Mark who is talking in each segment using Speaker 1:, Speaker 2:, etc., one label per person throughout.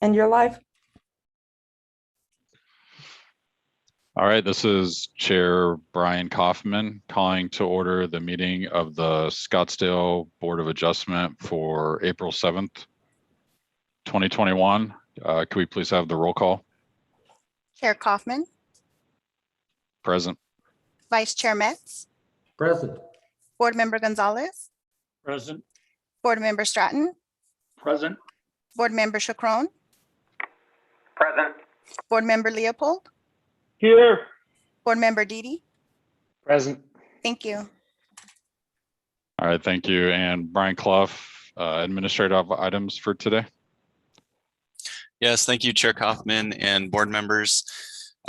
Speaker 1: and you're live.
Speaker 2: All right, this is Chair Brian Kaufman calling to order the meeting of the Scottsdale Board of Adjustment for April 7th, 2021. Could we please have the roll call?
Speaker 3: Chair Kaufman.
Speaker 2: Present.
Speaker 3: Vice Chair Metz.
Speaker 4: Present.
Speaker 3: Board Member Gonzalez.
Speaker 5: Present.
Speaker 3: Board Member Stratton.
Speaker 5: Present.
Speaker 3: Board Member Chacron.
Speaker 6: Present.
Speaker 3: Board Member Leopold.
Speaker 5: Here.
Speaker 3: Board Member Didi.
Speaker 4: Present.
Speaker 3: Thank you.
Speaker 2: All right, thank you. And Brian Clough, administrative items for today.
Speaker 7: Yes, thank you, Chair Kaufman and board members.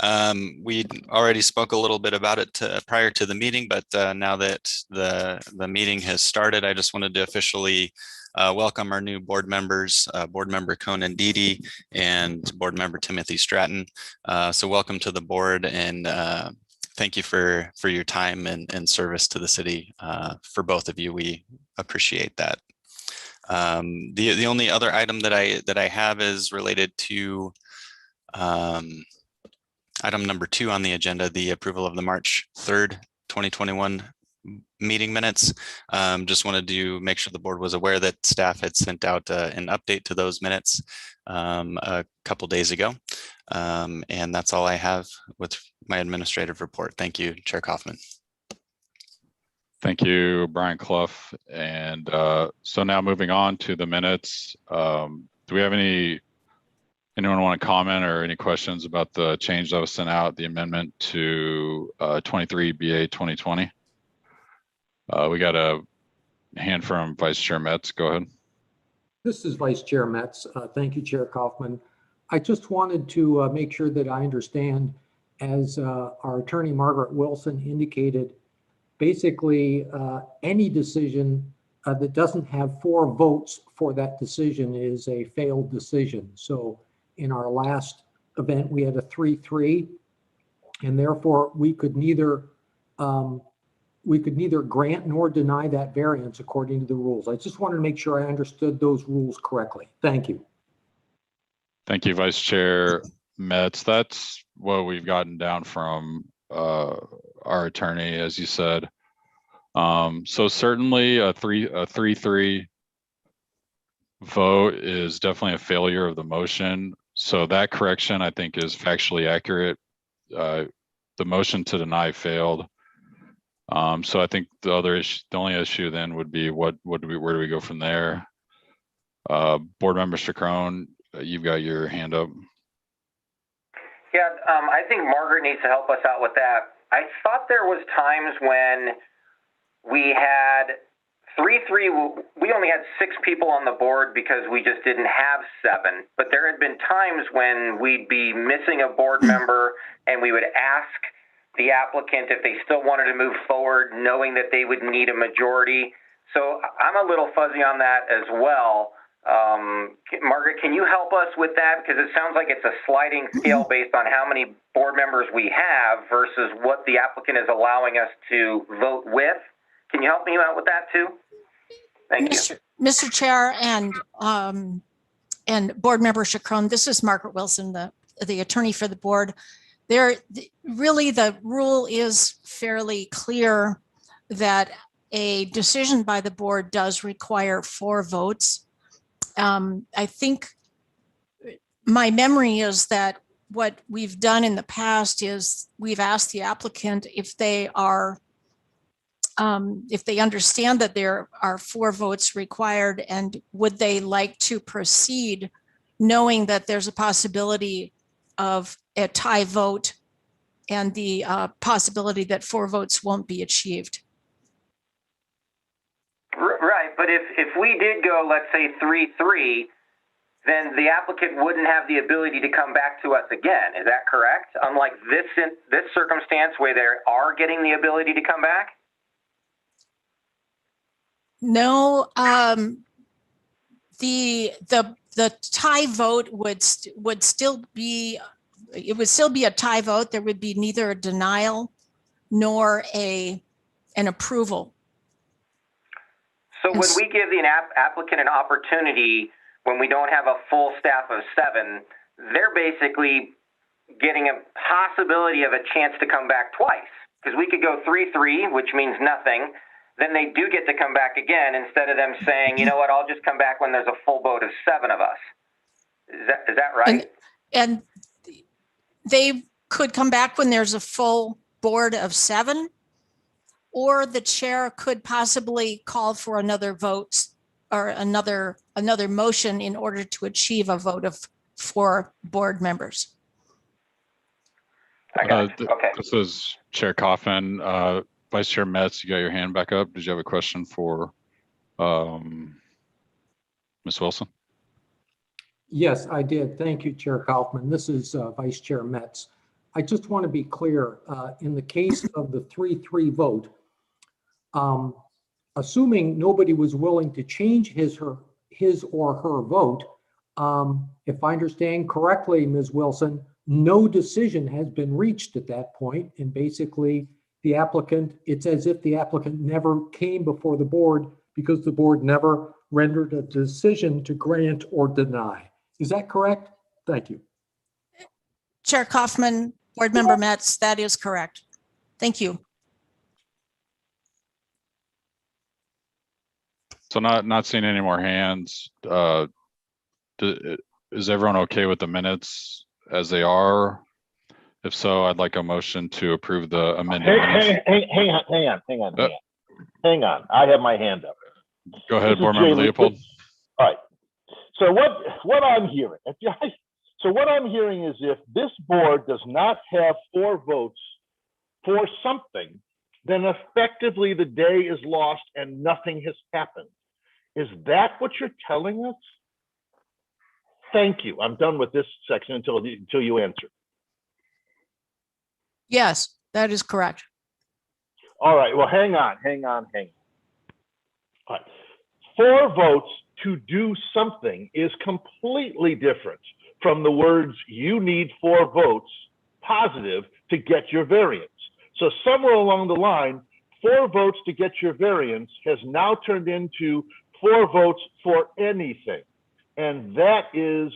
Speaker 7: We already spoke a little bit about it prior to the meeting, but now that the meeting has started, I just wanted to officially welcome our new board members, Board Member Conan Didi and Board Member Timothy Stratton. So welcome to the board, and thank you for your time and service to the city. For both of you, we appreciate that. The only other item that I have is related to item number 2 on the agenda, the approval of the March 3rd, 2021 meeting minutes. Just wanted to make sure the board was aware that staff had sent out an update to those minutes a couple days ago. And that's all I have with my administrative report. Thank you, Chair Kaufman.
Speaker 2: Thank you, Brian Clough. And so now moving on to the minutes. Do we have anyone want to comment or any questions about the change that was sent out, the amendment to 23 BA 2020? We got a hand from Vice Chair Metz. Go ahead.
Speaker 4: This is Vice Chair Metz. Thank you, Chair Kaufman. I just wanted to make sure that I understand, as our attorney Margaret Wilson indicated, basically any decision that doesn't have 4 votes for that decision is a failed decision. So in our last event, we had a 3-3, and therefore we could neither grant nor deny that variance according to the rules. I just wanted to make sure I understood those rules correctly. Thank you.
Speaker 2: Thank you, Vice Chair Metz. That's what we've gotten down from our attorney, as you said. So certainly a 3-3 vote is definitely a failure of the motion. So that correction, I think, is factually accurate. The motion to deny failed. So I think the only issue then would be where do we go from there? Board Member Chacron, you've got your hand up.
Speaker 6: Yeah, I think Margaret needs to help us out with that. I thought there was times when we had 3-3, we only had 6 people on the board because we just didn't have 7. But there had been times when we'd be missing a board member and we would ask the applicant if they still wanted to move forward, knowing that they would need a majority. So I'm a little fuzzy on that as well. Margaret, can you help us with that? Because it sounds like it's a sliding scale based on how many board members we have versus what the applicant is allowing us to vote with. Can you help me out with that too? Thank you.
Speaker 8: Mr. Chair and Board Member Chacron, this is Margaret Wilson, the attorney for the board. Really, the rule is fairly clear that a decision by the board does require 4 votes. I think my memory is that what we've done in the past is we've asked the applicant if they understand that there are 4 votes required, and would they like to proceed knowing that there's a possibility of a tie vote and the possibility that 4 votes won't be achieved.
Speaker 6: Right, but if we did go, let's say 3-3, then the applicant wouldn't have the ability to come back to us again. Is that correct? Unlike this circumstance where they are getting the ability to come back?
Speaker 8: No, the tie vote would still be a tie vote. There would be neither a denial nor an approval.
Speaker 6: So when we give the applicant an opportunity when we don't have a full staff of 7, they're basically getting a possibility of a chance to come back twice. Because we could go 3-3, which means nothing. Then they do get to come back again instead of them saying, you know what, I'll just come back when there's a full vote of 7 of us. Is that right?
Speaker 8: And they could come back when there's a full board of 7, or the chair could possibly call for another vote or another motion in order to achieve a vote of 4 board members.
Speaker 6: I got it. Okay.
Speaker 2: This is Chair Kaufman. Vice Chair Metz, you got your hand back up. Did you have a question for Ms. Wilson?
Speaker 4: Yes, I did. Thank you, Chair Kaufman. This is Vice Chair Metz. I just want to be clear, in the case of the 3-3 vote, assuming nobody was willing to change his or her vote, if I understand correctly, Ms. Wilson, no decision has been reached at that point, and basically the applicant, it's as if the applicant never came before the board because the board never rendered a decision to grant or deny. Is that correct? Thank you.
Speaker 8: Chair Kaufman, Board Member Metz, that is correct. Thank you.
Speaker 2: So not seeing any more hands. Is everyone okay with the minutes as they are? If so, I'd like a motion to approve the amended minutes.
Speaker 1: Hang on. I have my hand up.
Speaker 2: Go ahead,
Speaker 1: This is
Speaker 2: Board Member
Speaker 1: Jay
Speaker 2: Leopold.
Speaker 1: All right. So what I'm hearing, is if this board does not have 4 votes for something, then effectively the day is lost and nothing has happened. Is that what you're telling us? Thank you. I'm done with this section until you answer.
Speaker 8: Yes, that is correct.
Speaker 1: All right. Well, hang on. All right. 4 votes to do something is completely different from the words you need 4 votes positive to get your variance. So somewhere along the line, 4 votes to get your variance has now turned into 4 votes for anything. And that is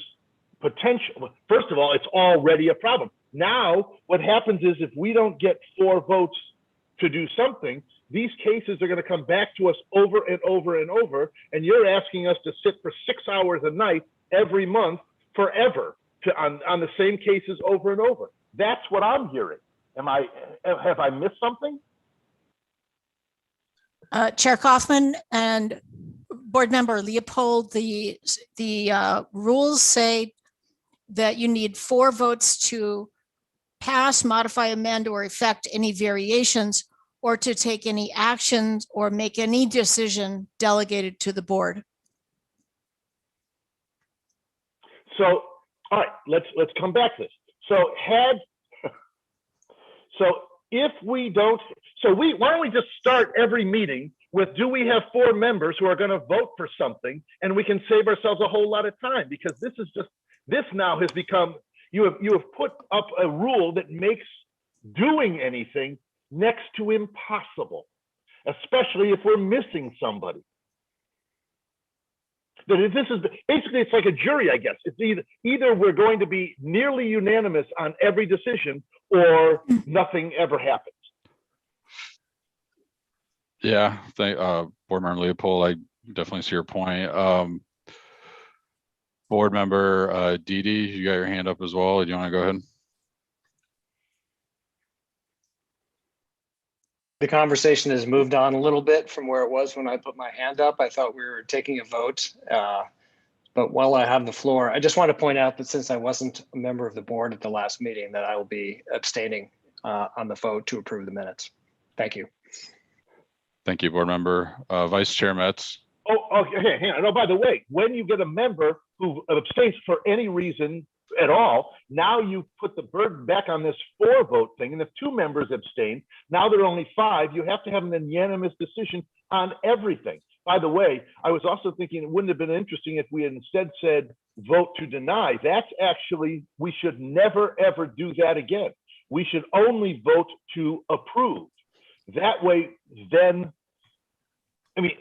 Speaker 1: potential. First of all, it's already a problem. Now, what happens is if we don't get 4 votes to do something, these cases are going to come back to us over and over and over. And you're asking us to sit for 6 hours a night every month forever on the same cases over and over. That's what I'm hearing. Have I missed something?
Speaker 8: Chair Kaufman and Board Member Leopold, the rules say that you need 4 votes to pass, modify, amend, or effect any variations, or to take any actions or make any decision delegated to the board.
Speaker 1: So, all right, let's come back to this. Why don't we just start every meeting with, do we have 4 members who are going to vote for something, and we can save ourselves a whole lot of time, because this now has become, you have put up a rule that makes doing anything next to impossible, especially if we're missing somebody. This is basically, it's like a jury, I guess. It's either we're going to be nearly unanimous on every decision, or nothing ever happens.
Speaker 2: Yeah, Board Member Leopold, I definitely see your point. Board Member Didi, you got your hand up as well. Do you want to go ahead?
Speaker 9: The conversation has moved on a little bit from where it was when I put my hand up. I thought we were taking a vote, but while I have the floor, I just want to point out that since I wasn't a member of the board at the last meeting, that I will be abstaining on the vote to approve the minutes. Thank you.
Speaker 2: Thank you, Board Member. Vice Chair Metz.
Speaker 1: Oh, okay, hang on. No, by the way, when you get a member who abstains for any reason at all, now you put the burden back on this 4-vote thing. And if 2 members abstain, now there are only 5. You have to have an unanimous decision on everything. By the way, I was also thinking it wouldn't have been interesting if we had instead said vote to deny. That's actually, we should never, ever do that again. We should only vote to approve. That way, then, I mean,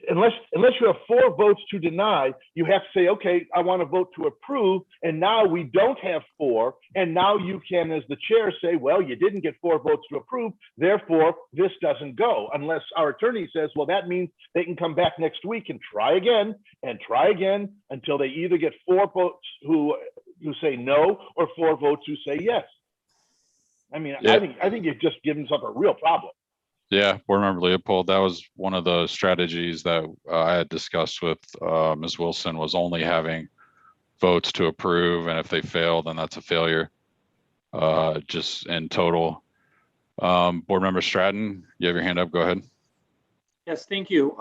Speaker 1: unless you have 4 votes to deny, you have to say, okay, I want to vote to approve, and now we don't have 4, and now you can, as the chair, say, well, you didn't get 4 votes to approve, therefore this doesn't go, unless our attorney says, well, that means they can come back next week and try again until they either get 4 votes who say no or 4 votes who say yes. I mean,
Speaker 2: Yeah.
Speaker 1: I think you've just given us a real problem.
Speaker 2: Yeah, Board Member Leopold, that was one of the strategies that I had discussed with Ms. Wilson, was only having votes to approve, and if they fail, then that's a failure, just in total. Board Member Stratton, you have your hand up, go ahead.
Speaker 5: Yes, thank you.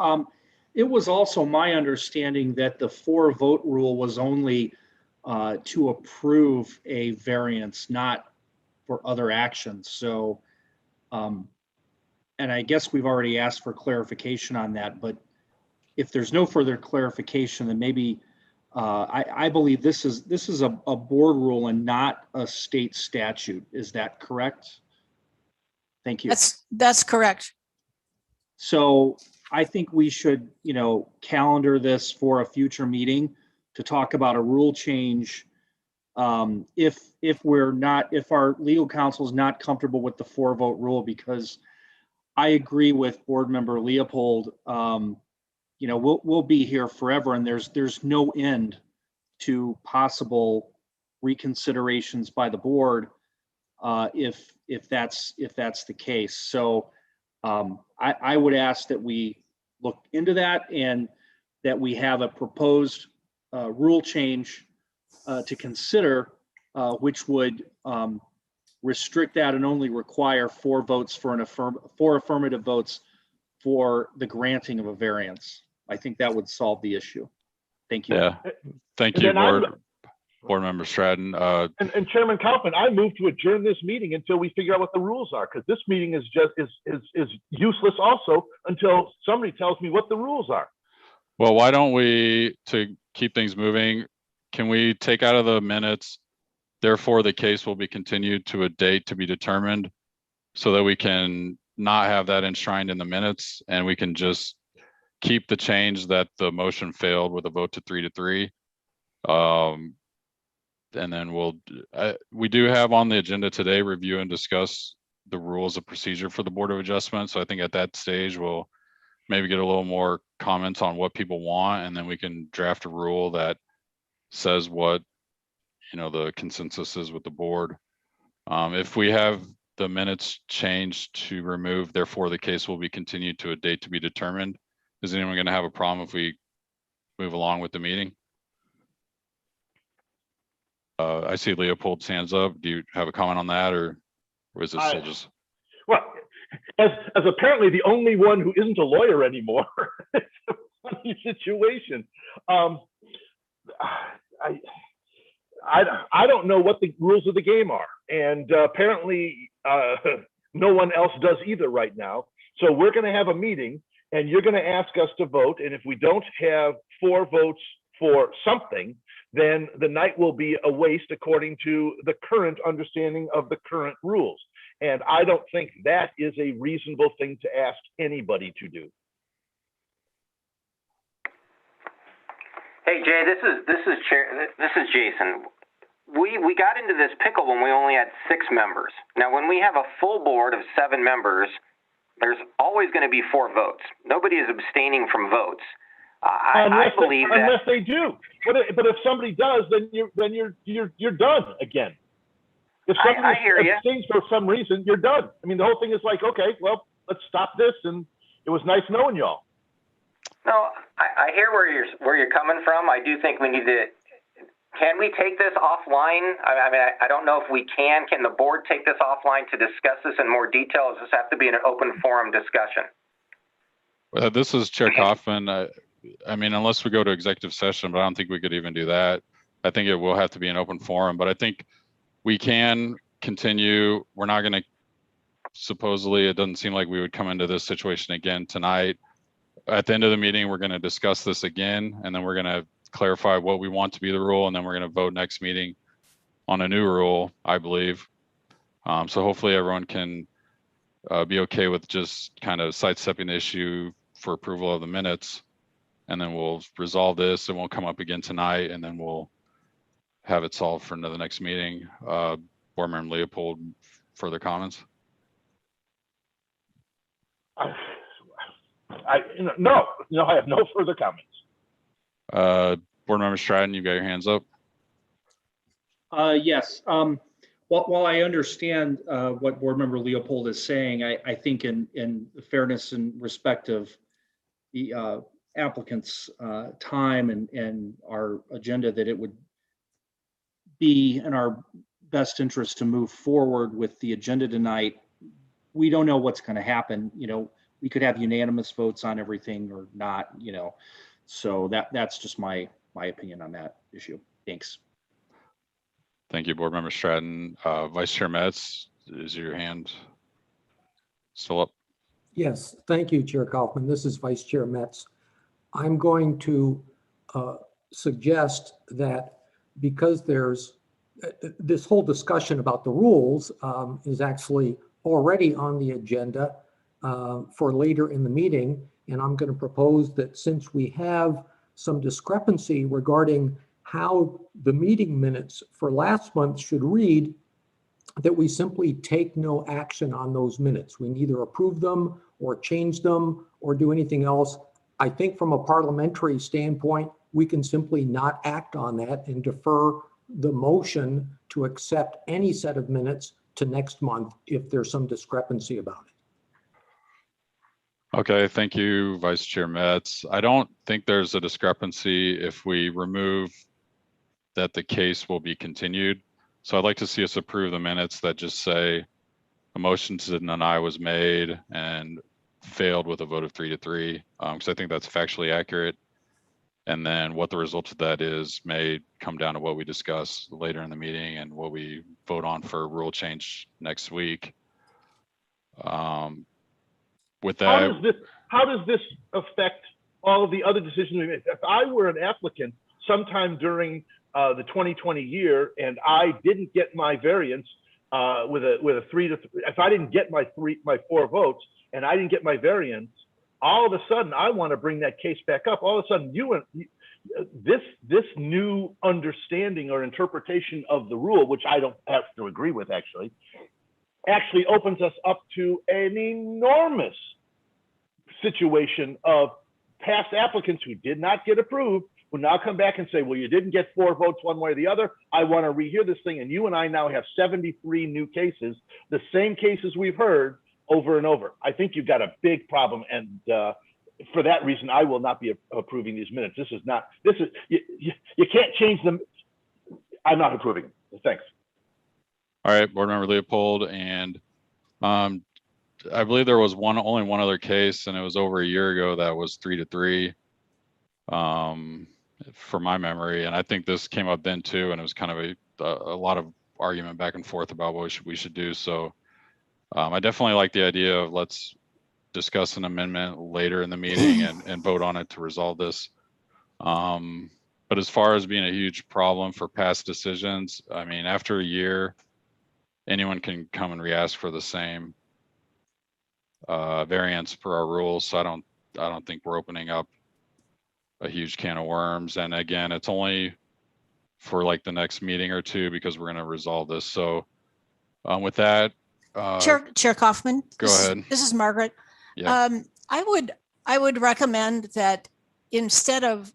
Speaker 5: It was also my understanding that the 4-vote rule was only to approve a variance, not for other actions. So, and I guess we've already asked for clarification on that, but if there's no further clarification, then maybe I believe this is a board rule and not a state statute. Is that correct? Thank you.
Speaker 8: That's correct.
Speaker 5: So I think we should, calendar this for a future meeting to talk about a rule change. If our legal counsel is not comfortable with the 4-vote rule, because I agree with Board Member Leopold, we'll be here forever, and there's no end to possible reconsiderations by the board if that's the case. So I would ask that we look into that and that we have a proposed rule change to consider, which would restrict that and only require 4 votes for 4 affirmative votes for the granting of a variance. I think that would solve the issue. Thank you.
Speaker 2: Yeah, thank you, Board Member Stratton.
Speaker 1: And Chairman Kaufman, I move to adjourn this meeting until we figure out what the rules are, because this meeting is useless also until somebody tells me what the rules are.
Speaker 2: Well, why don't we, to keep things moving, can we take out of the minutes, therefore the case will be continued to a date to be determined, so that we can not have that enshrined in the minutes, and we can just keep the change that the motion failed with a vote to 3-3. And then we do have on the agenda today, review and discuss the rules of procedure for the Board of Adjustment. So I think at that stage, we'll maybe get a little more comments on what people want, and then we can draft a rule that says what, the consensus is with the board. If we have the minutes changed to remove, therefore the case will be continued to a date to be determined, is anyone going to have a problem if we move along with the meeting? I see Leopold's hands up. Do you have a comment on that, or is it still just?
Speaker 1: Well, as apparently the only one who isn't a lawyer anymore, it's a funny situation. I don't know what the rules of the game are, and apparently no one else does either right now. So we're going to have a meeting, and you're going to ask us to vote, and if we don't have 4 votes for something, then the night will be a waste according to the current understanding of the current rules. And I don't think that is a reasonable thing to ask anybody to do.
Speaker 6: Hey Jay, this is Jason. We got into this pickle when we only had 6 members. Now, when we have a full board of 7 members, there's always going to be 4 votes. Nobody is abstaining from votes. I believe that
Speaker 1: unless they do, but if somebody does, then you're done again. If somebody abstains for some reason, you're done. I mean, the whole thing is like, okay, well, let's stop this, and it was nice knowing y'all.
Speaker 6: No, I hear where you're coming from. I do think we need to. Can we take this offline? I mean, I don't know if we can. Can the board take this offline to discuss this in more detail? Does this have to be an open forum discussion?
Speaker 2: This is Chair Kaufman. I mean, unless we go to executive session, but I don't think we could even do that. I think it will have to be an open forum, but I think we can continue. We're not going to, supposedly, it doesn't seem like we would come into this situation again tonight. At the end of the meeting, we're going to discuss this again, and then we're going to clarify what we want to be the rule, and then we're going to vote next meeting on a new rule, I believe. So hopefully everyone can be okay with just kind of sidestepping the issue for approval of the minutes. And then we'll resolve this. It won't come up again tonight, and then we'll have it solved for the next meeting. Board Member Leopold, further comments?
Speaker 1: No, I have no further comments.
Speaker 2: Board Member Stratton, you've got your hands up.
Speaker 5: Yes. While I understand what Board Member Leopold is saying, I think in fairness and respect of the applicant's time and our agenda, that it would be in our best interest to move forward with the agenda tonight. We don't know what's going to happen. We could have unanimous votes on everything or not, so that's just my opinion on that issue. Thanks.
Speaker 2: Thank you, Board Member Stratton. Vice Chair Metz, is your hand still up?
Speaker 4: Yes, thank you, Chair Kaufman. This is Vice Chair Metz. I'm going to suggest that because there's this whole discussion about the rules is actually already on the agenda for later in the meeting. And I'm going to propose that since we have some discrepancy regarding how the meeting minutes for last month should read, that we simply take no action on those minutes. We neither approve them or change them or do anything else. I think from a parliamentary standpoint, we can simply not act on that and defer the motion to accept any set of minutes to next month if there's some discrepancy about it.
Speaker 2: Okay, thank you, Vice Chair Metz. I don't think there's a discrepancy if we remove that the case will be continued. So I'd like to see us approve the minutes that just say a motion to deny was made and failed with a vote of 3-3, because I think that's factually accurate. And then what the result of that is may come down to what we discuss later in the meeting and what we vote on for rule change next week. With that,
Speaker 1: how does this affect all of the other decisions we made? If I were an applicant sometime during the 2020 year and I didn't get my variance with a 3-3, if I didn't get my 4 votes and I didn't get my variance, all of a sudden I want to bring that case back up. All of a sudden this new understanding or interpretation of the rule, which I don't have to agree with actually opens us up to an enormous situation of past applicants who did not get approved, who now come back and say, well, you didn't get 4 votes one way or the other. I want to rehear this thing. And you and I now have 73 new cases, the same cases we've heard over and over. I think you've got a big problem. And for that reason, I will not be approving these minutes. You can't change them. I'm not approving them. Thanks.
Speaker 2: all right, Board Member Leopold, and I believe there was only one other case, and it was over a year ago that was 3-3, for my memory. And I think this came up then too, and it was kind of a lot of argument back and forth about what we should do. So I definitely like the idea of let's discuss an amendment later in the meeting and vote on it to resolve this. But as far as being a huge problem for past decisions, I mean, after a year, anyone can come and re-ask for the same variance per our rules. So I don't think we're opening up a huge can of worms. And again, it's only for like the next meeting or two because we're going to resolve this. So with that,
Speaker 8: Chair Kaufman.
Speaker 2: Go ahead.
Speaker 8: This is Margaret.
Speaker 2: Yeah.
Speaker 8: I would recommend that instead of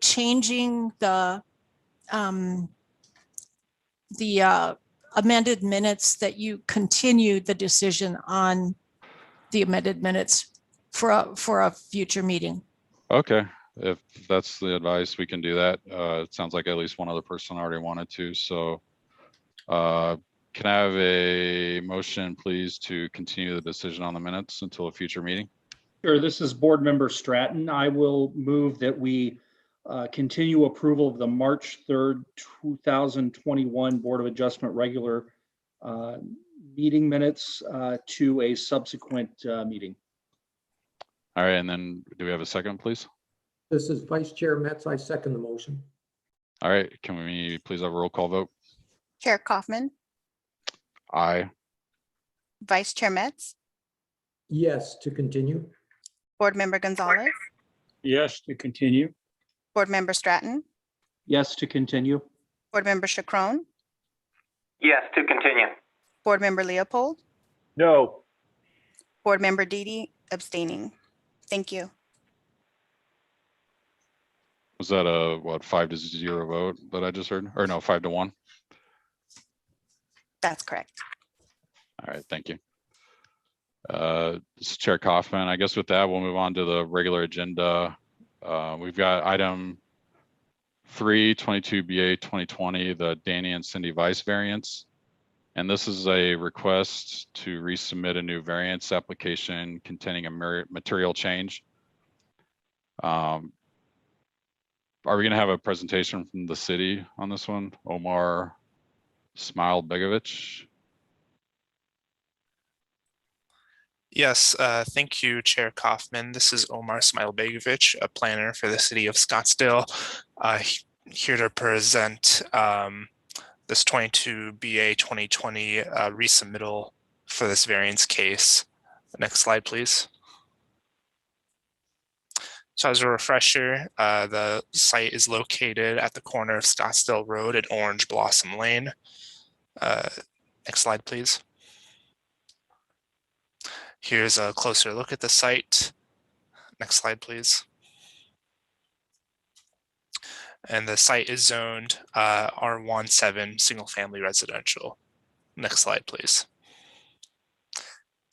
Speaker 8: changing the amended minutes, that you continue the decision on the amended minutes for a future meeting.
Speaker 2: Okay, if that's the advice, we can do that. It sounds like at least one other person already wanted to. So can I have a motion, please, to continue the decision on the minutes until a future meeting?
Speaker 5: Sure, this is Board Member Stratton. I will move that we continue approval of the March 3rd, 2021 Board of Adjustment regular meeting minutes to a subsequent meeting.
Speaker 2: All right, and then do we have a second, please?
Speaker 4: This is Vice Chair Metz. I second the motion.
Speaker 2: All right, can we please have a roll call vote?
Speaker 3: Chair Kaufman,
Speaker 2: Aye.
Speaker 3: Vice Chair Metz,
Speaker 4: Yes, to continue.
Speaker 3: Board Member Gonzalez,
Speaker 5: Yes, to continue.
Speaker 3: Board Member Stratton,
Speaker 5: Yes, to continue.
Speaker 3: Board Member Chacron,
Speaker 6: Yes, to continue.
Speaker 3: Board Member Leopold,
Speaker 1: No.
Speaker 3: Board Member Didi abstaining. Thank you.
Speaker 2: Was that a, what, 5-0 vote that I just heard? Or no, 5-1?
Speaker 3: That's correct.
Speaker 2: All right, thank you. This is Chair Kaufman. I guess with that, we'll move on to the regular agenda. We've got item 322BA 2020, the Danny and Cindy Vice variance. And this is a request to resubmit a new variance application containing a material change. Are we going to have a presentation from the city on this one? Omar Smile-Begovich?
Speaker 10: Yes, thank you, Chair Kaufman. This is Omar Smile-Begovich, a planner for the city of Scottsdale, here to present this 22BA 2020 resubmittal for this variance case. Next slide, please. So as a refresher, the site is located at the corner of Scottsdale Road and Orange Blossom Lane. Next slide, please. Here's a closer look at the site. Next slide, please. And the site is zoned R17 single family residential. Next slide, please.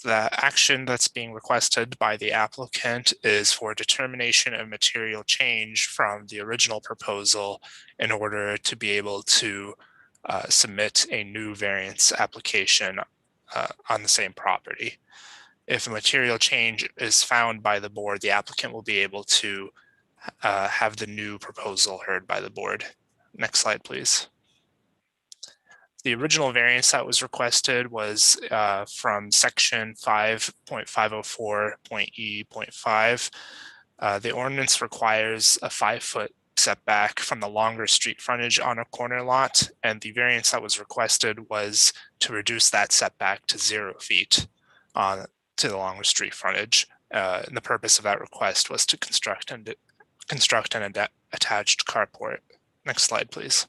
Speaker 10: The action that's being requested by the applicant is for determination of material change from the original proposal in order to be able to submit a new variance application on the same property. If a material change is found by the board, the applicant will be able to have the new proposal heard by the board. Next slide, please. The original variance that was requested was from section 5.504.E.5. The ordinance requires a 5-foot setback from the longer street frontage on a corner lot, and the variance that was requested was to reduce that setback to 0 feet to the longer street frontage. And the purpose of that request was to construct an attached carport. Next slide, please.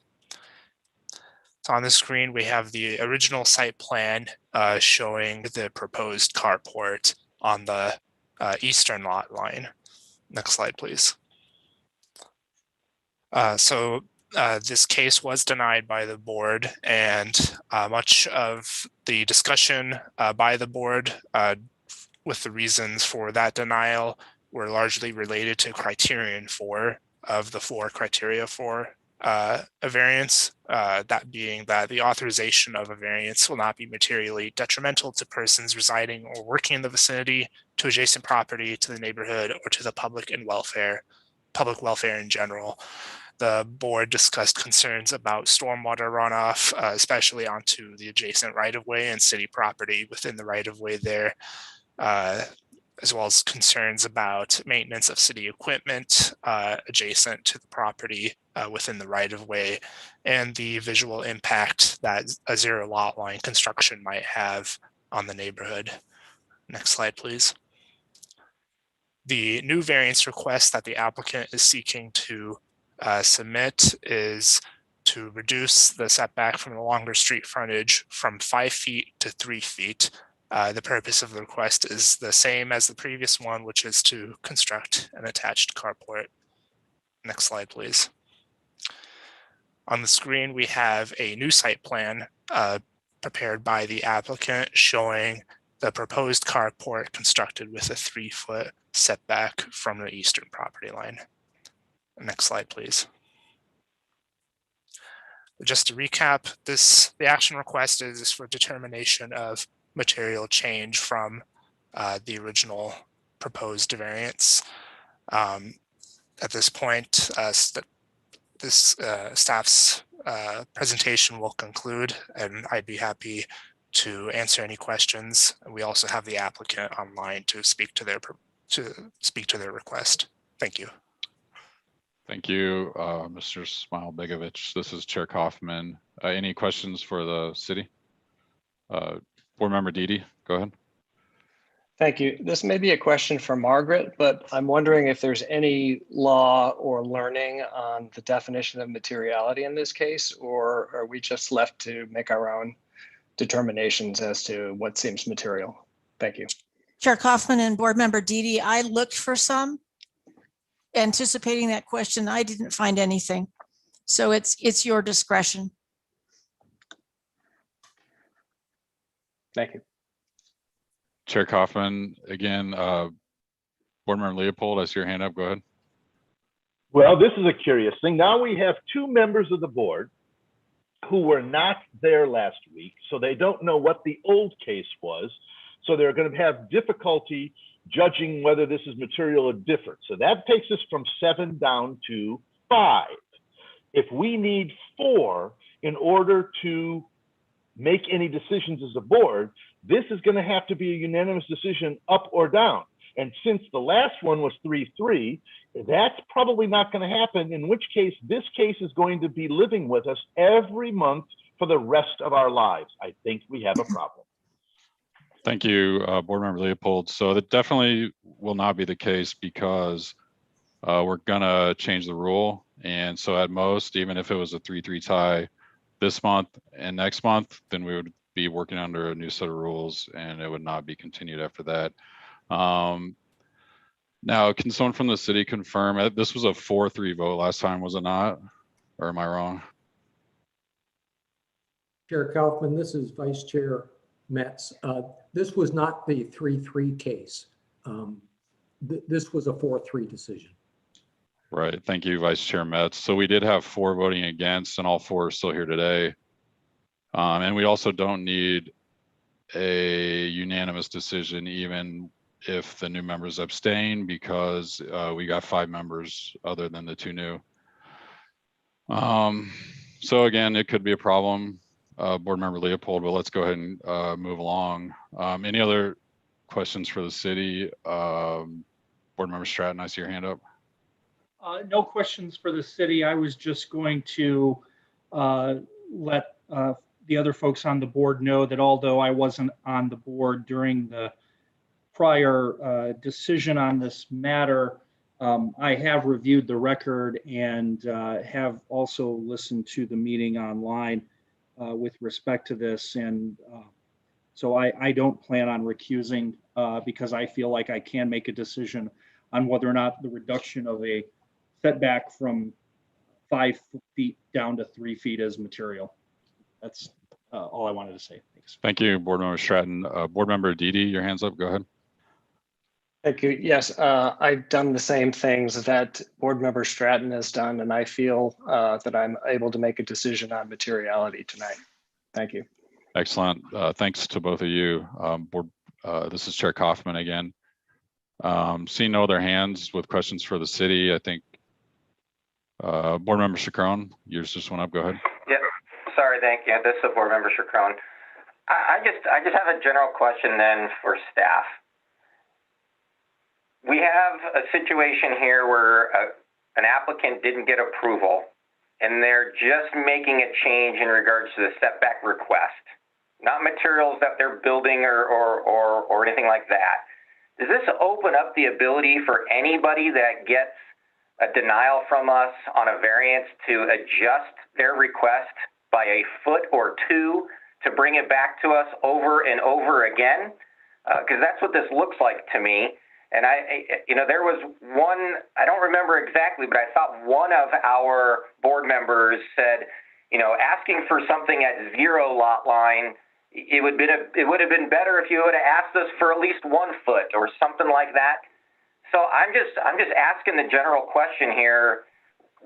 Speaker 10: So on the screen, we have the original site plan showing the proposed carport on the eastern lot line. Next slide, please. This case was denied by the board, and much of the discussion by the board with the reasons for that denial were largely related to criterion 4 of the 4 criteria for a variance, that being that the authorization of a variance will not be materially detrimental to persons residing or working in the vicinity, to adjacent property, to the neighborhood, or to the public welfare in general. The board discussed concerns about stormwater runoff, especially onto the adjacent right-of-way and city property within the right-of-way there, as well as concerns about maintenance of city equipment adjacent to the property within the right-of-way, and the visual impact that a 0 lot line construction might have on the neighborhood. Next slide, please. The new variance request that the applicant is seeking to submit is to reduce the setback from the longer street frontage from 5 feet to 3 feet. The purpose of the request is the same as the previous one, which is to construct an attached carport. Next slide, please. On the screen, we have a new site plan prepared by the applicant showing the proposed carport constructed with a 3-foot setback from the eastern property line. Next slide, please. Just to recap, the action request is for determination of material change from the original proposed variance. At this point, this staff's presentation will conclude, and I'd be happy to answer any questions. We also have the applicant online to speak to their request. Thank you.
Speaker 2: Thank you, Mr. Smile-Begovich. This is Chair Kaufman. Any questions for the city? Board Member Didi, go ahead.
Speaker 9: Thank you. This may be a question for Margaret, but I'm wondering if there's any law or learning on the definition of materiality in this case, or are we just left to make our own determinations as to what seems material? Thank you.
Speaker 8: Chair Kaufman and Board Member Didi, I looked for some. Anticipating that question, I didn't find anything. So it's your discretion.
Speaker 9: Thank you.
Speaker 2: Chair Kaufman, again, Board Member Leopold, I see your hand up. Go ahead.
Speaker 1: Well, this is a curious thing. Now we have two members of the board who were not there last week, so they don't know what the old case was. So they're going to have difficulty judging whether this is material or different. So that takes us from 7 down to 5. If we need 4 in order to make any decisions as a board, this is going to have to be a unanimous decision up or down. And since the last one was 3-3, that's probably not going to happen, in which case this case is going to be living with us every month for the rest of our lives. I think we have a problem.
Speaker 2: Thank you, Board Member Leopold. So that definitely will not be the case because we're gonna change the rule. And so at most, even if it was a 3-3 tie this month and next month, then we would be working under a new set of rules and it would not be continued after that. Now, can someone from the city confirm, this was a 4-3 vote last time, was it not? Or am I wrong?
Speaker 4: Chair Kaufman, this is Vice Chair Metz. This was not the 3-3 case. This was a 4-3 decision.
Speaker 2: Right. Thank you, Vice Chair Metz. So we did have 4 voting against and all 4 are still here today. And we also don't need a unanimous decision, even if the new members abstain, because we got 5 members other than the 2 new. So again, it could be a problem, Board Member Leopold, but let's go ahead and move along. Any other questions for the city? Board Member Stratton, I see your hand up.
Speaker 5: No questions for the city. I was just going to let the other folks on the board know that although I wasn't on the board during the prior decision on this matter, I have reviewed the record and have also listened to the meeting online with respect to this. And so I don't plan on recusing because I feel like I can make a decision on whether or not the reduction of a setback from 5 feet down to 3 feet is material. That's all I wanted to say. Thanks.
Speaker 2: Thank you, Board Member Stratton. Board Member Didi, your hand's up. Go ahead.
Speaker 9: Thank you. Yes, I've done the same things that Board Member Stratton has done, and I feel that I'm able to make a decision on materiality tonight. Thank you.
Speaker 2: Excellent. Thanks to both of you. This is Chair Kaufman again. Seeing no other hands with questions for the city, I think Board Member Chacron, yours just went up. Go ahead.
Speaker 6: Yeah, sorry, thank you. This is Board Member Chacron. I just have a general question then for staff. We have a situation here where an applicant didn't get approval and they're just making a change in regards to the setback request, not materials that they're building or anything like that. Does this open up the ability for anybody that gets a denial from us on a variance to adjust their request by a foot or 2 to bring it back to us over and over again? Because that's what this looks like to me. And there was one, I don't remember exactly, but I thought one of our board members said, asking for something at 0 lot line, it would have been better if you would have asked us for at least 1 foot or something like that. So I'm just asking the general question here.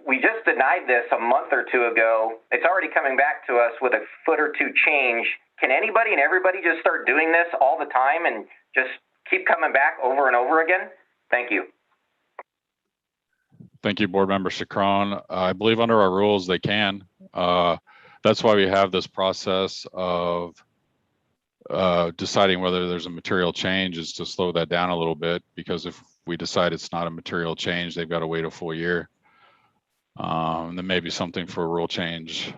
Speaker 6: We just denied this a month or 2 ago. It's already coming back to us with a foot or 2 change. Can anybody and everybody just start doing this all the time and just keep coming back over and over again? Thank you.
Speaker 2: Thank you, Board Member Chacron. I believe under our rules, they can. That's why we have this process of deciding whether there's a material change, is to slow that down a little bit, because if we decide it's not a material change, they've got to wait a full year. There may be something for a rule change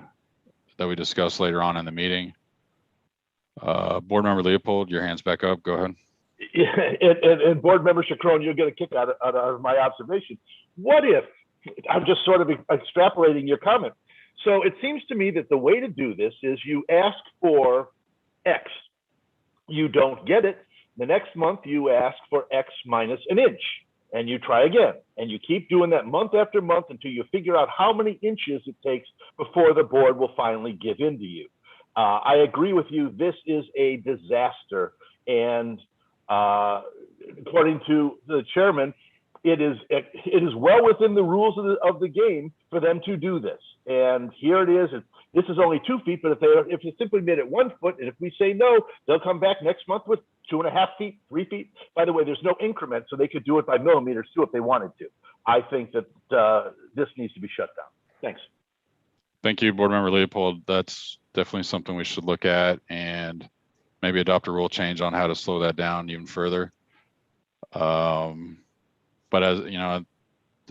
Speaker 2: that we discuss later on in the meeting. Board Member Leopold, your hand's back up. Go ahead.
Speaker 1: and Board Member Chacron, you'll get a kick out of my observation. What if, I'm just sort of extrapolating your comment. So it seems to me that the way to do this is you ask for X. You don't get it. The next month you ask for X minus an inch, and you try again. And you keep doing that month after month until you figure out how many inches it takes before the board will finally give in to you. I agree with you. This is a disaster. And according to the chairman, it is well within the rules of the game for them to do this. And here it is. This is only 2 feet, but if you simply made it 1 foot, and if we say no, they'll come back next month with 2.5 feet, 3 feet. By the way, there's no increment, so they could do it by millimeters too if they wanted to. I think that this needs to be shut down. Thanks.
Speaker 2: Thank you, Board Member Leopold. That's definitely something we should look at and maybe adopt a rule change on how to slow that down even further. But as you know,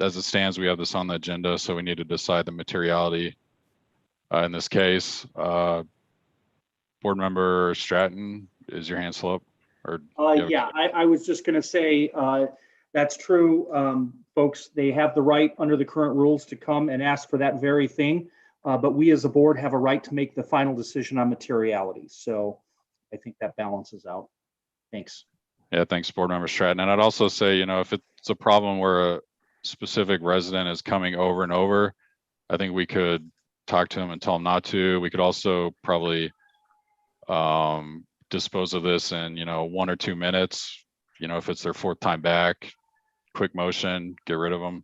Speaker 2: as it stands, we have this on the agenda, so we need to decide the materiality in this case. Board Member Stratton, is your hand still up? Or
Speaker 5: yeah, I was just going to say that's true. Folks, they have the right under the current rules to come and ask for that very thing. But we as a board have a right to make the final decision on materiality. So I think that balances out. Thanks.
Speaker 2: Yeah, thanks, Board Member Stratton. And I'd also say, you know, if it's a problem where a specific resident is coming over and over, I think we could talk to them and tell them not to. We could also probably dispose of this in, you know, 1 or 2 minutes. You know, if it's their 4th time back, quick motion, get rid of them.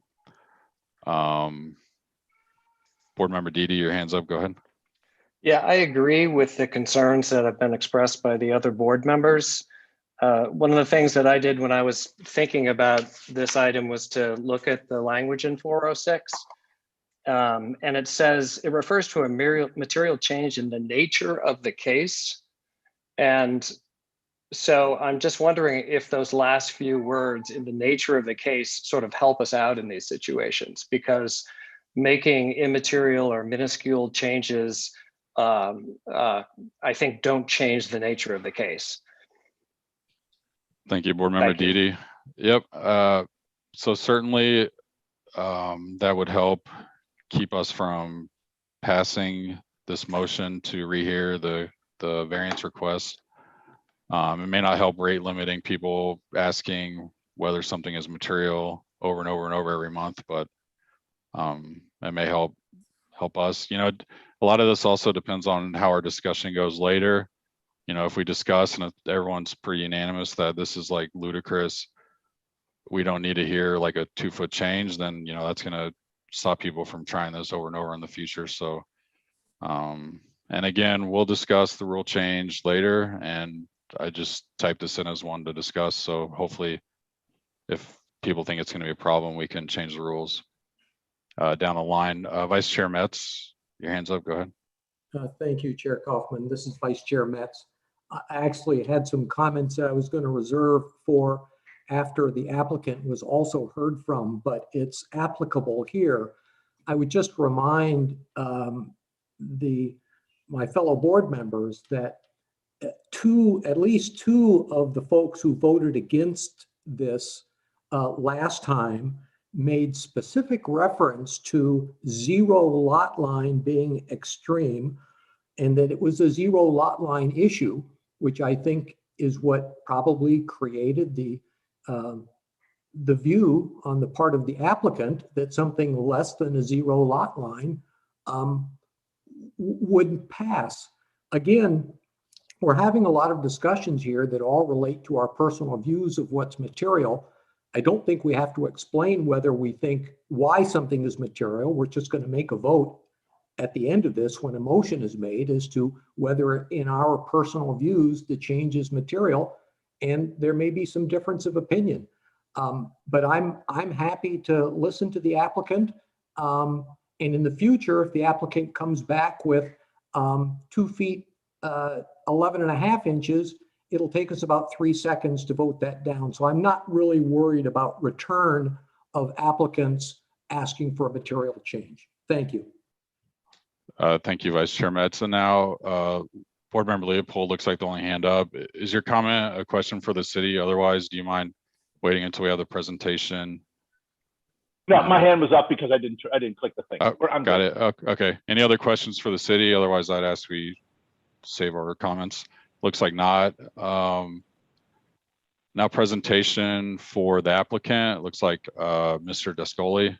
Speaker 2: Board Member Didi, your hand's up, go ahead.
Speaker 9: Yeah, I agree with the concerns that have been expressed by the other board members. One of the things that I did when I was thinking about this item was to look at the language in 406. And it says, it refers to a material change in the nature of the case. And so I'm just wondering if those last few words, in the nature of the case, sort of help us out in these situations, because making immaterial or minuscule changes, I think, don't change the nature of the case.
Speaker 2: Thank you, Board Member Didi. Yep. So certainly that would help keep us from passing this motion to rehear the variance request. It may not help rate limiting people asking whether something is material over and over and over every month, but it may help us. You know, a lot of this also depends on how our discussion goes later. You know, if we discuss and if everyone's pretty unanimous that this is like ludicrous, we don't need to hear like a 2-foot change, then, you know, that's going to stop people from trying this over and over in the future. So, and again, we'll discuss the rule change later, and I just typed this in as one to discuss. So hopefully if people think it's going to be a problem, we can change the rules down the line. Vice Chair Metz, your hand's up, go ahead.
Speaker 4: Thank you, Chair Kaufman. This is Vice Chair Metz. I actually had some comments that I was going to reserve for after the applicant was also heard from, but it's applicable here. I would just remind my fellow board members that at least two of the folks who voted against this last time made specific reference to 0 lot line being extreme, and that it was a 0 lot line issue, which I think is what probably created the view on the part of the applicant that something less than a 0 lot line wouldn't pass. Again, we're having a lot of discussions here that all relate to our personal views of what's material. I don't think we have to explain whether we think why something is material. We're just going to make a vote at the end of this when a motion is made as to whether in our personal views the change is material, and there may be some difference of opinion. But I'm happy to listen to the applicant, and in the future, if the applicant comes back with 2 feet 11.5 inches, it'll take us about 3 seconds to vote that down. So I'm not really worried about return of applicants asking for a material change. Thank you.
Speaker 2: Thank you, Vice Chair Metz. And now, Board Member Leopold looks like the only hand up. Is your comment a question for the city? Otherwise, do you mind waiting until we have the presentation?
Speaker 1: No, my hand was up because I didn't click the thing. I'm
Speaker 2: Got
Speaker 1: good.
Speaker 2: it. Okay. Any other questions for the city? Otherwise, I'd ask we save our comments. Looks like not. Now presentation for the applicant. It looks like Mr. Descoli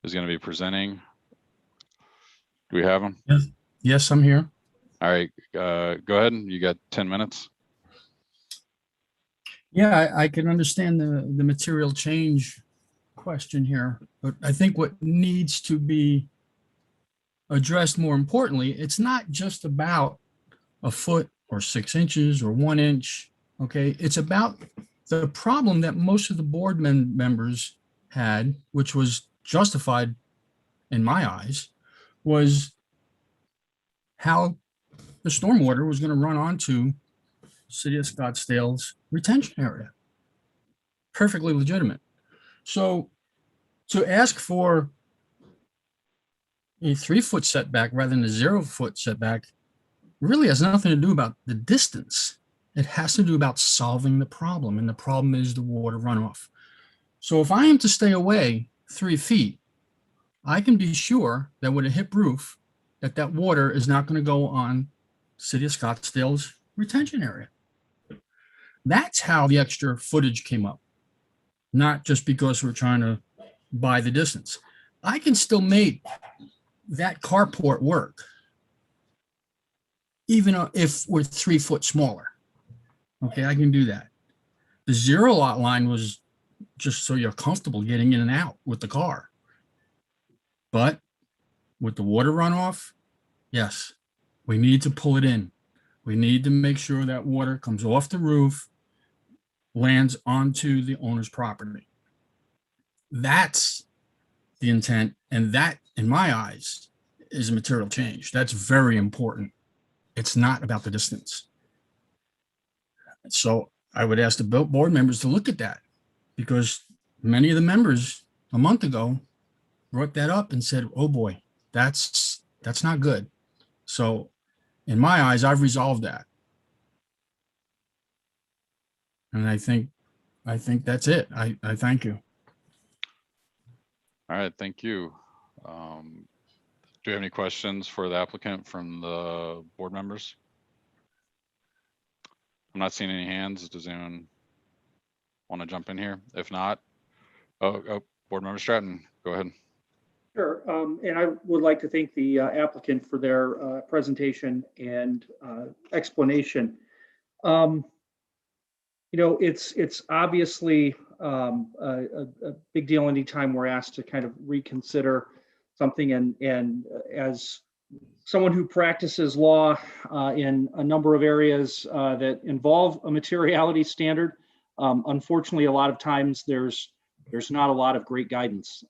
Speaker 2: is going to be presenting. Do we have him?
Speaker 11: Yes, I'm here.
Speaker 2: All right, go ahead. You got 10 minutes.
Speaker 11: Yeah, I can understand the material change question here, but I think what needs to be addressed more importantly, it's not just about a foot or 6 inches or 1 inch. Okay, it's about the problem that most of the board members had, which was justified in my eyes, was how the stormwater was going to run onto City of Scottsdale's retention area. Perfectly legitimate. So to ask for a 3-foot setback rather than a 0-foot setback really has nothing to do about the distance. It has to do about solving the problem, and the problem is the water runoff. So if I am to stay away 3 feet, I can be sure that with a hip roof, that water is not going to go on City of Scottsdale's retention area. That's how the extra footage came up, not just because we're trying to buy the distance. I can still make that carport work, even if we're 3 foot smaller. Okay, I can do that. The 0 lot line was just so you're comfortable getting in and out with the car. But with the water runoff, yes, we need to pull it in. We need to make sure that water comes off the roof, lands onto the owner's property. That's the intent, and that, in my eyes, is a material change. That's very important. It's not about the distance. So I would ask the board members to look at that, because many of the members a month ago brought that up and said, oh boy, that's not good. So in my eyes, I've resolved that. And I think that's it. I thank you.
Speaker 2: All right, thank you. Do you have any questions for the applicant from the board members? I'm not seeing any hands. Does anyone want to jump in here? If not, board member Stratton, go ahead.
Speaker 5: Sure, and I would like to thank the applicant for their presentation and explanation. You know, it's obviously a big deal anytime we're asked to kind of reconsider something, and as someone who practices law in a number of areas that involve a materiality standard, unfortunately, a lot of times there's not a lot of great guidance.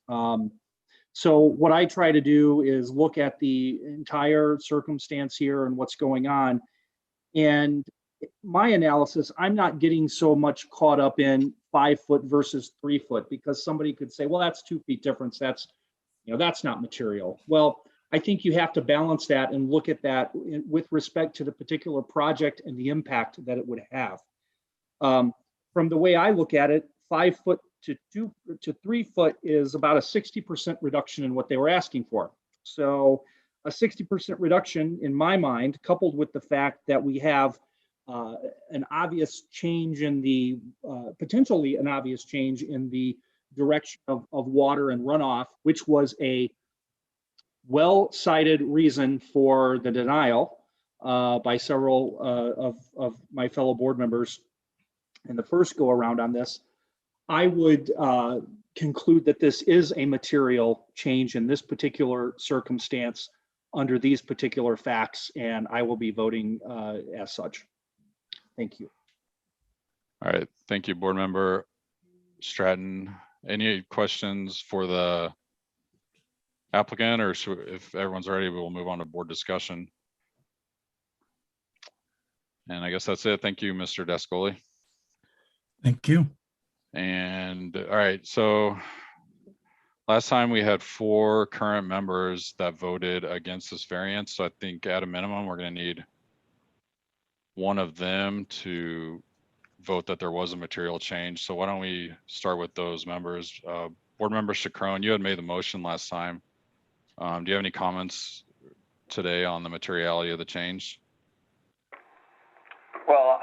Speaker 5: So what I try to do is look at the entire circumstance here and what's going on. And my analysis, I'm not getting so much caught up in 5 foot versus 3 foot, because somebody could say, well, that's 2 feet difference. That's not material. Well, I think you have to balance that and look at that with respect to the particular project and the impact that it would have. From the way I look at it, 5 foot to 3 foot is about a 60% reduction in what they were asking for. So a 60% reduction in my mind, coupled with the fact that we have an obvious change in the, potentially an obvious change in the direction of water and runoff, which was a well-cited reason for the denial by several of my fellow board members in the first go around on this. I would conclude that this is a material change in this particular circumstance under these particular facts, and I will be voting as such. Thank you.
Speaker 2: All right, thank you, board member Stratton. Any questions for the applicant, or if everyone's ready, we'll move on to board discussion. And I guess that's it. Thank you, Mr. Descoli.
Speaker 11: Thank you.
Speaker 2: And all right, so last time we had 4 current members that voted against this variance. So I think at a minimum, we're going to need one of them to vote that there was a material change. So why don't we start with those members? Board Member Chacron, you had made the motion last time. Do you have any comments today on the materiality of the change?
Speaker 6: Well,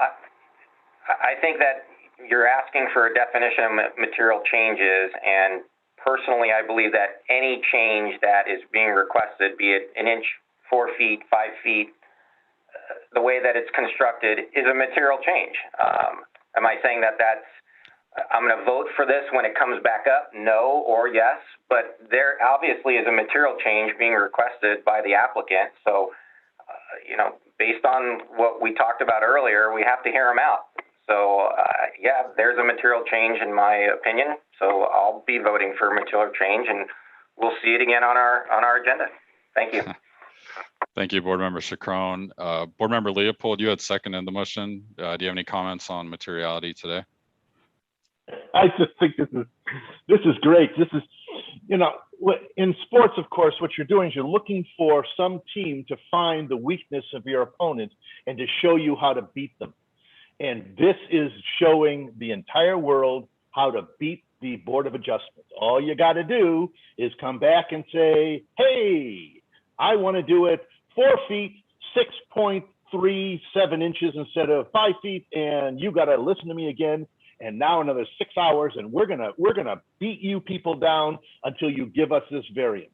Speaker 6: I think that you're asking for a definition of material changes, and personally, I believe that any change that is being requested, be it an inch, 4 feet, 5 feet, the way that it's constructed is a material change. Am I saying that I'm going to vote for this when it comes back up? No or yes, but there obviously is a material change being requested by the applicant. So, based on what we talked about earlier, we have to hear them out. So, yeah, there's a material change in my opinion. So I'll be voting for material change, and we'll see it again on our agenda. Thank you.
Speaker 2: Thank you, Board Member Chacron. Board Member Leopold, you had seconded the motion. Do you have any comments on materiality today?
Speaker 1: I just think this is great. This is, in sports, of course, what you're doing is you're looking for some team to find the weakness of your opponent and to show you how to beat them. And this is showing the entire world how to beat the Board of Adjustment. All you got to do is come back and say, hey, I want to do it 4 feet, 6.37 inches instead of 5 feet, and you got to listen to me again. And now another 6 hours, and we're gonna beat you people down until you give us this variance.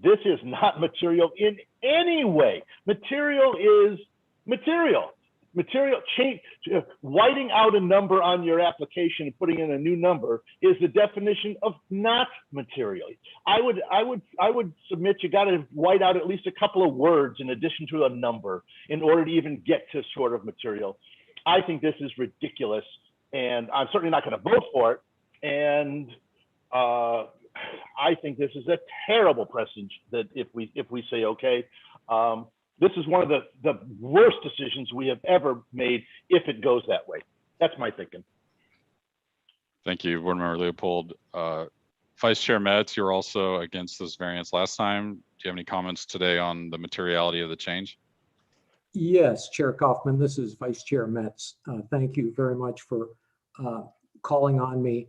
Speaker 1: This is not material in any way. Material is material. Material change, whiting out a number on your application and putting in a new number is the definition of not material. I would submit you got to white out at least a couple of words in addition to a number in order to even get to sort of material. I think this is ridiculous, and I'm certainly not going to vote for it. And I think this is a terrible precedent that if we say okay. This is one of the worst decisions we have ever made if it goes that way. That's my thinking.
Speaker 2: Thank you, Board Member Leopold. Vice Chair Metz, you're also against this variance last time. Do you have any comments today on the materiality of the change?
Speaker 4: Yes, Chair Kaufman, this is Vice Chair Metz. Thank you very much for calling on me.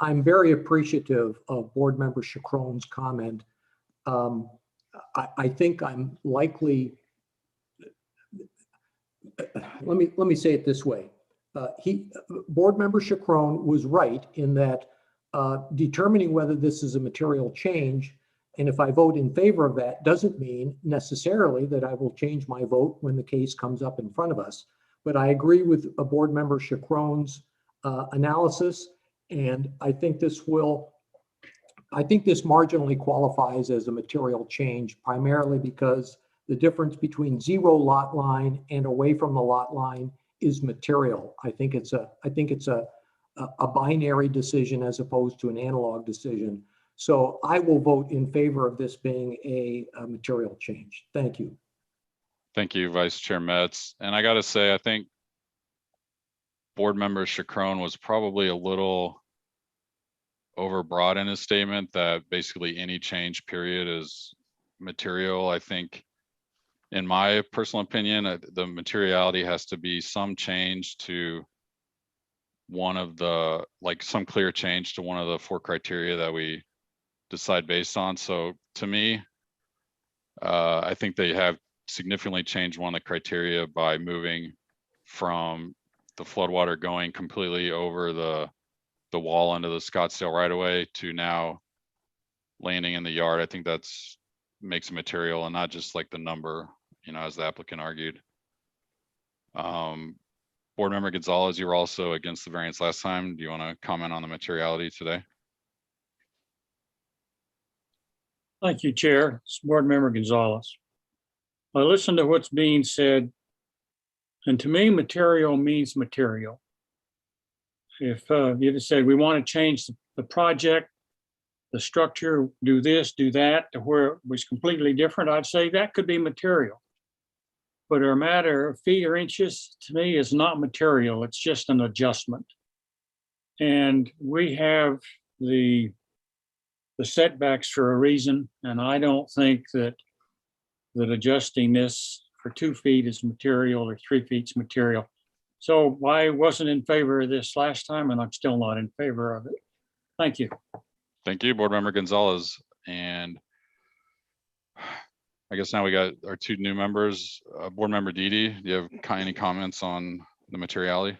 Speaker 4: I'm very appreciative of Board Member Chacron's comment. I think I'm likely, let me say it this way. Board Member Chacron was right in that determining whether this is a material change, and if I vote in favor of that, doesn't mean necessarily that I will change my vote when the case comes up in front of us. But I agree with Board Member Chacron's analysis, and I think this marginally qualifies as a material change, primarily because the difference between 0 lot line and away from the lot line is material. I think it's a binary decision as opposed to an analog decision. So I will vote in favor of this being a material change. Thank you.
Speaker 2: Thank you, Vice Chair Metz. And I got to say, I think Board Member Chacron was probably a little overbroad in his statement that basically any change period is material. I think, in my personal opinion, the materiality has to be some change to one of the, like some clear change to one of the 4 criteria that we decide based on. So to me, I think they have significantly changed one of the criteria by moving from the floodwater going completely over the wall into the Scottsdale right away to now landing in the yard. I think that's makes it material and not just like the number, as the applicant argued. Board Member Gonzalez, you were also against the variance last time. Do you want to comment on the materiality today?
Speaker 12: Thank you, Chair. It's Board Member Gonzalez. I listened to what's being said, and to me, material means material. If you just said we want to change the project, the structure, do this, do that, to where it was completely different, I'd say that could be material. But a matter of feet or inches, to me, is not material. It's just an adjustment. And we have the setbacks for a reason, and I don't think that adjusting this or 2 feet is material or 3 feet's material. So I wasn't in favor of this last time and I'm still not in favor of it. Thank you.
Speaker 2: Thank you, Board Member Gonzalez. And I guess now we got our 2 new members. Board Member Didi, do you have any comments on the materiality?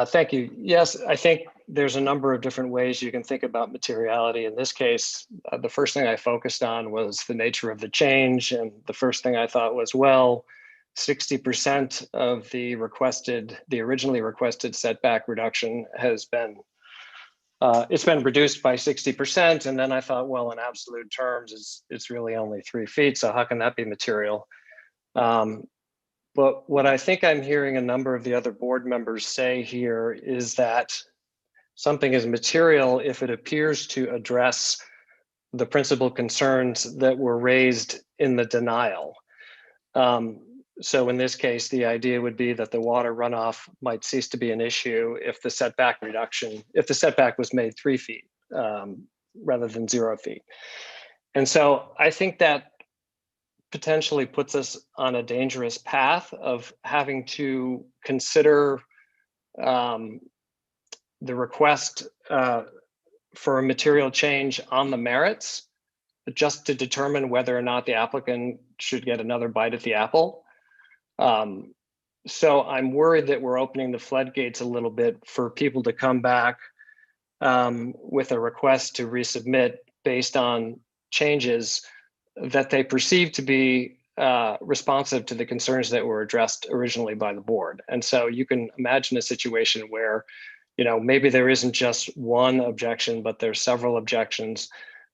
Speaker 9: Thank you. Yes, I think there's a number of different ways you can think about materiality. In this case, the first thing I focused on was the nature of the change. And the first thing I thought was, well, 60% of the originally requested setback reduction has been, it's been reduced by 60%. And then I thought, well, in absolute terms, it's really only 3 feet. So how can that be material? But what I think I'm hearing a number of the other board members say here is that something is material if it appears to address the principal concerns that were raised in the denial. So in this case, the idea would be that the water runoff might cease to be an issue if the setback was made 3 feet rather than 0 feet. And so I think that potentially puts us on a dangerous path of having to consider the request for a material change on the merits, just to determine whether or not the applicant should get another bite at the apple. So I'm worried that we're opening the floodgates a little bit for people to come back with a request to resubmit based on changes that they perceive to be responsive to the concerns that were addressed originally by the board. And so you can imagine a situation where, maybe there isn't just one objection, but there's several objections,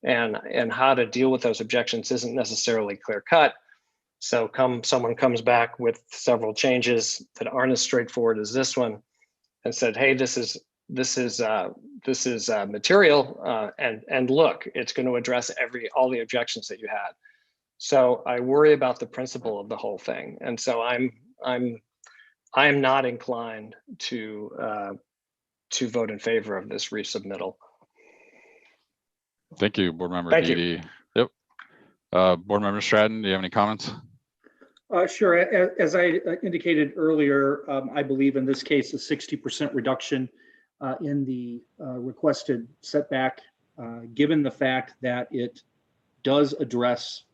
Speaker 9: and how to deal with those objections isn't necessarily clear cut. So someone comes back with several changes that aren't as straightforward as this one and said, hey, this is material, and look, it's going to address all the objections that you had. So I worry about the principle of the whole thing, and so I'm not inclined to vote in favor of this resubmittal.
Speaker 2: Thank you, Board Member
Speaker 9: Thank
Speaker 2: Didi. Yep. Board Member Stratton, do you have any comments?
Speaker 5: Sure. As I indicated earlier, I believe in this case a 60% reduction in the requested setback, given the fact that it does address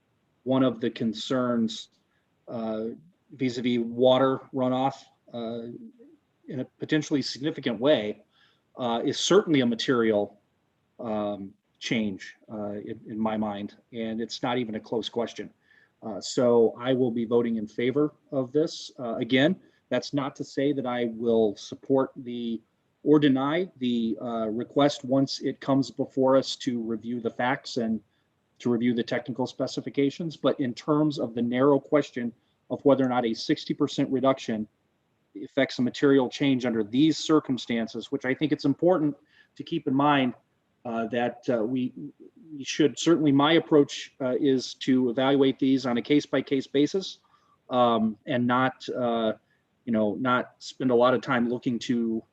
Speaker 5: one of the concerns vis-a-vis water runoff in a potentially significant way, is certainly a material change in my mind, and it's not even a close question. So I will be voting in favor of this. Again, that's not to say that I will support or deny the request once it comes before us to review the facts and to review the technical specifications. But in terms of the narrow question of whether or not a 60% reduction affects a material change under these circumstances, which I think it's important to keep in mind that we should certainly, my approach is to evaluate these on a case-by-case basis, and not spend a lot of time looking to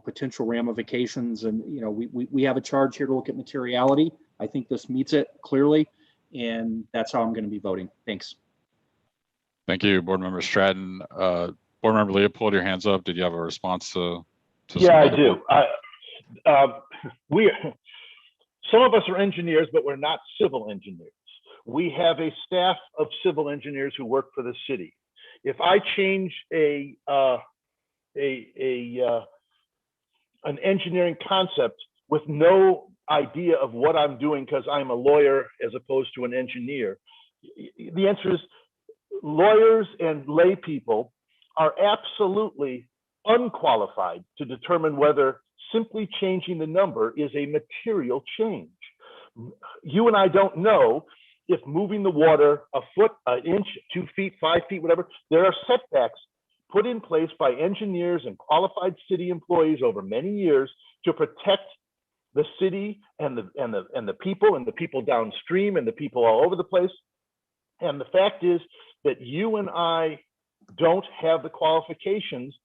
Speaker 5: potential ramifications. And we have a charge here to look at materiality. I think this meets it clearly, and that's how I'm going to be voting. Thanks.
Speaker 2: Thank you, Board Member Stratton. Board Member Leopold, your hands up. Did you have a response to
Speaker 1: yeah, I do. Some of us are engineers, but we're not civil engineers. We have a staff of civil engineers who work for the city. If I change an engineering concept with no idea of what I'm doing because I'm a lawyer as opposed to an engineer, the answer is lawyers and lay people are absolutely unqualified to determine whether simply changing the number is a material change. You and I don't know if moving the water a foot, an inch, 2 feet, 5 feet, whatever. There are setbacks put in place by engineers and qualified city employees over many years to protect the city and the people downstream and the people all over the place. And the fact is that you and I don't have the qualifications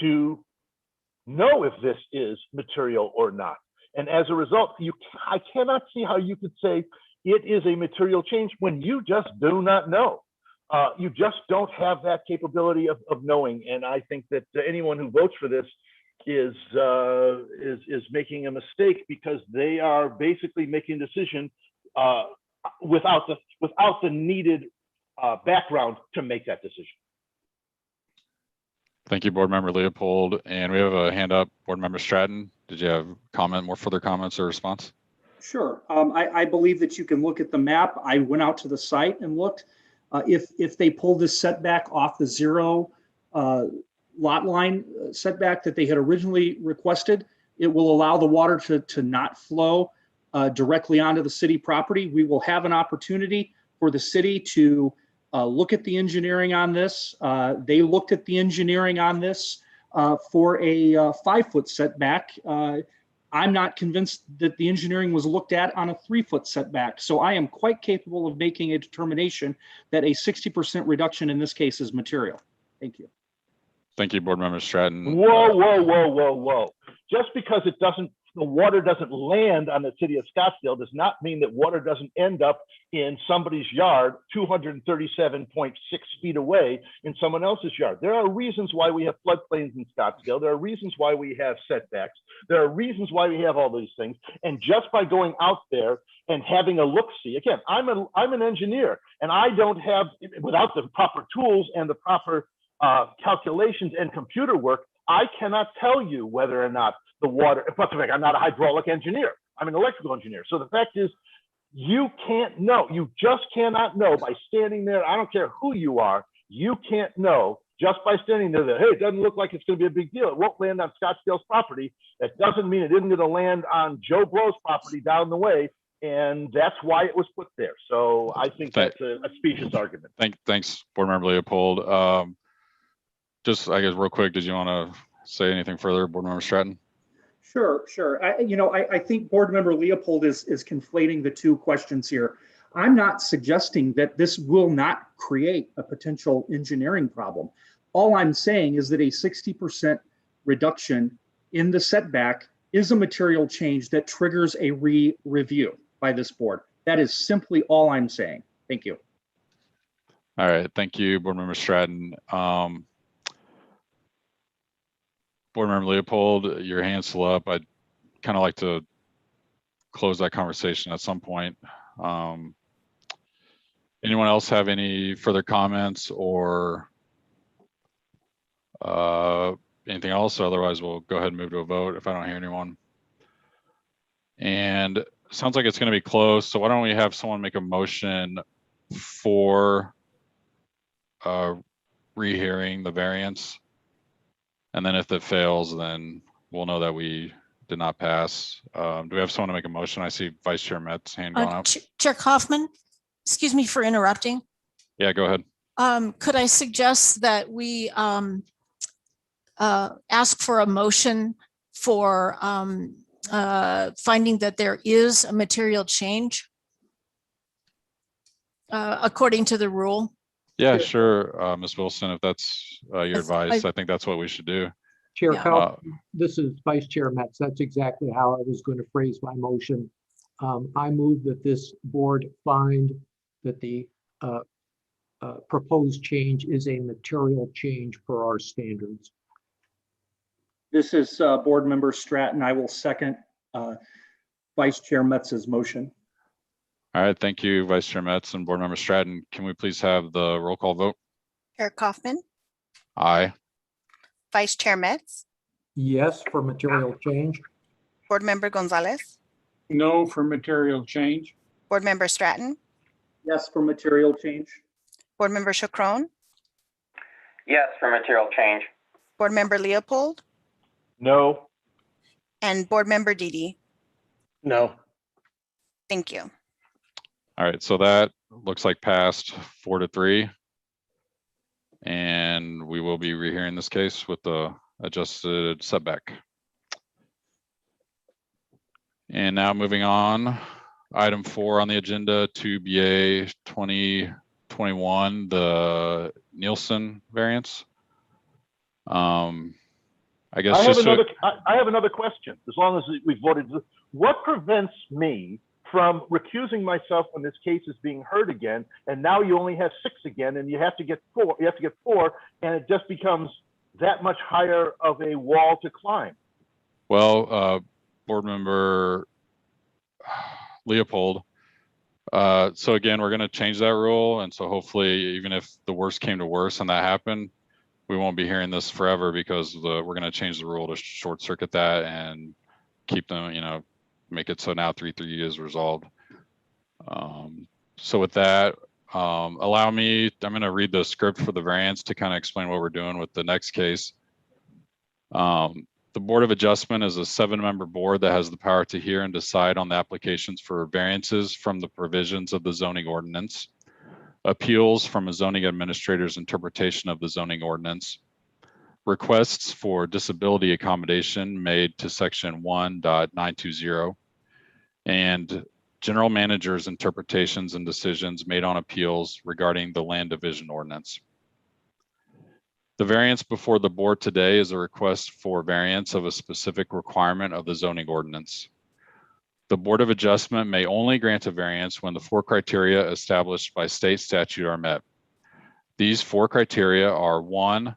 Speaker 1: to know if this is material or not. And as a result, I cannot see how you could say it is a material change when you just do not know. You just don't have that capability of knowing. And I think that anyone who votes for this is making a mistake, because they are basically making a decision without the needed background to make that decision.
Speaker 2: Thank you, Board Member Leopold. And we have a hand up, Board Member Stratton. Did you have more further comments or response?
Speaker 5: Sure. I believe that you can look at the map. I went out to the site and looked. If they pull this setback off the 0 lot line setback that they had originally requested, it will allow the water to not flow directly onto the city property. We will have an opportunity for the city to look at the engineering on this. They looked at the engineering on this for a 5-foot setback. I'm not convinced that the engineering was looked at on a 3-foot setback. So I am quite capable of making a determination that a 60% reduction in this case is material. Thank you.
Speaker 2: Thank you, Board Member Stratton.
Speaker 1: Whoa. Just because the water doesn't land on the city of Scottsdale does not mean that water doesn't end up in somebody's yard 237.6 feet away in someone else's yard. There are reasons why we have floodplains in Scottsdale. There are reasons why we have setbacks. There are reasons why we have all these things. And just by going out there and having a look-see, again, I'm an engineer, and I don't have, without the proper tools and the proper calculations and computer work, I cannot tell you whether or not the water, plus the fact I'm not a hydraulic engineer, I'm an electrical engineer. So the fact is, you can't know. You just cannot know by standing there. I don't care who you are. You can't know just by standing there that, hey, it doesn't look like it's going to be a big deal. It won't land on Scottsdale's property. That doesn't mean it isn't going to land on Joe Blow's property down the way. And that's why it was put there. So I think that's a specious argument.
Speaker 2: Thanks, Board Member Leopold. Just, I guess, real quick, did you want to say anything further, Board Member Stratton?
Speaker 5: Sure. I think Board Member Leopold is conflating the two questions here. I'm not suggesting that this will not create a potential engineering problem. All I'm saying is that a 60% reduction in the setback is a material change that triggers a review by this board. That is simply all I'm saying. Thank you.
Speaker 2: All right. Thank you, Board Member Stratton. Board Member Leopold, your hand's still up. I'd kind of like to close that conversation at some point. Anyone else have any further comments or anything else? Otherwise, we'll go ahead and move to a vote if I don't hear anyone. And it sounds like it's going to be close. So why don't we have someone make a motion for rehearing the variance? And then if it fails, then we'll know that we did not pass. Do we have someone to make a motion? I see Vice Chair Metz' hand going up.
Speaker 8: Chair Kaufman, excuse me for interrupting.
Speaker 2: Yeah, go ahead.
Speaker 8: Could I suggest that we ask for a motion for finding that there is a material change according to the rule?
Speaker 2: Yeah, sure, Ms. Wilson, if that's your advice, I think that's what we should do.
Speaker 4: Chair Kaufman, this is Vice Chair Metz. That's exactly how I was going to phrase my motion. I move that this board find that the proposed change is a material change per our standards.
Speaker 5: This is Board Member Stratton. I will second Vice Chair Metz's motion.
Speaker 2: All right, thank you, Vice Chair Metz and Board Member Stratton. Can we please have the roll call vote?
Speaker 3: Chair Kaufman,
Speaker 2: Aye.
Speaker 3: Vice Chair Metz,
Speaker 4: Yes for material change.
Speaker 3: Board Member Gonzalez,
Speaker 12: No for material change.
Speaker 3: Board Member Stratton,
Speaker 5: Yes for material change.
Speaker 3: Board Member Chacron,
Speaker 6: Yes, for material change.
Speaker 3: Board Member Leopold,
Speaker 1: No.
Speaker 3: and Board Member Didi.
Speaker 9: No.
Speaker 3: Thank you.
Speaker 2: All right, so that looks like passed 4-3. And we will be rehearing this case with the adjusted setback. And now moving on, item 4 on the agenda, 2BA 2021, the Nielsen variance. I guess
Speaker 1: I have another question. As long as we voted, what prevents me from recusing myself when this case is being heard again, and now you only have 6 again, and you have to get 4. You have to get 4, and it just becomes that much higher of a wall to climb.
Speaker 2: Well, Board Member Leopold. So again, we're going to change that rule, and so hopefully, even if the worst came to worst and that happened, we won't be hearing this forever, because we're going to change the rule to short circuit that and keep them, make it so now 3-3 is resolved. So with that, allow me, I'm going to read the script for the variance to kind of explain what we're doing with the next case. The Board of Adjustment is a 7-member board that has the power to hear and decide on the applications for variances from the provisions of the zoning ordinance, appeals from a zoning administrator's interpretation of the zoning ordinance, requests for disability accommodation made to section 1.920, and general manager's interpretations and decisions made on appeals regarding the land division ordinance. The variance before the board today is a request for variance of a specific requirement of the zoning ordinance. The Board of Adjustment may only grant a variance when the 4 criteria established by state statute are met. These 4 criteria are: 1,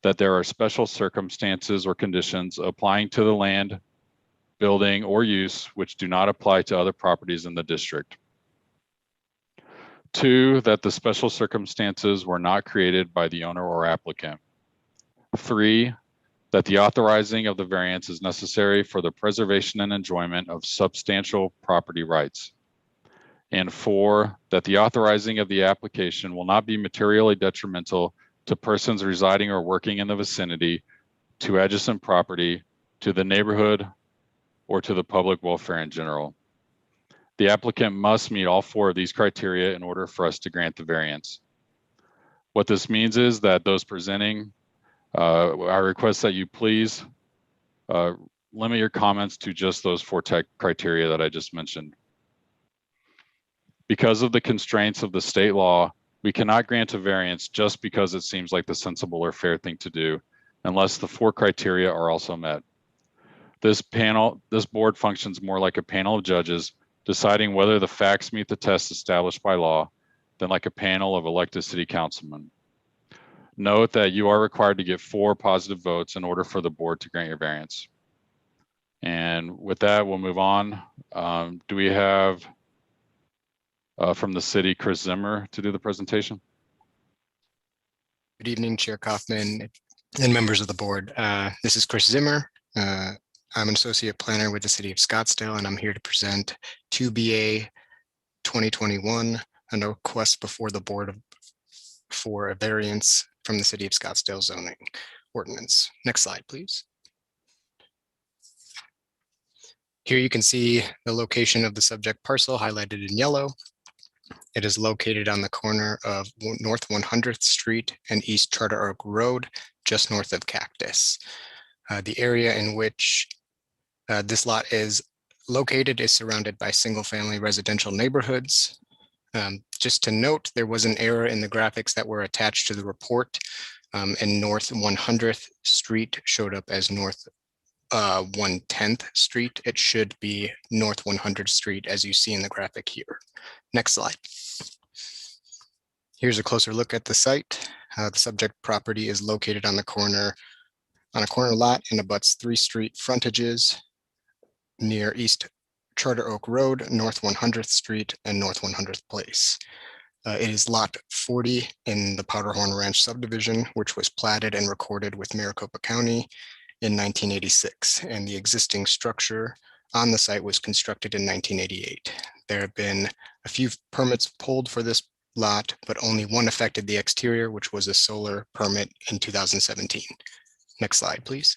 Speaker 2: that there are special circumstances or conditions applying to the land, building, or use which do not apply to other properties in the district. 2, that the special circumstances were not created by the owner or applicant. 3, that the authorizing of the variance is necessary for the preservation and enjoyment of substantial property rights. And 4, that the authorizing of the application will not be materially detrimental to persons residing or working in the vicinity, to adjacent property, to the neighborhood, or to the public welfare in general. The applicant must meet all 4 of these criteria in order for us to grant the variance. What this means is that those presenting, I request that you please limit your comments to just those 4 criteria that I just mentioned. Because of the constraints of the state law, we cannot grant a variance just because it seems like the sensible or fair thing to do, unless the 4 criteria are also met. This board functions more like a panel of judges deciding whether the facts meet the test established by law than like a panel of elected city councilmen. Note that you are required to get 4 positive votes in order for the board to grant your variance. And with that, we'll move on. Do we have from the city, Chris Zimmer, to do the presentation?
Speaker 13: Good evening, Chair Kaufman and members of the board. This is Chris Zimmer. I'm an associate planner with the city of Scottsdale, and I'm here to present 2BA 2021, a request before the board for a variance from the city of Scottsdale zoning ordinance. Next slide, please. Here you can see the location of the subject parcel highlighted in yellow. It is located on the corner of North 100th Street and East Charter Oak Road, just north of Cactus. The area in which this lot is located is surrounded by single-family residential neighborhoods. Just to note, there was an error in the graphics that were attached to the report, and North 100th Street showed up as North 110th Street. It should be North 100th Street, as you see in the graphic here. Next slide. Here's a closer look at the site. The subject property is located on a corner lot and abuts 3 street frontages near East Charter Oak Road, North 100th Street, and North 100th Place. It is lot 40 in the Powderhorn Ranch subdivision, which was platted and recorded with Maricopa County in 1986, and the existing structure on the site was constructed in 1988. There have been a few permits pulled for this lot, but only one affected the exterior, which was a solar permit in 2017. Next slide, please.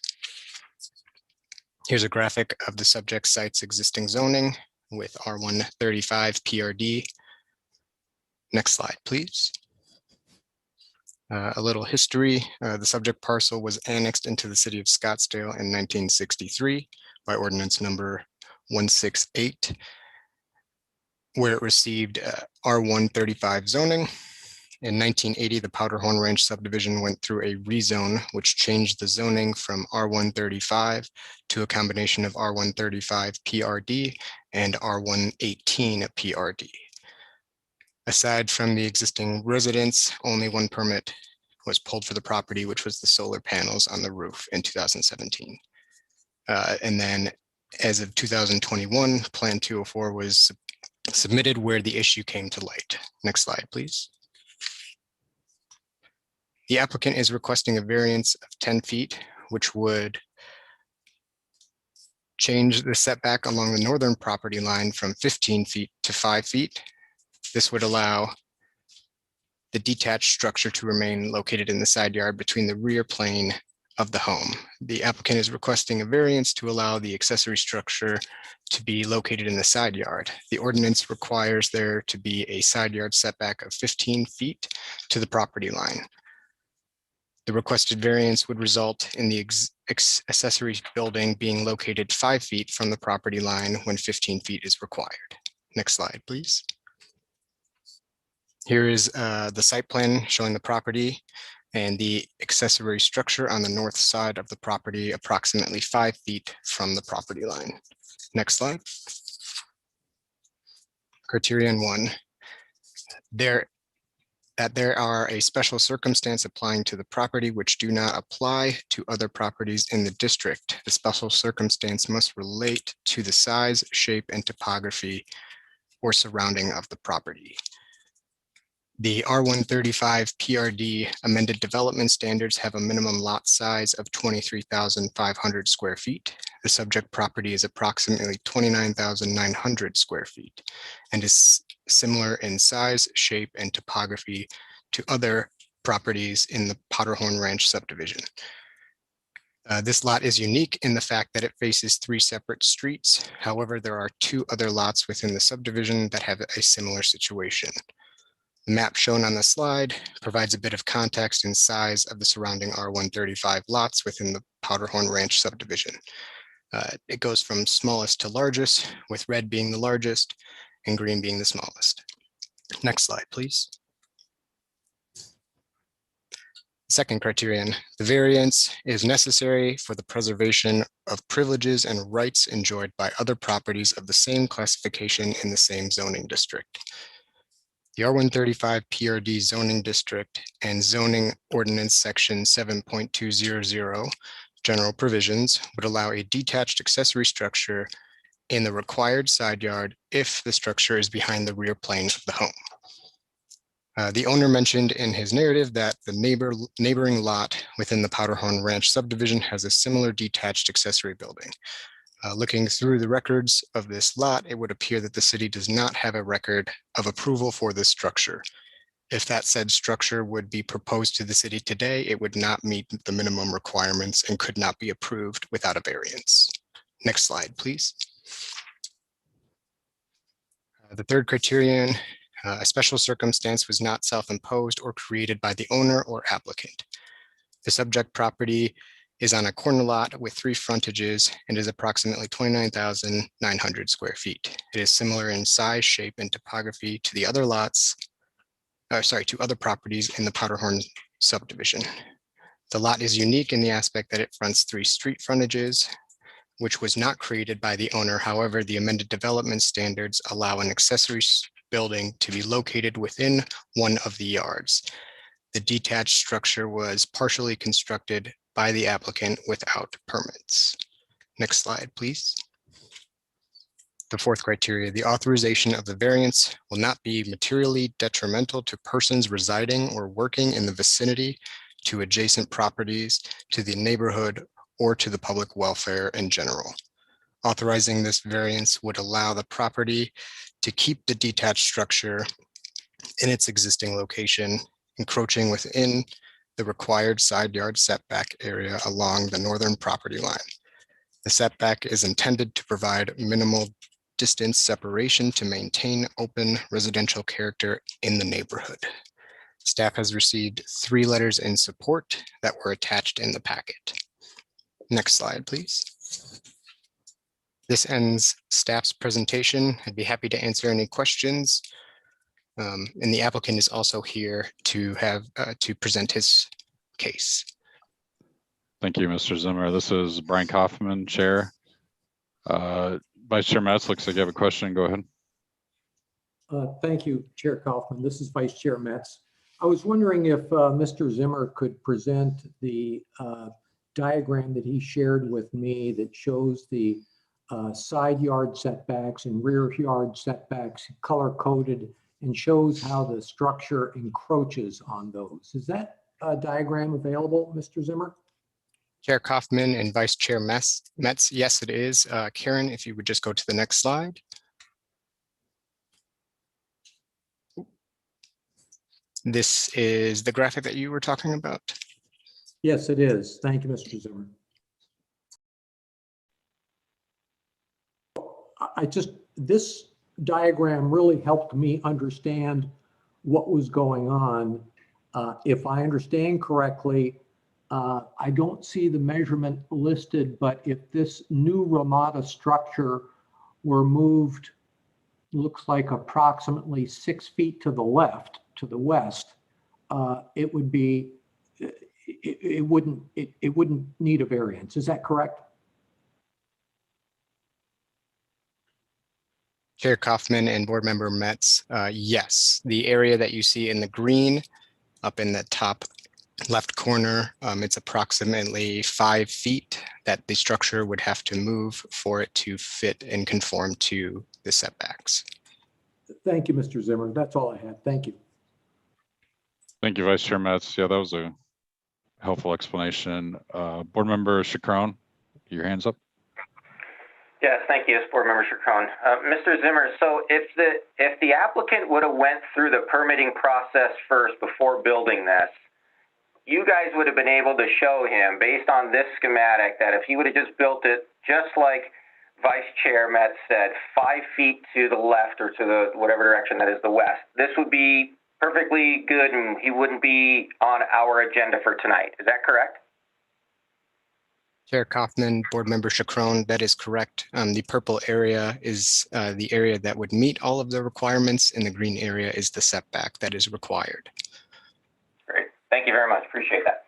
Speaker 13: Here's a graphic of the subject site's existing zoning with R135 PRD. Next slide, please. A little history. The subject parcel was annexed into the city of Scottsdale in 1963 by ordinance number 168, where it received R135 zoning. In 1980, the Powderhorn Ranch subdivision went through a rezone, which changed the zoning from R135 to a combination of R135 PRD and R118 PRD. Aside from the existing residence, only one permit was pulled for the property, which was the solar panels on the roof in 2017. And then as of 2021, Plan 204 was submitted where the issue came to light. Next slide, please. The applicant is requesting a variance of 10 feet, which would change the setback along the northern property line from 15 feet to 5 feet. This would allow the detached structure to remain located in the side yard between the rear plane of the home. The applicant is requesting a variance to allow the accessory structure to be located in the side yard. The ordinance requires there to be a side yard setback of 15 feet to the property line. The requested variance would result in the accessory building being located 5 feet from the property line when 15 feet is required. Next slide, please. Here is the site plan showing the property and the accessory structure on the north side of the property, approximately 5 feet from the property line. Next slide. Criterion 1. There are a special circumstance applying to the property which do not apply to other properties in the district. The special circumstance must relate to the size, shape, and topography or surrounding of the property. The R135 PRD amended development standards have a minimum lot size of 23,500 square feet. The subject property is approximately 29,900 square feet and is similar in size, shape, and topography to other properties in the Powderhorn Ranch subdivision. This lot is unique in the fact that it faces 3 separate streets. However, there are 2 other lots within the subdivision that have a similar situation. The map shown on the slide provides a bit of context and size of the surrounding R135 lots within the Powderhorn Ranch subdivision. It goes from smallest to largest, with red being the largest and green being the smallest. Next slide, please. Second criterion, the variance is necessary for the preservation of privileges and rights enjoyed by other properties of the same classification in the same zoning district. The R135 PRD zoning district and zoning ordinance section 7.200 general provisions would allow a detached accessory structure in the required side yard if the structure is behind the rear plane of the home. The owner mentioned in his narrative that the neighboring lot within the Powderhorn Ranch subdivision has a similar detached accessory building. Looking through the records of this lot, it would appear that the city does not have a record of approval for this structure. If that said structure would be proposed to the city today, it would not meet the minimum requirements and could not be approved without a variance. Next slide, please. The third criterion, a special circumstance was not self-imposed or created by the owner or applicant. The subject property is on a corner lot with 3 frontages and is approximately 29,900 square feet. It is similar in size, shape, and topography to the other lots, to other properties in the Powderhorn subdivision. The lot is unique in the aspect that it fronts 3 street frontages, which was not created by the owner. However, the amended development standards allow an accessory building to be located within one of the yards. The detached structure was partially constructed by the applicant without permits. Next slide, please. The fourth criteria, the authorization of the variance will not be materially detrimental to persons residing or working in the vicinity, to adjacent properties, to the neighborhood, or to the public welfare in general. Authorizing this variance would allow the property to keep the detached structure in its existing location, encroaching within the required side yard setback area along the northern property line. The setback is intended to provide minimal distance separation to maintain open residential character in the neighborhood. Staff has received 3 letters in support that were attached in the packet. Next slide, please. This ends staff's presentation. I'd be happy to answer any questions And the applicant is also here to have to present his case.
Speaker 2: Thank you, Mr. Zimmer. This is Brian Kaufman, Chair. Vice Chair Metz, looks like you have a question. Go ahead.
Speaker 4: Thank you, Chair Kaufman. This is Vice Chair Metz. I was wondering if Mr. Zimmer could present the diagram that he shared with me that shows the side yard setbacks and rear yard setbacks color coded and shows how the structure encroaches on those. Is that diagram available, Mr. Zimmer?
Speaker 13: Chair Kaufman and Vice Chair Metz, yes, it is. Karen, if you would just go to the next slide. This is the graphic that you were talking about.
Speaker 4: Yes, it is. Thank you, Mr. Zimmer. This diagram really helped me understand what was going on. If I understand correctly, I don't see the measurement listed, but if this new Ramada structure were moved, looks like approximately 6 feet to the left, to the west, it would be, it wouldn't need a variance. Is that correct?
Speaker 13: Chair Kaufman and Board Member Metz, yes, the area that you see in the green up in the top left corner, it's approximately 5 feet that the structure would have to move for it to fit and conform to the setbacks.
Speaker 4: Thank you, Mr. Zimmer. That's all I had. Thank you.
Speaker 2: Thank you, Vice Chair Metz. Yeah, that was a helpful explanation. Board Member Chacron, your hand's up.
Speaker 6: Yes, thank you, Board Member Chacron. Mr. Zimmer, so if the applicant would have went through the permitting process first before building this, you guys would have been able to show him, based on this schematic, that if he would have just built it just like Vice Chair Metz said, 5 feet to the left or to the whatever direction that is the west, this would be perfectly good and he wouldn't be on our agenda for tonight. Is that correct?
Speaker 13: Chair Kaufman, Board Member Chacron, that is correct. The purple area is the area that would meet all of the requirements, and the green area is the setback that is required.
Speaker 6: Great. Thank you very much. Appreciate that.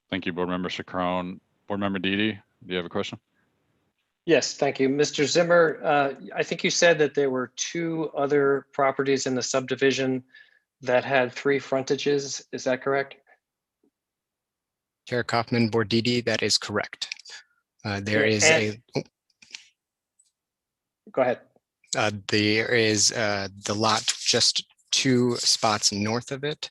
Speaker 2: Thank you, Board Member Chacron. Board Member Didi, do you have a question?
Speaker 9: Yes, thank you. Mr. Zimmer, I think you said that there were 2 other properties in the subdivision that had 3 frontages. Is that correct?
Speaker 13: Chair Kaufman, Board Didi, that is correct. There is
Speaker 9: Go ahead.
Speaker 13: There is the lot just 2 spots north of it.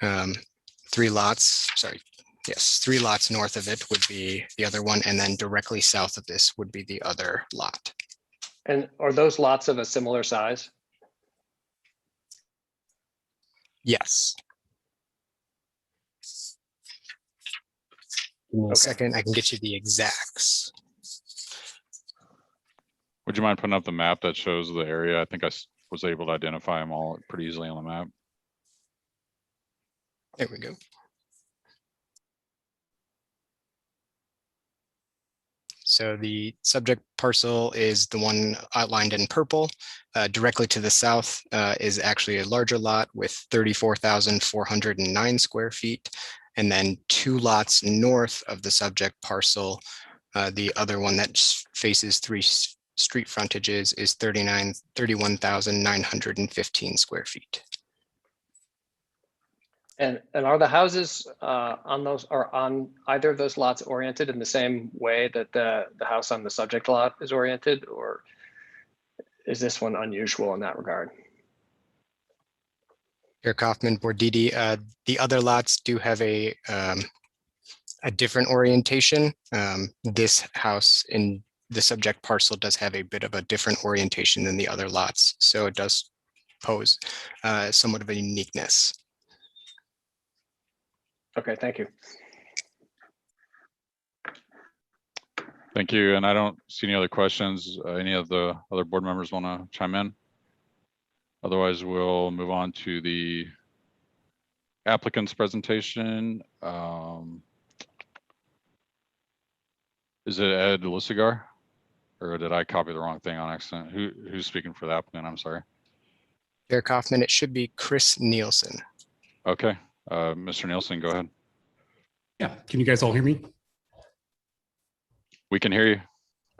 Speaker 13: 3 lots, sorry, yes, 3 lots north of it would be the other one, and then directly south of this would be the other lot.
Speaker 9: And are those lots of a similar size?
Speaker 13: Yes. Give me a second, I can get you the exacts.
Speaker 2: Would you mind putting up the map that shows the area? I think I was able to identify them all pretty easily on the map.
Speaker 13: There we go. So the subject parcel is the one outlined in purple. Directly to the south is actually a larger lot with 34,409 square feet. And then 2 lots north of the subject parcel, the other one that faces 3 street frontages is 31,915 square feet.
Speaker 9: And are the houses on either of those lots oriented in the same way that the house on the subject lot is oriented, or is this one unusual in that regard?
Speaker 13: Chair Kaufman, Board Didi, the other lots do have a different orientation. This house in the subject parcel does have a bit of a different orientation than the other lots, so it does pose somewhat of a uniqueness.
Speaker 9: Okay, thank you.
Speaker 2: Thank you. And I don't see any other questions. Any of the other board members want to chime in? Otherwise, we'll move on to the applicant's presentation. Is it Ed Lussigar? Or did I copy the wrong thing on accident? Who's speaking for the applicant? I'm sorry.
Speaker 13: Chair Kaufman, it should be Chris Nielsen.
Speaker 2: Okay, Mr. Nielsen, go ahead.
Speaker 14: Yeah, can you guys all hear me?
Speaker 2: We can hear you.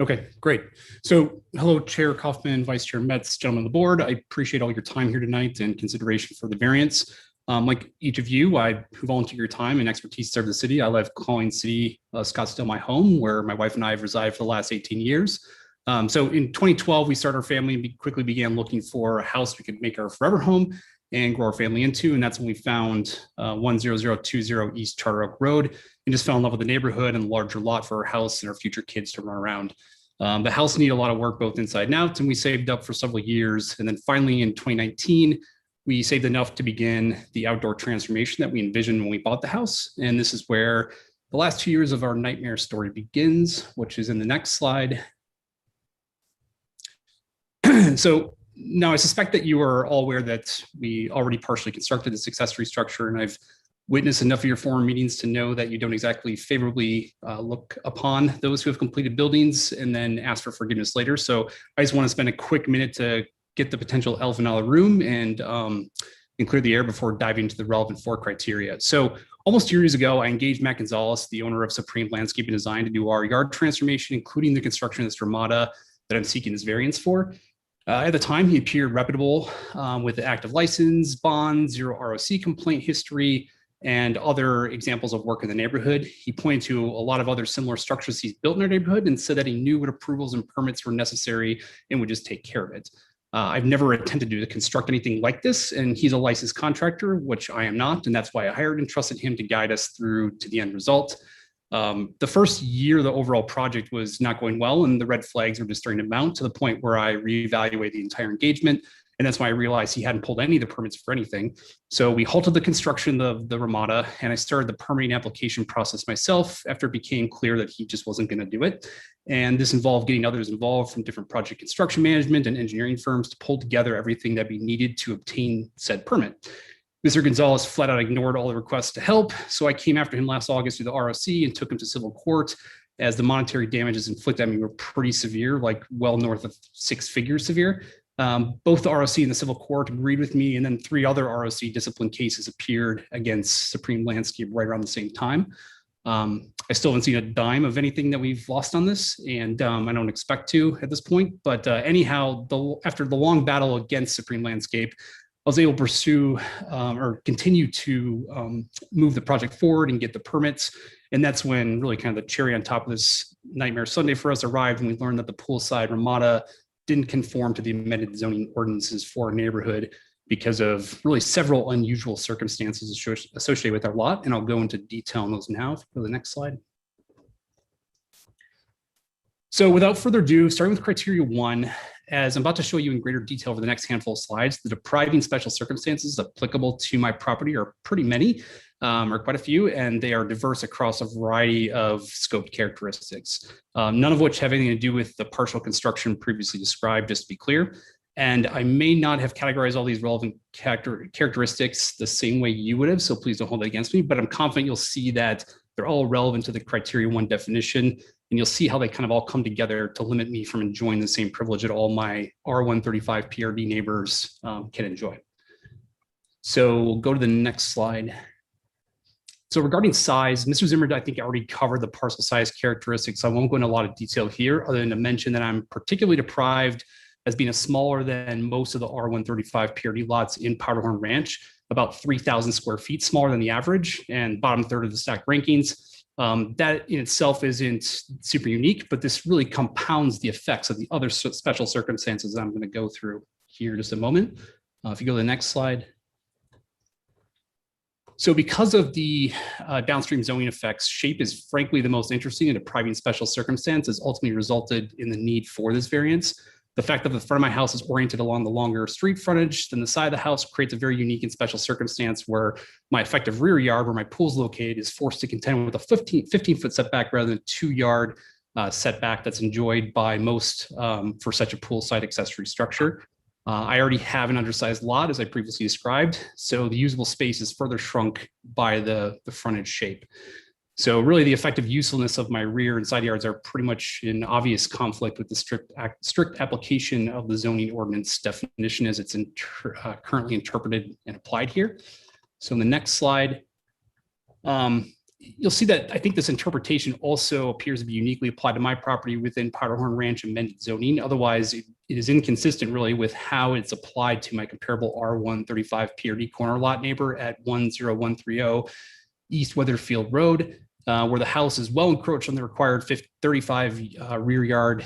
Speaker 14: Okay, great. So hello, Chair Kaufman, Vice Chair Metz, gentlemen of the board. I appreciate all your time here tonight and consideration for the variance. Like each of you, I volunteer your time and expertise to serve the city. I love calling city Scottsdale my home, where my wife and I have resided for the last 18 years. So in 2012, we started our family and quickly began looking for a house we could make our forever home and grow our family into. And that's when we found 10020 East Charter Oak Road and just fell in love with the neighborhood and the larger lot for our house and our future kids to run around. The house needed a lot of work, both inside and out, and we saved up for several years. And then finally in 2019, we saved enough to begin the outdoor transformation that we envisioned when we bought the house. And this is where the last 2 years of our nightmare story begins, which is in the next slide. So now I suspect that you are all aware that we already partially constructed this accessory structure, and I've witnessed enough of your former meetings to know that you don't exactly favorably look upon those who have completed buildings and then ask for forgiveness later. So I just want to spend a quick minute to get the potential elephant out of the room and clear the air before diving into the relevant 4 criteria. So almost 2 years ago, I engaged Matt Gonzalez, the owner of Supreme Landscaping Design, to do our yard transformation, including the construction of this ramada that I'm seeking this variance for. At the time, he appeared reputable with the active license, bond, 0 ROC complaint history, and other examples of work in the neighborhood. He pointed to a lot of other similar structures he's built in our neighborhood and said that he knew what approvals and permits were necessary and would just take care of it. I've never attempted to construct anything like this, and he's a licensed contractor, which I am not, and that's why I hired and trusted him to guide us through to the end result. The first year, the overall project was not going well, and the red flags were just starting to mount to the point where I reevaluated the entire engagement. And that's when I realized he hadn't pulled any of the permits for anything. So we halted the construction of the ramada, and I started the permitting application process myself after it became clear that he just wasn't going to do it. And this involved getting others involved from different project construction management and engineering firms to pull together everything that we needed to obtain said permit. Mr. Gonzalez flat out ignored all the requests to help. So I came after him last August through the ROC and took him to civil court, as the monetary damages inflicted on me were pretty severe, like well north of 6 figures severe. Both the ROC and the civil court agreed with me, and then 3 other ROC discipline cases appeared against Supreme Landscape right around the same time. I still haven't seen a dime of anything that we've lost on this, and I don't expect to at this point. But anyhow, after the long battle against Supreme Landscape, I was able to pursue or continue to move the project forward and get the permits. And that's when really kind of the cherry on top of this nightmare Sunday for us arrived, when we learned that the poolside ramada didn't conform to the amended zoning ordinances for our neighborhood because of really several unusual circumstances associated with our lot. And I'll go into detail on those now. If you go to the next slide. So without further ado, starting with criteria 1, as I'm about to show you in greater detail over the next handful of slides, the depriving special circumstances applicable to my property are pretty many, or quite a few, and they are diverse across a variety of scoped characteristics, none of which have anything to do with the partial construction previously described, just to be clear. And I may not have categorized all these relevant characteristics the same way you would have, so please don't hold that against me, but I'm confident you'll see that they're all relevant to the criteria 1 definition, and you'll see how they kind of all come together to limit me from enjoying the same privilege that all my R135 PRD neighbors can enjoy. So we'll go to the next slide. So regarding size, Mr. Zimmer, I think I already covered the parcel size characteristics. I won't go into a lot of detail here, other than to mention that I'm particularly deprived as being a smaller than most of the R135 PRD lots in Powderhorn Ranch, about 3,000 square feet smaller than the average and bottom third of the stack rankings. That in itself isn't super unique, but this really compounds the effects of the other special circumstances that I'm going to go through here in just a moment. If you go to the next slide. So because of the downstream zoning effects, shape is frankly the most interesting, and depriving special circumstances ultimately resulted in the need for this variance. The fact that the front of my house is oriented along the longer street frontage than the side of the house creates a very unique and special circumstance where my effective rear yard, where my pool is located, is forced to contend with a 15-foot setback rather than a 2-yard setback that's enjoyed by most for such a poolside accessory structure. I already have an undersized lot, as I previously described, so the usable space is further shrunk by the frontage shape. So really the effective usefulness of my rear and side yards are pretty much in obvious conflict with the strict application of the zoning ordinance definition as it's currently interpreted and applied here. So in the next slide, you'll see that I think this interpretation also appears to be uniquely applied to my property within Powderhorn Ranch amended zoning. Otherwise, it is inconsistent really with how it's applied to my comparable R135 PRD corner lot neighbor at 10130 East Weatherfield Road, where the house is well encroached on the required 35 rear yard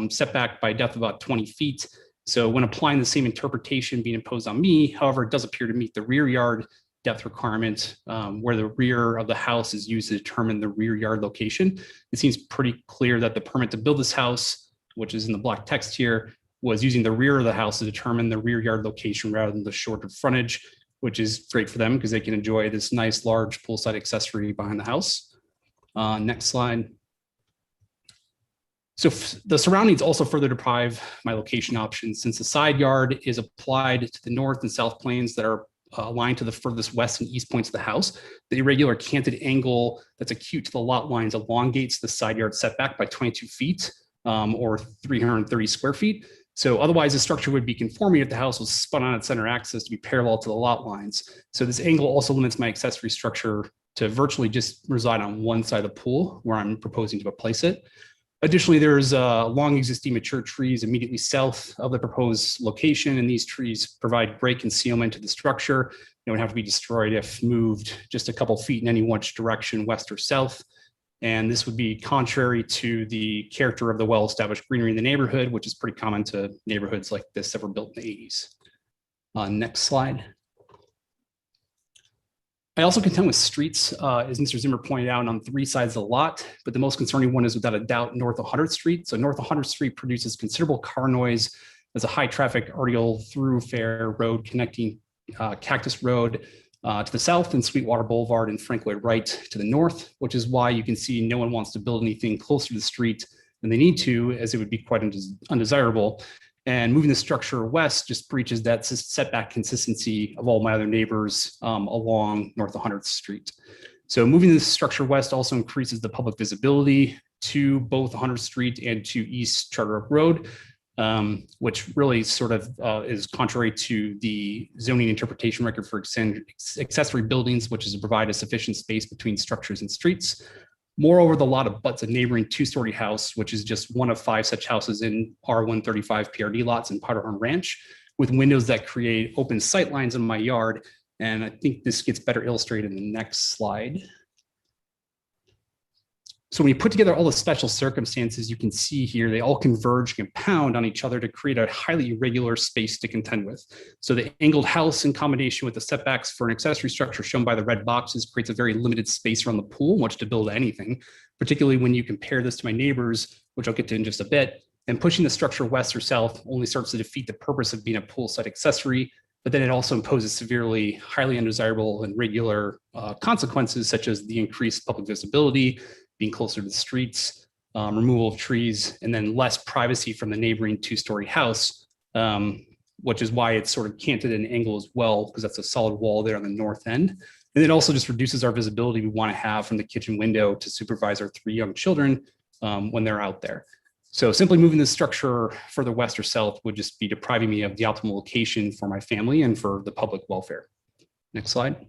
Speaker 14: setback by depth of about 20 feet. So when applying the same interpretation being imposed on me, however, it does appear to meet the rear yard depth requirement where the rear of the house is used to determine the rear yard location. It seems pretty clear that the permit to build this house, which is in the black text here, was using the rear of the house to determine the rear yard location rather than the shorter frontage, which is great for them because they can enjoy this nice large poolside accessory behind the house. Next slide. So the surroundings also further deprive my location options since the side yard is applied to the north and south planes that are aligned to the furthest west and east points of the house. The irregular canted angle that's acute to the lot lines elongates the side yard setback by 22 feet or 330 square feet. So otherwise the structure would be conforming if the house was spun on its center axis to be parallel to the lot lines. So this angle also limits my accessory structure to virtually just reside on one side of the pool where I'm proposing to place it. Additionally, there's long existing mature trees immediately south of the proposed location, and these trees provide great concealment to the structure. They would have to be destroyed if moved just a couple feet in any one direction, west or south. And this would be contrary to the character of the well-established greenery in the neighborhood, which is pretty common to neighborhoods like this that were built in the 80s. Next slide. I also contend with streets, as Mr. Zimmer pointed out, on 3 sides of the lot, but the most concerning one is without a doubt North 100th Street. So North 100th Street produces considerable car noise as a high traffic arterial thoroughfare road connecting Cactus Road to the south and Sweetwater Boulevard and Frank Lloyd Wright to the north, which is why you can see no one wants to build anything closer to the street than they need to, as it would be quite undesirable. And moving the structure west just breaches that setback consistency of all my other neighbors along North 100th Street. So moving the structure west also increases the public visibility to both 100th Street and to East Charter Oak Road, which really sort of is contrary to the zoning interpretation record for accessory buildings, which is to provide a sufficient space between structures and streets. Moreover, the lot abuts a neighboring 2-story house, which is just one of 5 such houses in R135 PRD lots in Powderhorn Ranch, with windows that create open sight lines in my yard. And I think this gets better illustrated in the next slide. So when you put together all the special circumstances you can see here, they all converge, compound on each other to create a highly irregular space to contend with. So the angled house in combination with the setbacks for an accessory structure shown by the red boxes creates a very limited space around the pool in which to build anything, particularly when you compare this to my neighbors, which I'll get to in just a bit. And pushing the structure west or south only starts to defeat the purpose of being a poolside accessory, but then it also imposes severely highly undesirable and regular consequences, such as the increased public visibility, being closer to the streets, removal of trees, and then less privacy from the neighboring 2-story house, which is why it's sort of canted at an angle as well, because that's a solid wall there on the north end. And it also just reduces our visibility we want to have from the kitchen window to supervise our 3 young children when they're out there. So simply moving the structure further west or south would just be depriving me of the optimal location for my family and for the public welfare. Next slide.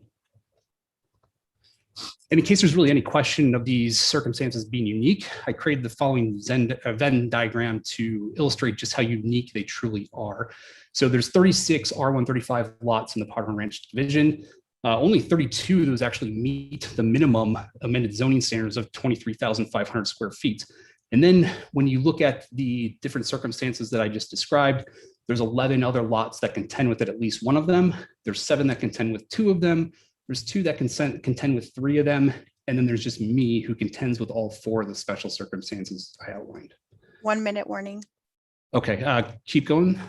Speaker 14: And in case there's really any question of these circumstances being unique, I created the following Venn diagram to illustrate just how unique they truly are. So there's 36 R135 lots in the Powderhorn Ranch division. Only 32 of those actually meet the minimum amended zoning standards of 23,500 square feet. And then when you look at the different circumstances that I just described, there's 11 other lots that contend with at least one of them. There's 7 that contend with 2 of them. There's 2 that contend with 3 of them. And then there's just me who contends with all 4 of the special circumstances I outlined.
Speaker 3: 1 minute warning.
Speaker 14: Okay, keep going.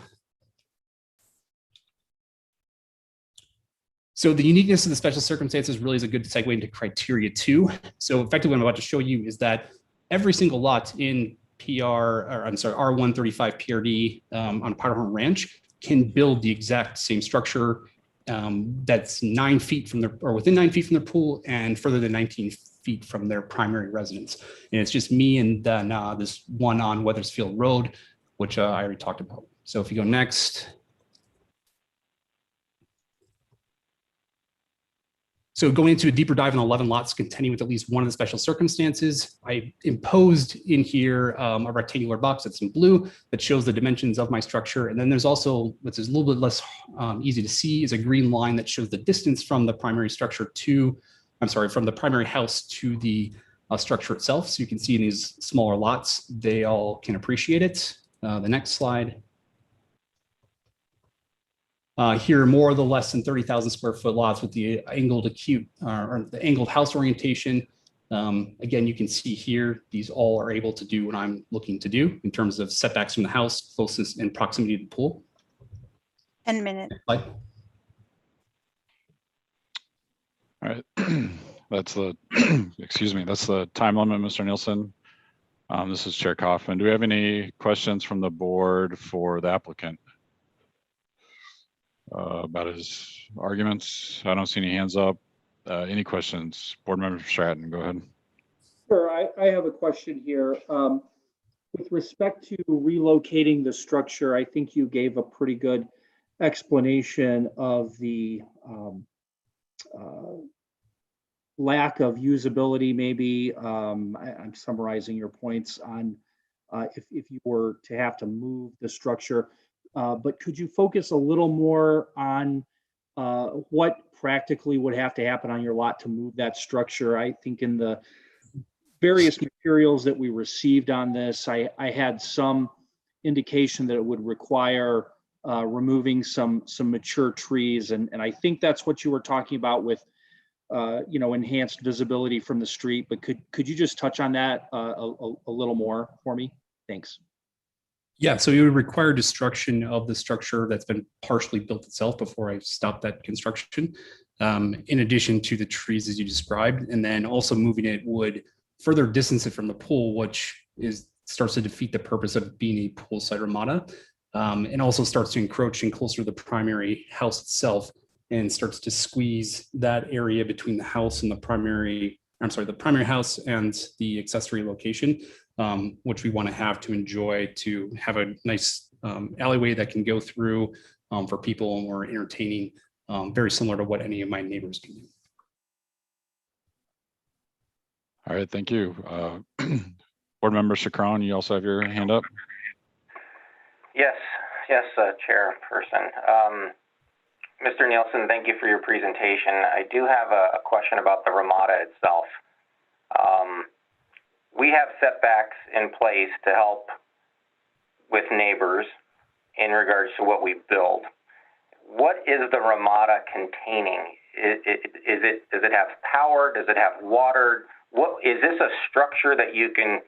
Speaker 14: So the uniqueness of the special circumstances really is a good segue into criteria 2. So effectively what I'm about to show you is that every single lot in R135 PRD on Powderhorn Ranch can build the exact same structure that's 9 feet from or within 9 feet from the pool and further than 19 feet from their primary residence. And it's just me and then this one on Weathersfield Road, which I already talked about. So if you go next. So going into a deeper dive on 11 lots contending with at least one of the special circumstances, I imposed in here a rectangular box that's in blue that shows the dimensions of my structure. And then there's also, which is a little bit less easy to see, is a green line that shows the distance from the primary structure to, from the primary house to the structure itself. So you can see in these smaller lots, they all can appreciate it. The next slide. Here are more of the less than 30,000 square foot lots with the angled acute or the angled house orientation. Again, you can see here, these all are able to do what I'm looking to do in terms of setbacks from the house, closest and proximity to the pool.
Speaker 3: 10 minutes.
Speaker 2: All right, that's the, excuse me, that's the time limit, Mr. Nielsen. This is Chair Kaufman. Do we have any questions from the board for the applicant? About his arguments? I don't see any hands up. Any questions? Board Member Stratton, go ahead.
Speaker 5: Sure, I have a question here. With respect to relocating the structure, I think you gave a pretty good explanation of the lack of usability, maybe. I'm summarizing your points on if you were to have to move the structure. But could you focus a little more on what practically would have to happen on your lot to move that structure? I think in the various materials that we received on this, I had some indication that it would require removing some mature trees. And I think that's what you were talking about with enhanced visibility from the street. But could you just touch on that a little more for me? Thanks.
Speaker 14: Yeah, so you would require destruction of the structure that's been partially built itself before I stop that construction, in addition to the trees as you described. And then also moving it would further distance it from the pool, which starts to defeat the purpose of being a poolside ramada, and also starts to encroach in closer to the primary house itself and starts to squeeze that area between the house and the primary house and the accessory location, which we want to have a nice alleyway that can go through for people and we're entertaining, very similar to what any of my neighbors can do.
Speaker 2: All right, thank you. Board Member Chacron, you also have your hand up.
Speaker 6: Yes, Chairperson. Mr. Nielsen, thank you for your presentation. I do have a question about the ramada itself. We have setbacks in place to help with neighbors in regards to what we build. What is the ramada containing? Does it have power? Does it have water? What is this a structure that you can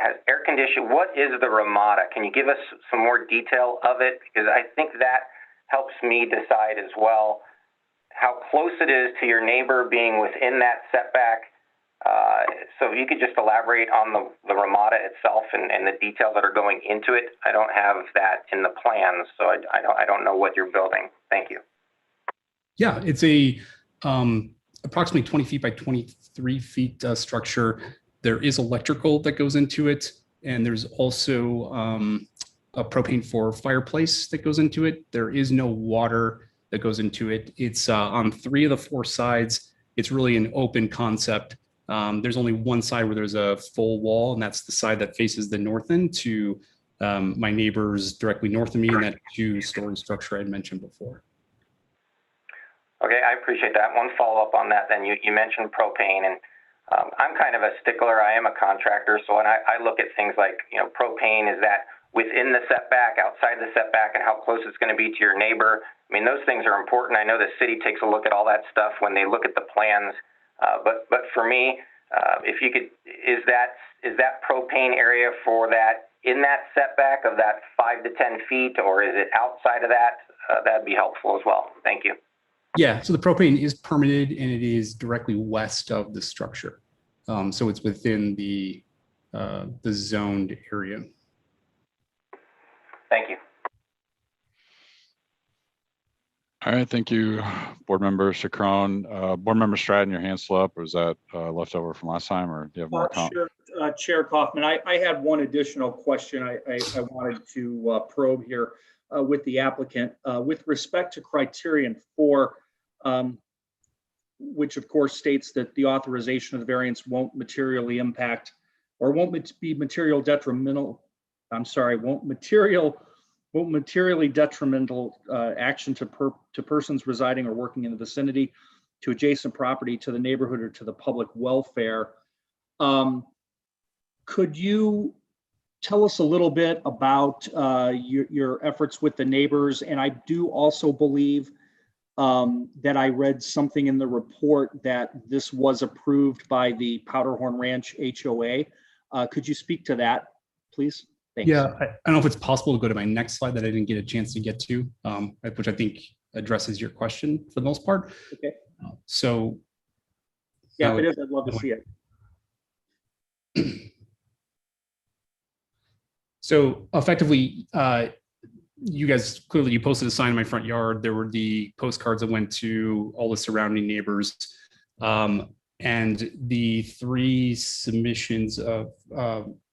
Speaker 6: has air conditioning? What is the ramada? Can you give us some more detail of it? Because I think that helps me decide as well how close it is to your neighbor being within that setback. So if you could just elaborate on the ramada itself and the details that are going into it. I don't have that in the plans, so I don't know what you're building. Thank you.
Speaker 14: Yeah, it's a approximately 20 feet by 23 feet structure. There is electrical that goes into it, and there's also a propane for fireplace that goes into it. There is no water that goes into it. It's on 3 of the 4 sides. It's really an open concept. There's only one side where there's a full wall, and that's the side that faces the north end to my neighbors directly north of me in that 2-story structure I had mentioned before.
Speaker 6: Okay, I appreciate that. One follow-up on that then. You mentioned propane, and I'm kind of a stickler. I am a contractor, so when I look at things like, propane, is that within the setback, outside the setback, and how close it's going to be to your neighbor? I mean, those things are important. I know the city takes a look at all that stuff when they look at the plans. But for me, if you could, is that propane area for that in that setback of that 5 to 10 feet, or is it outside of that? That'd be helpful as well. Thank you.
Speaker 14: Yeah, so the propane is permitted and it is directly west of the structure. So it's within the zoned area.
Speaker 6: Thank you.
Speaker 2: All right, thank you, Board Member Chacron. Board Member Stratton, your hand's still up, or is that left over from last time, or do you have more comments?
Speaker 5: Sure, Chair Kaufman, I had one additional question I wanted to probe here with the applicant with respect to criterion 4, which of course states that the authorization of the variance won't materially impact or won't be material detrimental. I'm sorry, won't materially detrimental action to persons residing or working in the vicinity, to adjacent property, to the neighborhood, or to the public welfare. Could you tell us a little bit about your efforts with the neighbors? And I do also believe that I read something in the report that this was approved by the Powderhorn Ranch HOA. Could you speak to that, please? Thanks.
Speaker 14: Yeah, I don't know if it's possible to go to my next slide that I didn't get a chance to get to, which I think addresses your question for the most part.
Speaker 5: Okay.
Speaker 14: So.
Speaker 5: Yeah, if it is, I'd love to see it.
Speaker 14: So effectively, you guys, clearly you posted a sign in my front yard. There were the postcards that went to all the surrounding neighbors. And the 3 submissions of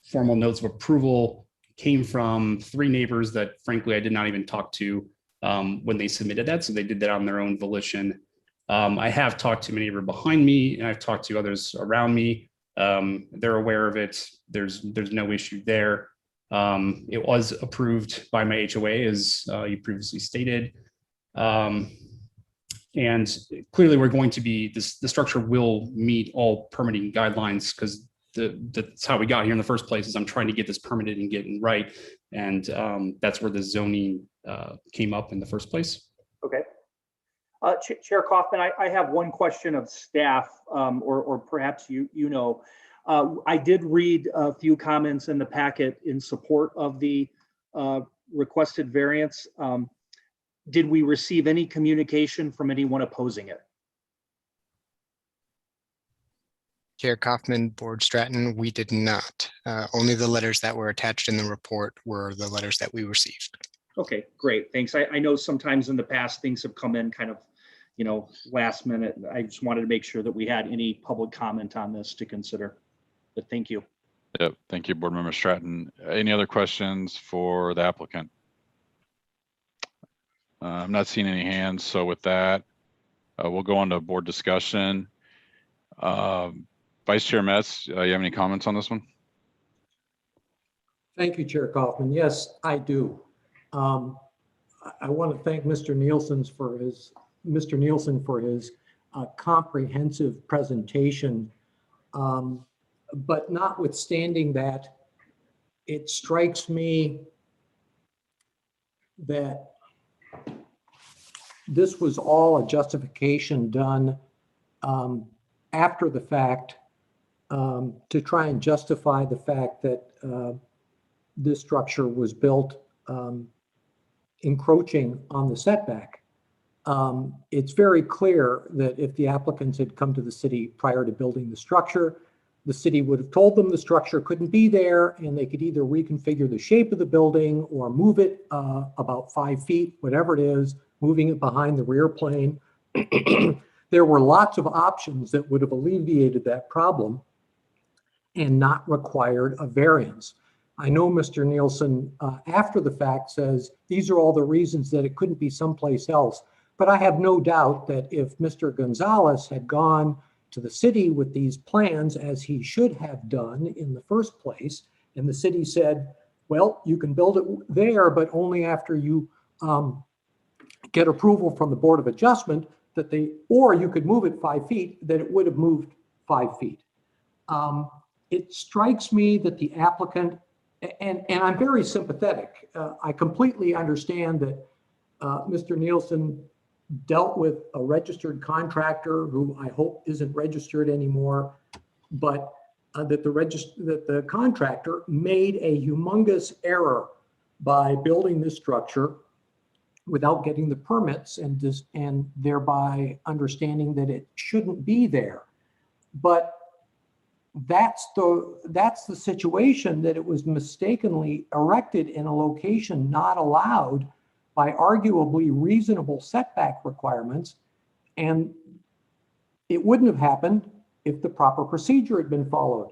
Speaker 14: formal notes of approval came from 3 neighbors that frankly I did not even talk to when they submitted that. So they did that on their own volition. I have talked to a neighbor behind me, and I've talked to others around me. They're aware of it. There's no issue there. It was approved by my HOA, as you previously stated. And clearly we're going to be, the structure will meet all permitting guidelines, because that's how we got here in the first place, is I'm trying to get this permitted and getting right. And that's where the zoning came up in the first place.
Speaker 5: Okay. Chair Kaufman, I have one question of staff, or perhaps you know. I did read a few comments in the packet in support of the requested variance. Did we receive any communication from anyone opposing it?
Speaker 13: Chair Kaufman, Board Stratton, we did not. Only the letters that were attached in the report were the letters that we received.
Speaker 5: Okay, great, thanks. I know sometimes in the past things have come in kind of, last minute. I just wanted to make sure that we had any public comment on this to consider. But thank you.
Speaker 2: Yep, thank you, Board Member Stratton. Any other questions for the applicant? I'm not seeing any hands, so with that, we'll go on to board discussion. Vice Chair Metz, you have any comments on this one?
Speaker 4: Thank you, Chair Kaufman. Yes, I do. I want to thank Mr. Nielsen for his comprehensive presentation. But notwithstanding that, it strikes me that this was all a justification done after the fact to try and justify the fact that this structure was built encroaching on the setback. It's very clear that if the applicants had come to the city prior to building the structure, the city would have told them the structure couldn't be there, and they could either reconfigure the shape of the building or move it about 5 feet, whatever it is, moving it behind the rear plane. There were lots of options that would have alleviated that problem and not required a variance. I know Mr. Nielsen, after the fact, says these are all the reasons that it couldn't be someplace else. But I have no doubt that if Mr. Gonzalez had gone to the city with these plans, as he should have done in the first place, and the city said, well, you can build it there, but only after you get approval from the Board of Adjustment, or you could move it 5 feet, that it would have moved 5 feet. It strikes me that the applicant, and I'm very sympathetic. I completely understand that Mr. Nielsen dealt with a registered contractor who I hope isn't registered anymore, but that the contractor made a humongous error by building this structure without getting the permits and thereby understanding that it shouldn't be there. But that's the situation, that it was mistakenly erected in a location not allowed by arguably reasonable setback requirements, and it wouldn't have happened if the proper procedure had been followed.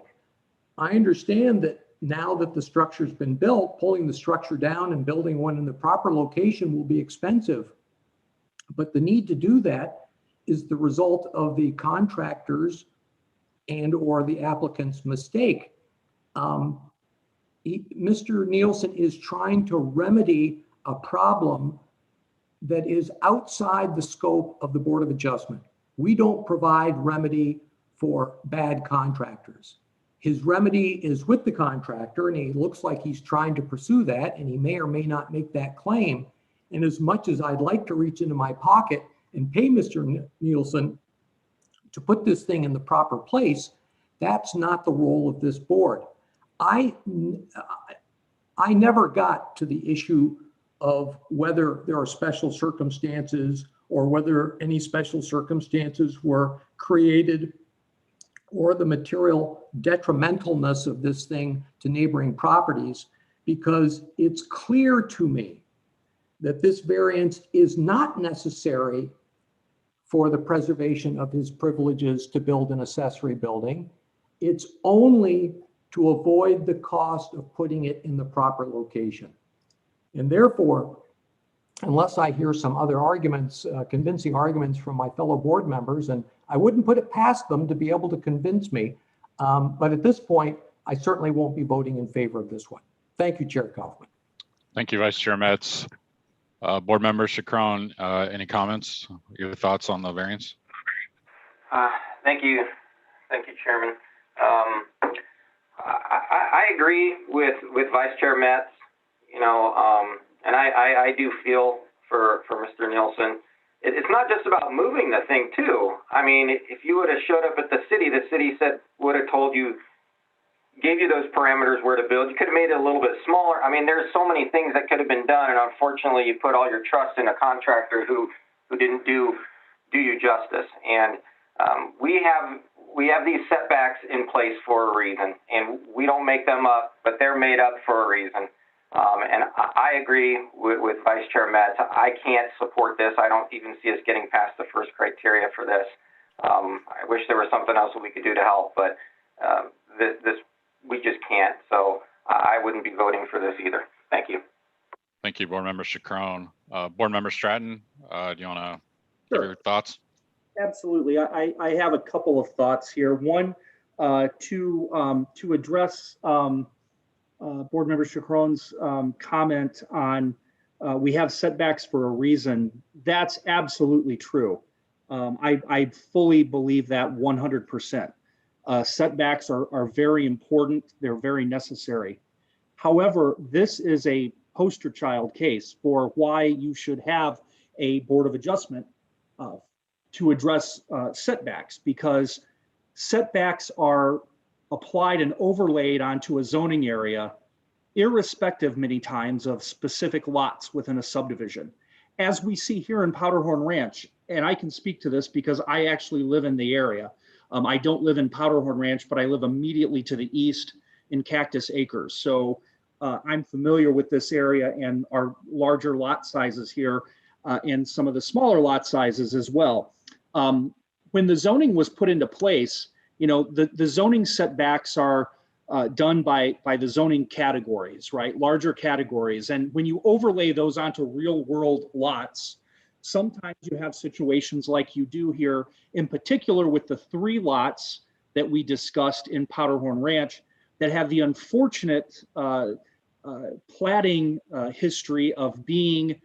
Speaker 4: I understand that now that the structure's been built, pulling the structure down and building one in the proper location will be expensive. But the need to do that is the result of the contractor's and or the applicant's mistake. Mr. Nielsen is trying to remedy a problem that is outside the scope of the Board of Adjustment. We don't provide remedy for bad contractors. His remedy is with the contractor, and he looks like he's trying to pursue that, and he may or may not make that claim. And as much as I'd like to reach into my pocket and pay Mr. Nielsen to put this thing in the proper place, that's not the role of this board. I never got to the issue of whether there are special circumstances or whether any special circumstances were created or the material detrimentalness of this thing to neighboring properties, because it's clear to me that this variance is not necessary for the preservation of his privileges to build an accessory building. It's only to avoid the cost of putting it in the proper location. And therefore, unless I hear some other arguments, convincing arguments from my fellow board members, and I wouldn't put it past them to be able to convince me, but at this point, I certainly won't be voting in favor of this one. Thank you, Chair Kaufman.
Speaker 2: Thank you, Vice Chair Metz. Board Member Chacron, any comments, your thoughts on the variance?
Speaker 6: Thank you, Chairman. I agree with Vice Chair Metz, and I do feel for Mr. Nielsen. It's not just about moving the thing too. I mean, if you would have showed up at the city would have told you, gave you those parameters where to build. You could have made it a little bit smaller. I mean, there's so many things that could have been done, and unfortunately, you put all your trust in a contractor who didn't do you justice. And we have these setbacks in place for a reason, and we don't make them up, but they're made up for a reason. And I agree with Vice Chair Metz. I can't support this. I don't even see us getting past the first criteria for this. I wish there was something else that we could do to help, but this we just can't. So I wouldn't be voting for this either. Thank you.
Speaker 2: Thank you, Board Member Chacron. Board Member Stratton, do you want to give your thoughts?
Speaker 5: Absolutely. I have a couple of thoughts here. One, to address Board Member Chacron's comment on we have setbacks for a reason. That's absolutely true. I fully believe that 100%. Setbacks are very important. They're very necessary. However, this is a poster child case for why you should have a Board of Adjustment to address setbacks, because setbacks are applied and overlaid onto a zoning area, irrespective many times of specific lots within a subdivision. As we see here in Powderhorn Ranch, and I can speak to this because I actually live in the area. I don't live in Powderhorn Ranch, but I live immediately to the east in Cactus Acres. So I'm familiar with this area and our larger lot sizes here and some of the smaller lot sizes as well. When the zoning was put into place, the zoning setbacks are done by the zoning categories, right? Larger categories. And when you overlay those onto real world lots, sometimes you have situations like you do here, in particular with the 3 lots that we discussed in Powderhorn Ranch that have the unfortunate platting history of being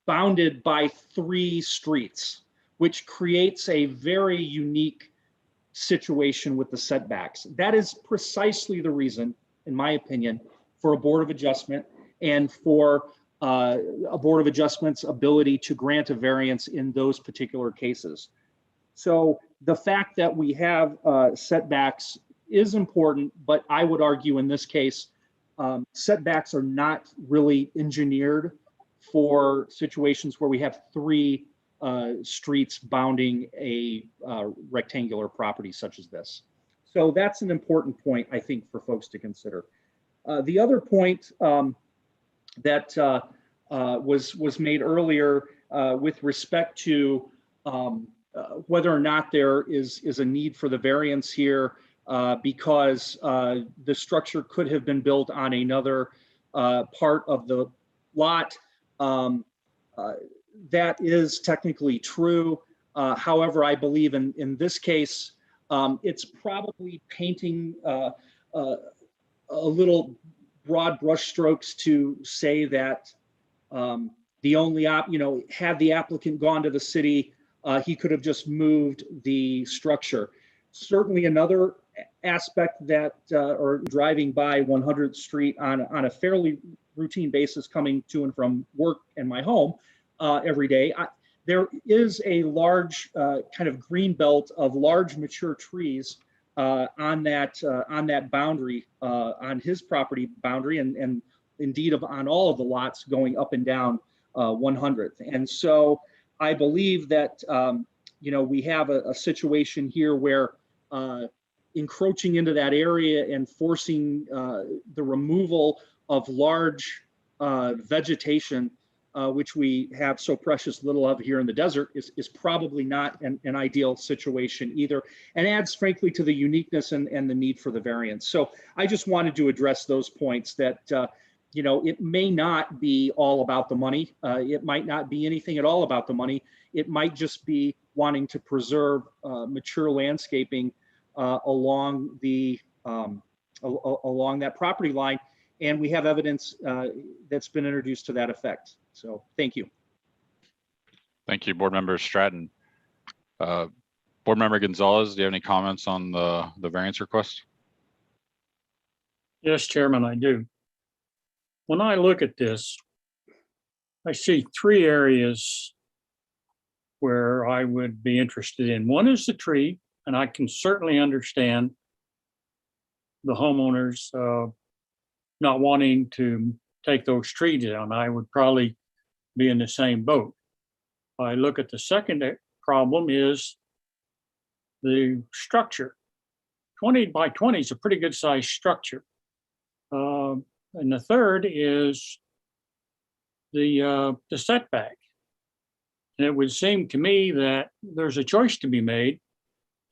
Speaker 5: bounded by 3 streets, which creates a very unique situation with the setbacks. That is precisely the reason, in my opinion, for a Board of Adjustment and for a Board of Adjustment's ability to grant a variance in those particular cases. So the fact that we have setbacks is important, but I would argue in this case, setbacks are not really engineered for situations where we have 3 streets bounding a rectangular property such as this. So that's an important point, I think, for folks to consider. The other point that was made earlier with respect to whether or not there is a need for the variance here because the structure could have been built on another part of the lot. That is technically true. However, I believe in this case, it's probably painting a little broad brushstrokes to say that the only had the applicant gone to the city, he could have just moved the structure. Certainly another aspect that, or driving by 100th Street on a fairly routine basis coming to and from work and my home every day, there is a large kind of green belt of large mature trees on that boundary, on his property boundary, and indeed on all of the lots going up and down 100th. And so I believe that we have a situation here where encroaching into that area and forcing the removal of large vegetation, which we have so precious little of here in the desert, is probably not an ideal situation either, and adds frankly to the uniqueness and the need for the variance. So I just wanted to address those points that it may not be all about the money. It might not be anything at all about the money. It might just be wanting to preserve mature landscaping along that property line. And we have evidence that's been introduced to that effect. So thank you.
Speaker 2: Thank you, Board Member Stratton. Board Member Gonzalez, do you have any comments on the variance request?
Speaker 12: Yes, Chairman, I do. When I look at this, I see three areas where I would be interested in. One is the tree, and I can certainly understand the homeowners not wanting to take those trees down. I would probably be in the same boat. I look at the second problem is the structure. 20 by 20 is a pretty good sized structure. And the third is the setback. And it would seem to me that there's a choice to be made.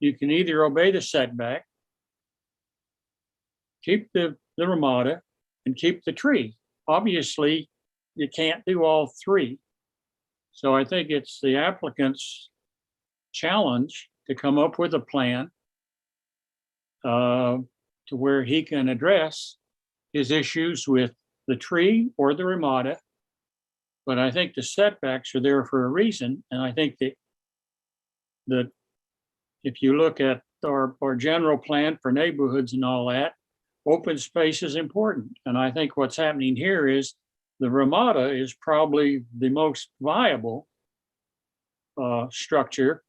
Speaker 12: You can either obey the setback, keep the ramada, and keep the tree. Obviously, you can't do all three. So I think it's the applicant's challenge to come up with a plan to where he can address his issues with the tree or the ramada. But I think the setbacks are there for a reason. And I think that if you look at our general plan for neighborhoods and all that, open space is important. And I think what's happening here is the ramada is probably the most viable structure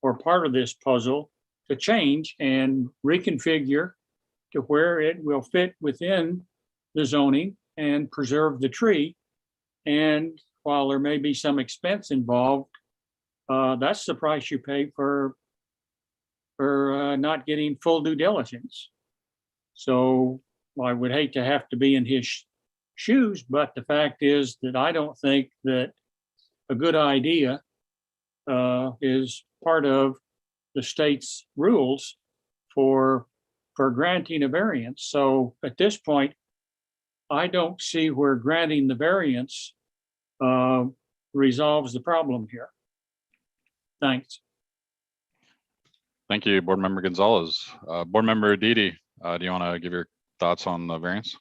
Speaker 12: or part of this puzzle to change and reconfigure to where it will fit within the zoning and preserve the tree. And while there may be some expense involved, that's the price you pay for not getting full due diligence. So I would hate to have to be in his shoes, but the fact is that I don't think that a good idea is part of the state's rules for granting a variance. So at this point, I don't see where granting the variance resolves the problem here. Thanks.
Speaker 2: Thank you, Board Member Gonzalez. Board Member Didi, do you want to give your thoughts on the variance?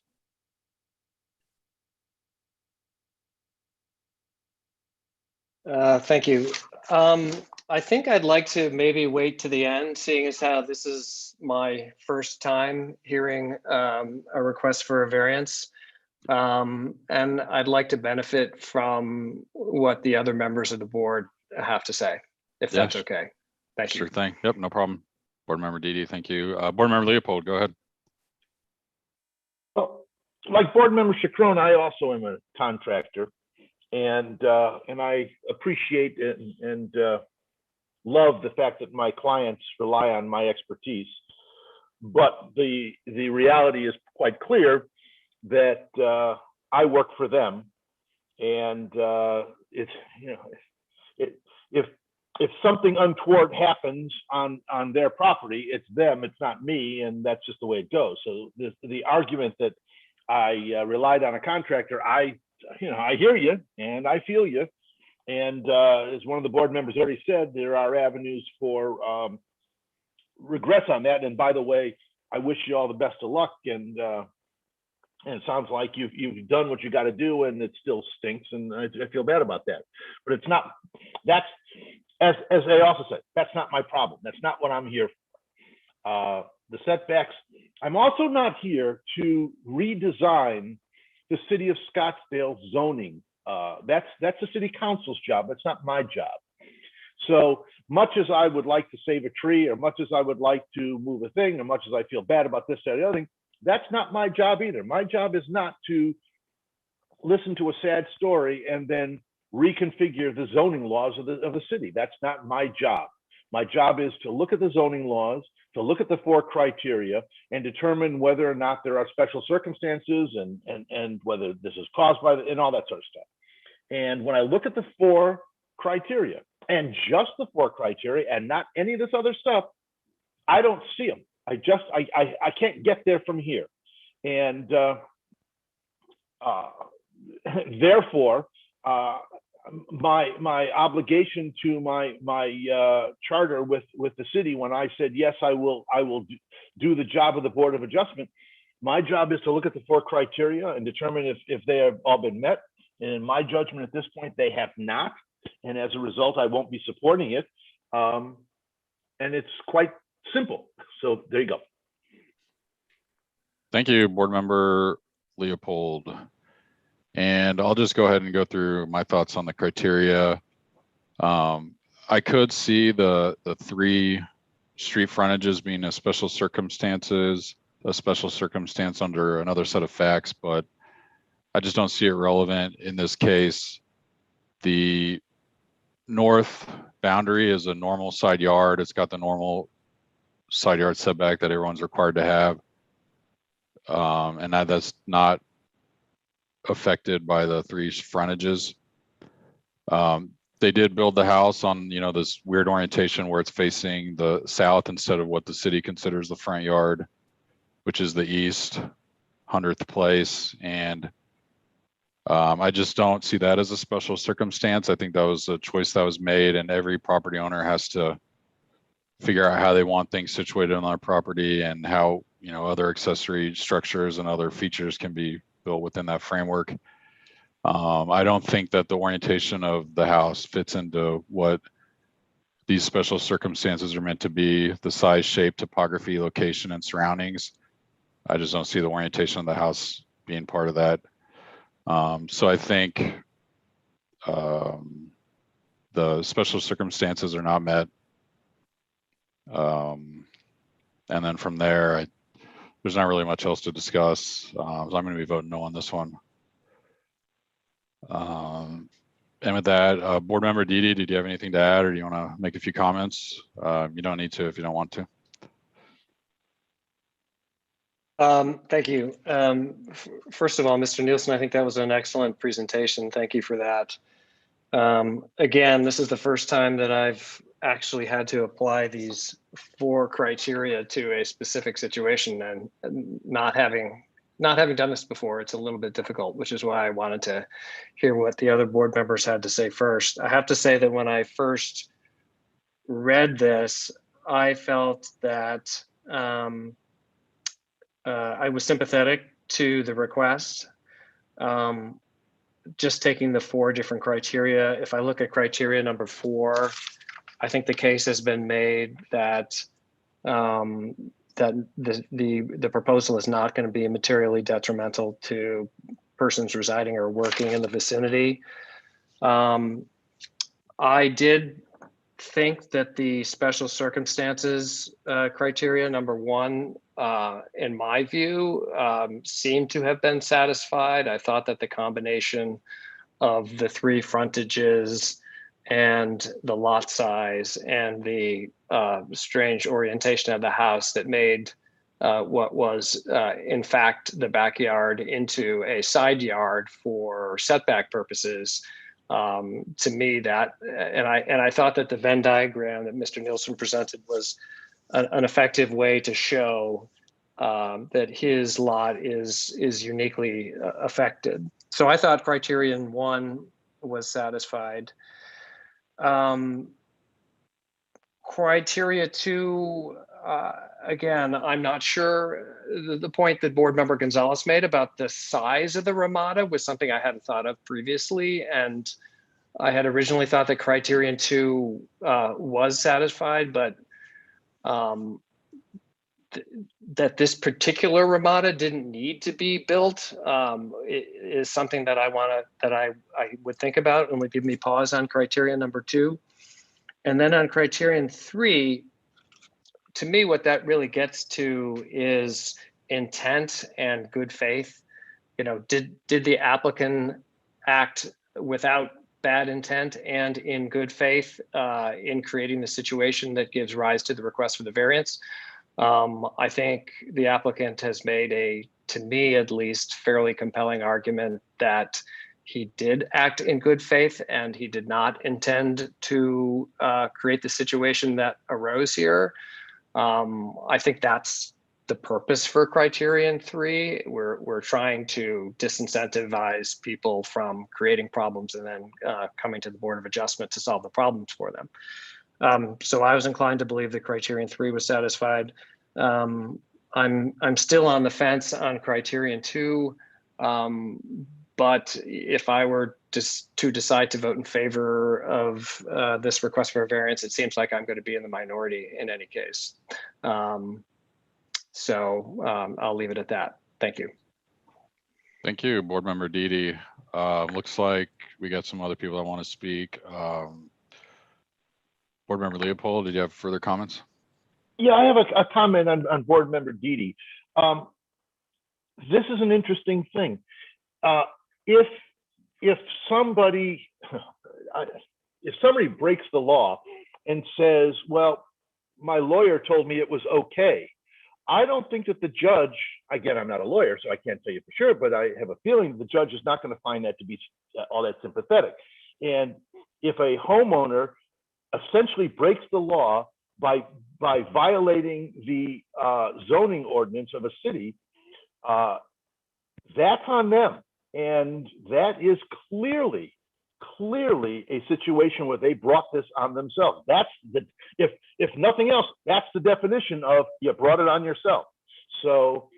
Speaker 9: Thank you. I think I'd like to maybe wait to the end, seeing as how this is my first time hearing a request for a variance. And I'd like to benefit from what the other members of the board have to say, if that's okay. Thank you.
Speaker 2: Sure thing. Yep, no problem. Board Member Didi, thank you. Board Member Leopold, go ahead.
Speaker 1: Well, like Board Member Chacron, I also am a contractor, and I appreciate it and love the fact that my clients rely on my expertise. But the reality is quite clear that I work for them, And it's, you know, if something untoward happens on their property, it's them, it's not me, and that's just the way it goes. So the argument that I relied on a contractor, I hear you and I feel you. And as one of the board members already said, there are avenues for regress on that. And by the way, I wish you all the best of luck. And it sounds like you've done what you got to do, and it still stinks. And I feel bad about that. But it's not. That's as they also said. That's not my problem. That's not what I'm here for. The setbacks. I'm also not here to redesign the city of Scottsdale zoning. That's the city council's job. That's not my job. So much as I would like to save a tree, or much as I would like to move a thing, or much as I feel bad about this, that, or the other thing, that's not my job either. My job is not to listen to a sad story and then reconfigure the zoning laws of the city. That's not my job. My job is to look at the zoning laws, to look at the 4 criteria, and determine whether or not there are special circumstances and whether this is caused by and all that sort of stuff. And when I look at the 4 criteria, and just the 4 criteria and not any of this other stuff, I don't see them. I can't get there from here. And therefore, my obligation to my charter with the city, when I said, yes, I will do the job of the Board of Adjustment, my job is to look at the 4 criteria and determine if they have all been met. And in my judgment at this point, they have not. And as a result, I won't be supporting it. And it's quite simple. So there you go.
Speaker 2: Thank you, Board Member Leopold. And I'll just go ahead and go through my thoughts on the criteria. I could see the 3 street frontages being a special circumstance under another set of facts, but I just don't see it relevant in this case. The north boundary is a normal side yard. It's got the normal side yard setback that everyone's required to have. And that's not affected by the 3 frontages. They did build the house on, this weird orientation where it's facing the south instead of what the city considers the front yard, which is the east 100th place. And I just don't see that as a special circumstance. I think that was a choice that was made, and every property owner has to figure out how they want things situated on their property and how, other accessory structures and other features can be built within that framework. I don't think that the orientation of the house fits into what these special circumstances are meant to be: the size, shape, topography, location, and surroundings. I just don't see the orientation of the house being part of that. So I think the special circumstances are not met. And then from there, there's not really much else to discuss. So I'm going to be voting no on this one. And with that, Board Member Didi, did you have anything to add, or do you want to make a few comments? You don't need to if you don't want to.
Speaker 9: Thank you. First of all, Mr. Nielsen, I think that was an excellent presentation. Thank you for that. Again, this is the first time that I've actually had to apply these 4 criteria to a specific situation, and not having done this before, it's a little bit difficult, which is why I wanted to hear what the other board members had to say first. I have to say that when I first read this, I felt that I was sympathetic to the request. Just taking the 4 different criteria, if I look at criteria number 4, I think the case has been made that the proposal is not going to be materially detrimental to persons residing or working in the vicinity. I did think that the special circumstances criteria number 1, in my view, seemed to have been satisfied. I thought that the combination of the 3 frontages and the lot size and the strange orientation of the house that made what was in fact the backyard into a side yard for setback purposes. To me, that and I thought that the Venn diagram that Mr. Nielsen presented was an effective way to show that his lot is uniquely affected. So I thought criterion 1 was satisfied. Criteria 2, again, I'm not sure. The point that Board Member Gonzalez made about the size of the ramada was something I hadn't thought of previously. And I had originally thought that criterion 2 was satisfied, but that this particular ramada didn't need to be built is something that I would think about and would give me pause on criterion number 2. And then on criterion 3, to me, what that really gets to is intent and good faith. You know, did the applicant act without bad intent and in good faith in creating the situation that gives rise to the request for the variance? I think the applicant has made to me at least, fairly compelling argument that he did act in good faith and he did not intend to create the situation that arose here. I think that's the purpose for criterion 3. We're trying to disincentivize people from creating problems and then coming to the Board of Adjustment to solve the problems for them. So I was inclined to believe that criterion 3 was satisfied. I'm still on the fence on criterion 2. But if I were just to decide to vote in favor of this request for a variance, it seems like I'm going to be in the minority in any case. So I'll leave it at that. Thank you.
Speaker 2: Thank you, Board Member Didi. Looks like we got some other people that want to speak. Board Member Leopold, did you have further comments?
Speaker 1: Yeah, I have a comment on Board Member Didi. This is an interesting thing. If somebody breaks the law and says, well, my lawyer told me it was okay, I don't think that the judge, again, I'm not a lawyer, so I can't tell you for sure, but I have a feeling the judge is not going to find that to be all that sympathetic. And if a homeowner essentially breaks the law by violating the zoning ordinance of a city, that's on them. And that is clearly a situation where they brought this on themselves. That's if nothing else, that's the definition of you brought it on yourself. So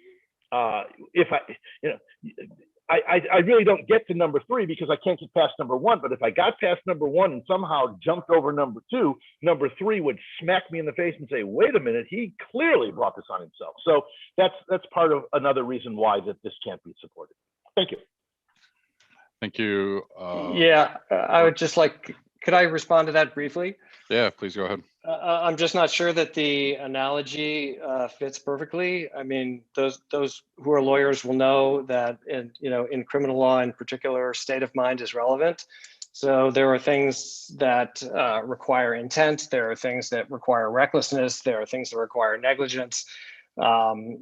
Speaker 1: if I really don't get to number 3 because I can't get past number 1. But if I got past number 1 and somehow jumped over number 2, number 3 would smack me in the face and say, "Wait a minute, he clearly brought this on himself." So that's part of another reason why that this can't be supported. Thank you.
Speaker 2: Thank you.
Speaker 9: Yeah, I would just like, could I respond to that briefly?
Speaker 2: Yeah, please go ahead.
Speaker 9: I'm just not sure that the analogy fits perfectly. I mean, those who are lawyers will know that in criminal law in particular, state of mind is relevant. So there are things that require intent. There are things that require recklessness. There are things that require negligence.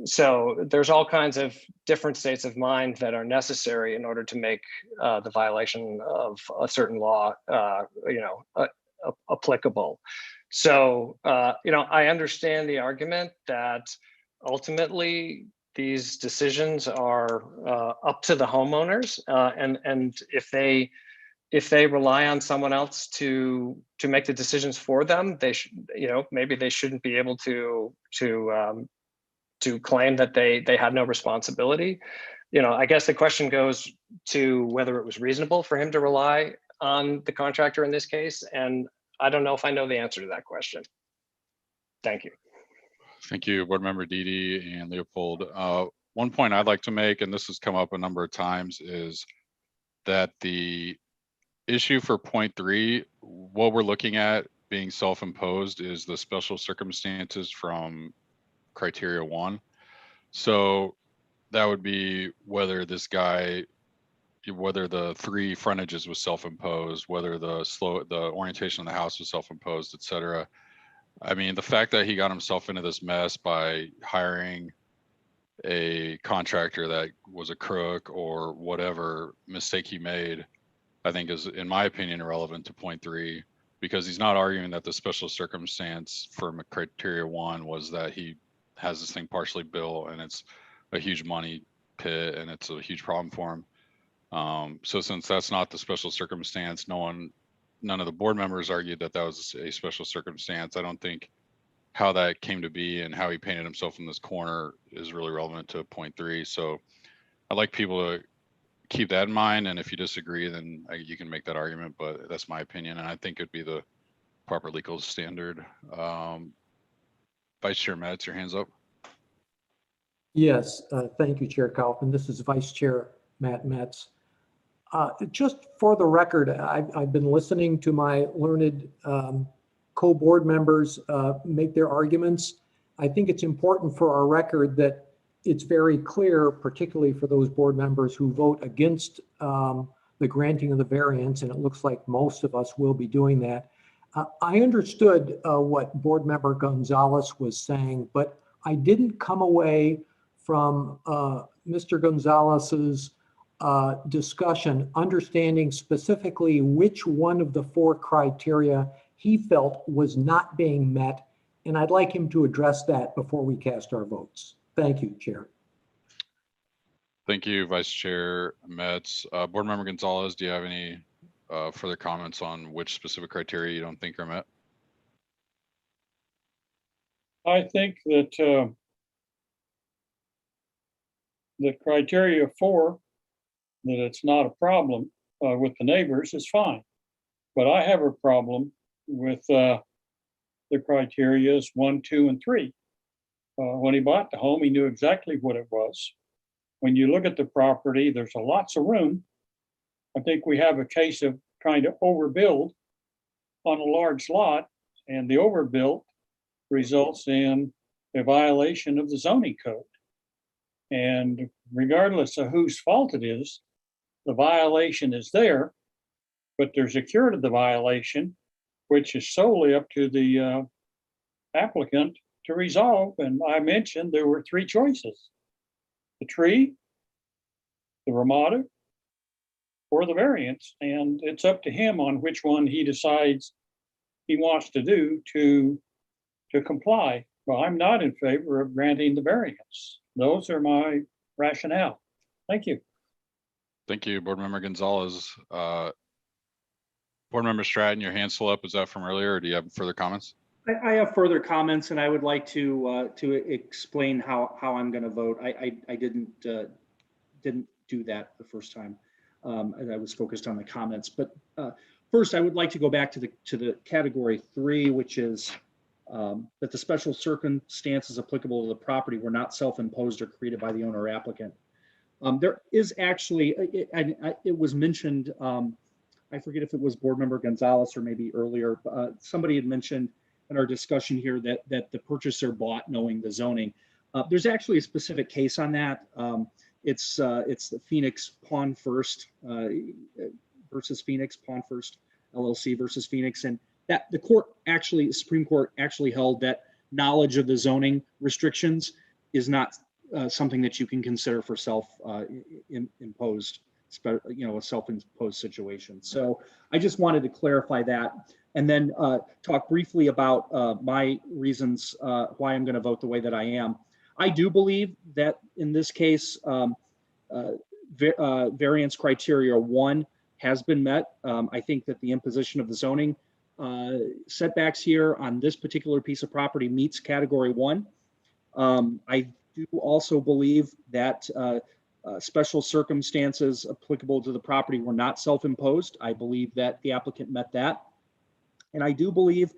Speaker 9: So there's all kinds of different states of mind that are necessary in order to make the violation of a certain law, applicable. So, I understand the argument that ultimately these decisions are up to the homeowners, and if they rely on someone else to make the decisions for them, they should, maybe they shouldn't be able to claim that they had no responsibility. I guess the question goes to whether it was reasonable for him to rely on the contractor in this case, and I don't know if I know the answer to that question. Thank you.
Speaker 2: Thank you, Board Member Didi and Leopold. One point I'd like to make, and this has come up a number of times, is that the issue for point 3, what we're looking at being self-imposed is the special circumstances from criteria 1. So that would be whether this guy, whether the 3 frontages was self-imposed, whether the orientation of the house was self-imposed, etc. I mean, the fact that he got himself into this mess by hiring a contractor that was a crook or whatever mistake he made, I think is, in my opinion, irrelevant to point 3, because he's not arguing that the special circumstance for criteria 1 was that he has this thing partially built and it's a huge money pit and it's a huge problem for him. So since that's not the special circumstance, none of the board members argued that that was a special circumstance. I don't think how that came to be and how he painted himself in this corner is really relevant to point 3. So I'd like people to keep that in mind. And if you disagree, then you can make that argument, but that's my opinion. And I think it'd be the proper legal standard. Vice Chair Metz, your hand's up.
Speaker 4: Yes, thank you, Chair Kaufman. This is Vice Chair Matt Metz. Just for the record, I've been listening to my learned co-board members make their arguments. I think it's important for our record that it's very clear, particularly for those board members who vote against the granting of the variance, and it looks like most of us will be doing that. I understood what Board Member Gonzalez was saying, but I didn't come away from Mr. Gonzalez's discussion understanding specifically which one of the 4 criteria he felt was not being met, and I'd like him to address that before we cast our votes. Thank you, Chair.
Speaker 2: Thank you, Vice Chair Metz. Board Member Gonzalez, do you have any further comments on which specific criteria you don't think are met?
Speaker 12: I think that the criteria 4, that it's not a problem with the neighbors, is fine. But I have a problem with the criterias 1, 2, and 3. When he bought the home, he knew exactly what it was. When you look at the property, there's lots of room. I think we have a case of trying to overbuild on a large lot, and the overbuilt results in a violation of the zoning code. And regardless of whose fault it is, the violation is there, but there's a cure to the violation, which is solely up to the applicant to resolve. And I mentioned there were 3 choices: the tree, the ramada, or the variance. And it's up to him on which one he decides he wants to do to comply. Well, I'm not in favor of granting the variance. Those are my rationale. Thank you.
Speaker 2: Thank you, Board Member Gonzalez. Board Member Stratton, your hand's still up. Is that from earlier, or do you have further comments?
Speaker 5: I have further comments, and I would like to explain how I'm going to vote. I didn't do that the first time. I was focused on the comments, but first I would like to go back to the category 3, which is that the special circumstances applicable to the property were not self-imposed or created by the owner or applicant. There is actually, it was mentioned, I forget if it was Board Member Gonzalez or maybe earlier, somebody had mentioned in our discussion here that the purchaser bought knowing the zoning. There's actually a specific case on that. It's the Phoenix Pawn First versus Phoenix, Pawn First LLC versus Phoenix, and that the Supreme Court actually held that knowledge of the zoning restrictions is not something that you can consider for self-imposed, a self-imposed situation. So I just wanted to clarify that, and then talk briefly about my reasons why I'm going to vote the way that I am. I do believe that in this case, variance criteria 1 has been met. I think that the imposition of the zoning setbacks here on this particular piece of property meets category 1. I do also believe that special circumstances applicable to the property were not self-imposed. I believe that the applicant met that. And I do believe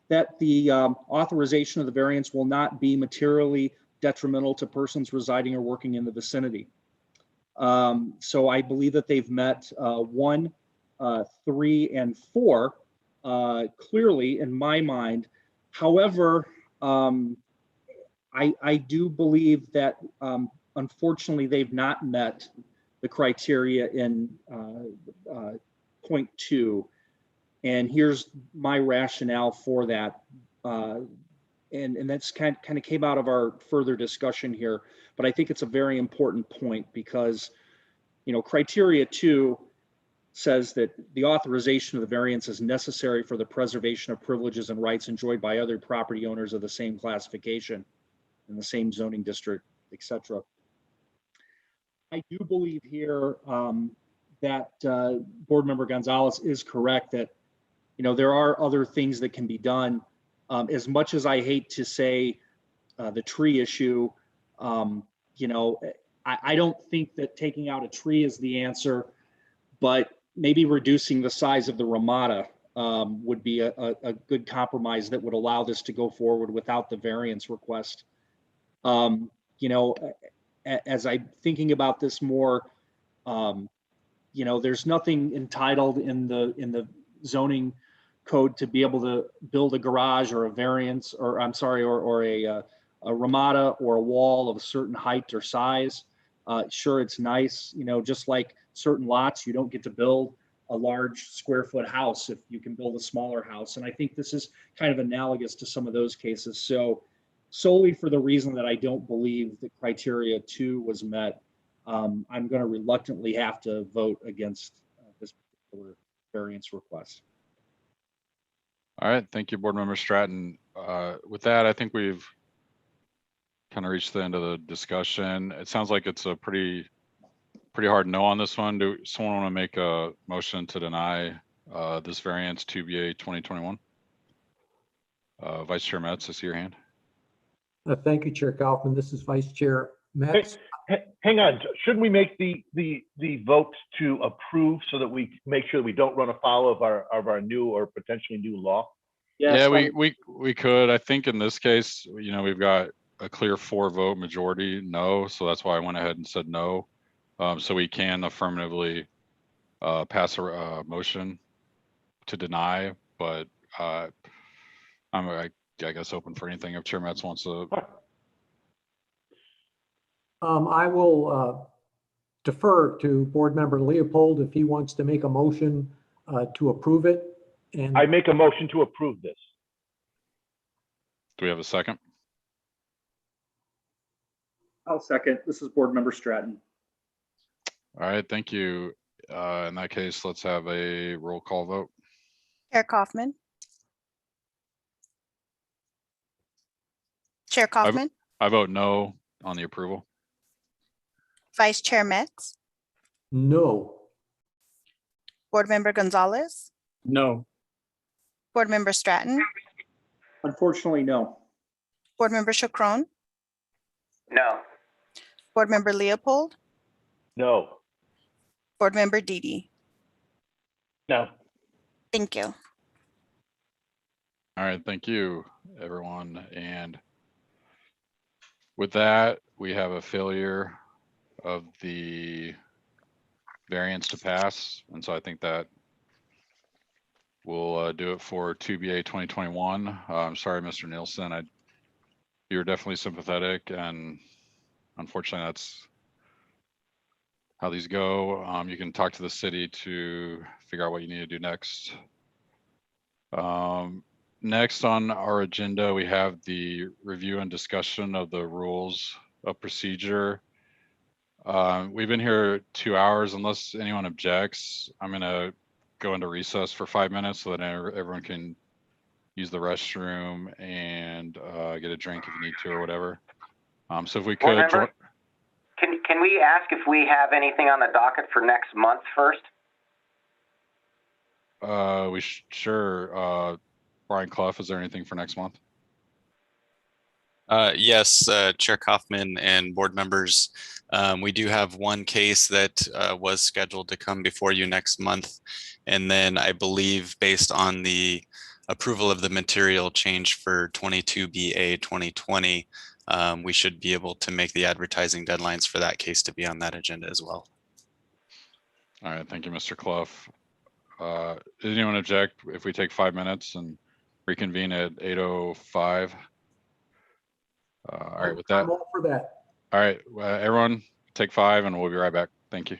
Speaker 5: that the authorization of the variance will not be materially detrimental to persons residing or working in the vicinity. So I believe that they've met 1, 3, and 4 clearly in my mind. However, I do believe that unfortunately they've not met the criteria in point 2. And here's my rationale for that. And that's kind of came out of our further discussion here. but I think it's a very important point because, you know, criteria 2 says that the authorization of the variance is necessary for the preservation of privileges and rights enjoyed by other property owners of the same classification in the same zoning district, etc. I do believe here that Board Member Gonzalez is correct that, you know, there are other things that can be done. As much as I hate to say the tree issue, you know, I don't think that taking out a tree is the answer, but maybe reducing the size of the ramada would be a good compromise that would allow this to go forward without the variance request. You know, as I'm thinking about this more, you know, there's nothing entitled in the zoning code to be able to build a garage or a variance, or I'm sorry, or a ramada or a wall of a certain height or size. Sure, it's nice, you know, just like certain lots, you don't get to build a large square foot house if you can build a smaller house. And I think this is kind of analogous to some of those cases. So solely for the reason that I don't believe that criteria 2 was met, I'm going to reluctantly have to vote against this particular variance request.
Speaker 2: All right, thank you, Board Member Stratton. With that, I think we've kind of reached the end of the discussion. It sounds like it's a pretty hard no on this one. Do someone want to make a motion to deny this variance 2BA 2021? Vice Chair Metz, I see your hand.
Speaker 4: Thank you, Chair Kaufman. This is Vice Chair Metz.
Speaker 1: Hang on, shouldn't we make the vote to approve so that we make sure that we don't run afoul of our new or potentially new law?
Speaker 2: Yes, yeah, we could. I think in this case, you know, we've got a clear 4-vote majority no, so that's why I went ahead and said no. So we can affirmatively pass a motion to deny, but I'm I guess open for anything if Chair Metz wants to.
Speaker 4: I will defer to Board Member Leopold if he wants to make a motion to approve it. And
Speaker 1: I make a motion to approve this.
Speaker 2: Do we have a second?
Speaker 5: I'll second. This is Board Member Stratton.
Speaker 2: All right, thank you. In that case, let's have a roll call vote.
Speaker 3: Chair Kaufman. Chair Kaufman.
Speaker 2: I vote no on the approval.
Speaker 3: Vice Chair Metz.
Speaker 4: no.
Speaker 3: Board Member Gonzalez.
Speaker 12: No.
Speaker 3: Board Member Stratton.
Speaker 5: Unfortunately, no.
Speaker 3: Board Member Chacron.
Speaker 6: No.
Speaker 3: Board Member Leopold.
Speaker 1: No.
Speaker 3: Board Member Didi.
Speaker 1: No.
Speaker 3: Thank you.
Speaker 2: All right, thank you, everyone. And with that, we have a failure of the variance to pass. And so I think that we'll do it for 2BA 2021. I'm sorry, Mr. Nielsen. You were definitely sympathetic, and unfortunately, that's how these go. You can talk to the city to figure out what you need to do next. Next on our agenda, we have the review and discussion of the rules of procedure. We've been here 2 hours. Unless anyone objects, I'm gonna go into recess for 5 minutes so that everyone can use the restroom and get a drink if you need to or whatever. So if we could.
Speaker 6: Can we ask if we have anything on the docket for next month first?
Speaker 2: Sure. Brian Clough, is there anything for next month?
Speaker 7: Yes, Chair Kaufman and board members. We do have one case that was scheduled to come before you next month. And then I believe based on the approval of the material change for 22BA 2020, we should be able to make the advertising deadlines for that case to be on that agenda as well.
Speaker 2: All right, thank you, Mr. Clough. Does anyone object if we take 5 minutes and reconvene at 8:05? All right, with that.
Speaker 4: I'm all for that.
Speaker 2: All right, everyone take 5 and we'll be right back. Thank you.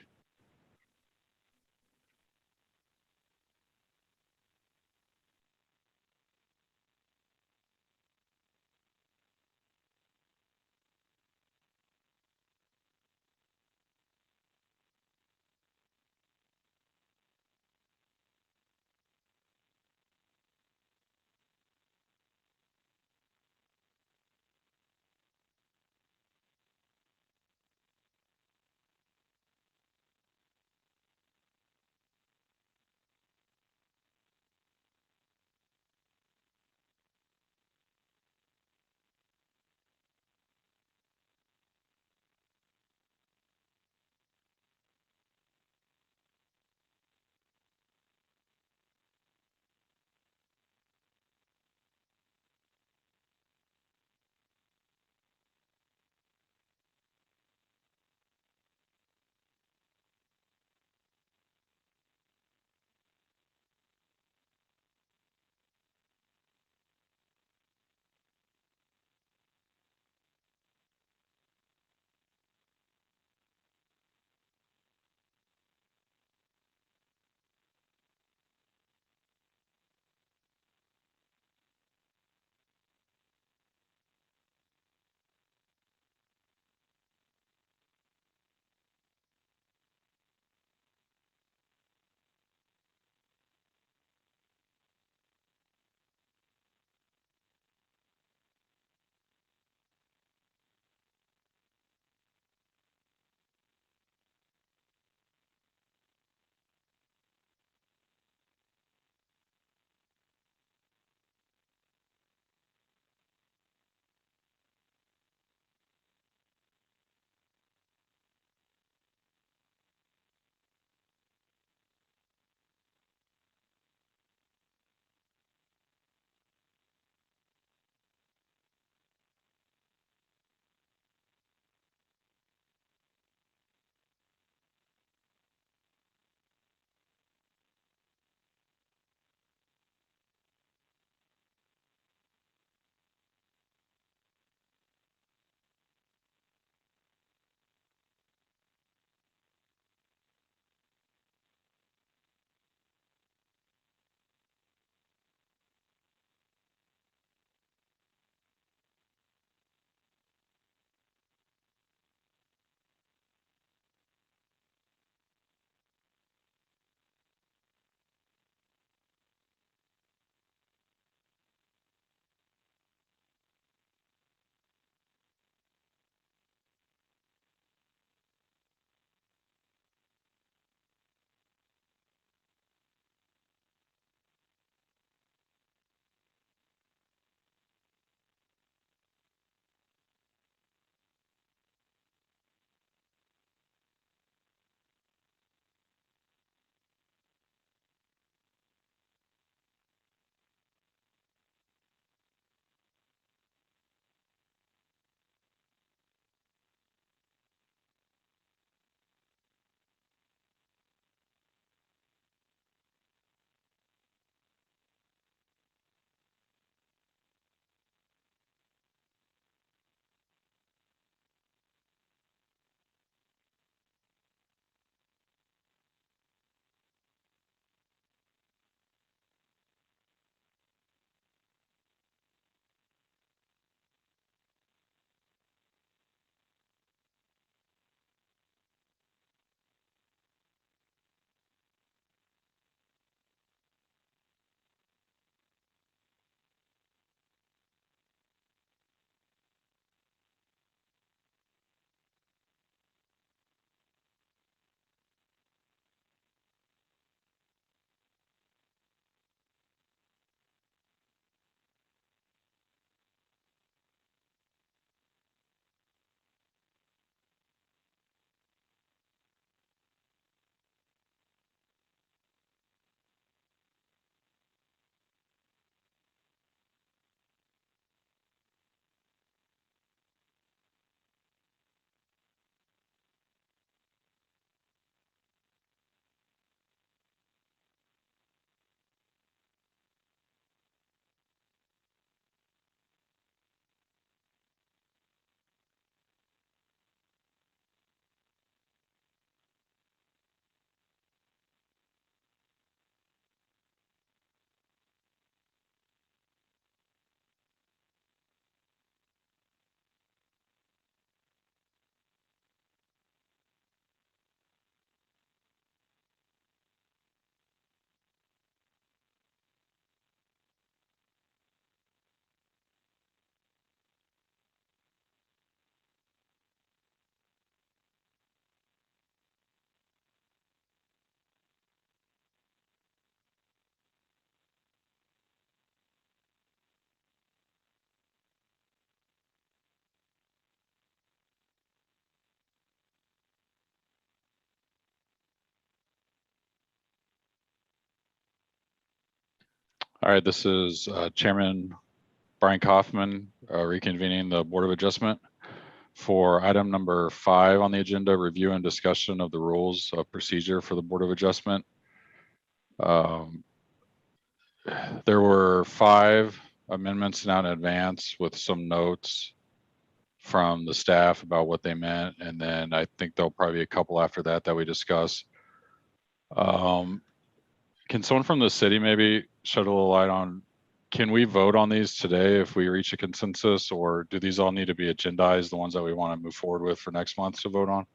Speaker 2: All right, this is Chairman Brian Kaufman reconvening the Board of Adjustment for item number 5 on the agenda, review and discussion of the rules of procedure for the Board of Adjustment. There were 5 amendments now in advance with some notes from the staff about what they meant. And then I think there'll probably be a couple after that that we discuss. Can someone from the city maybe shed a little light on, can we vote on these today if we reach a consensus, or do these all need to be agendized, the ones that we want to move forward with for next month to vote on?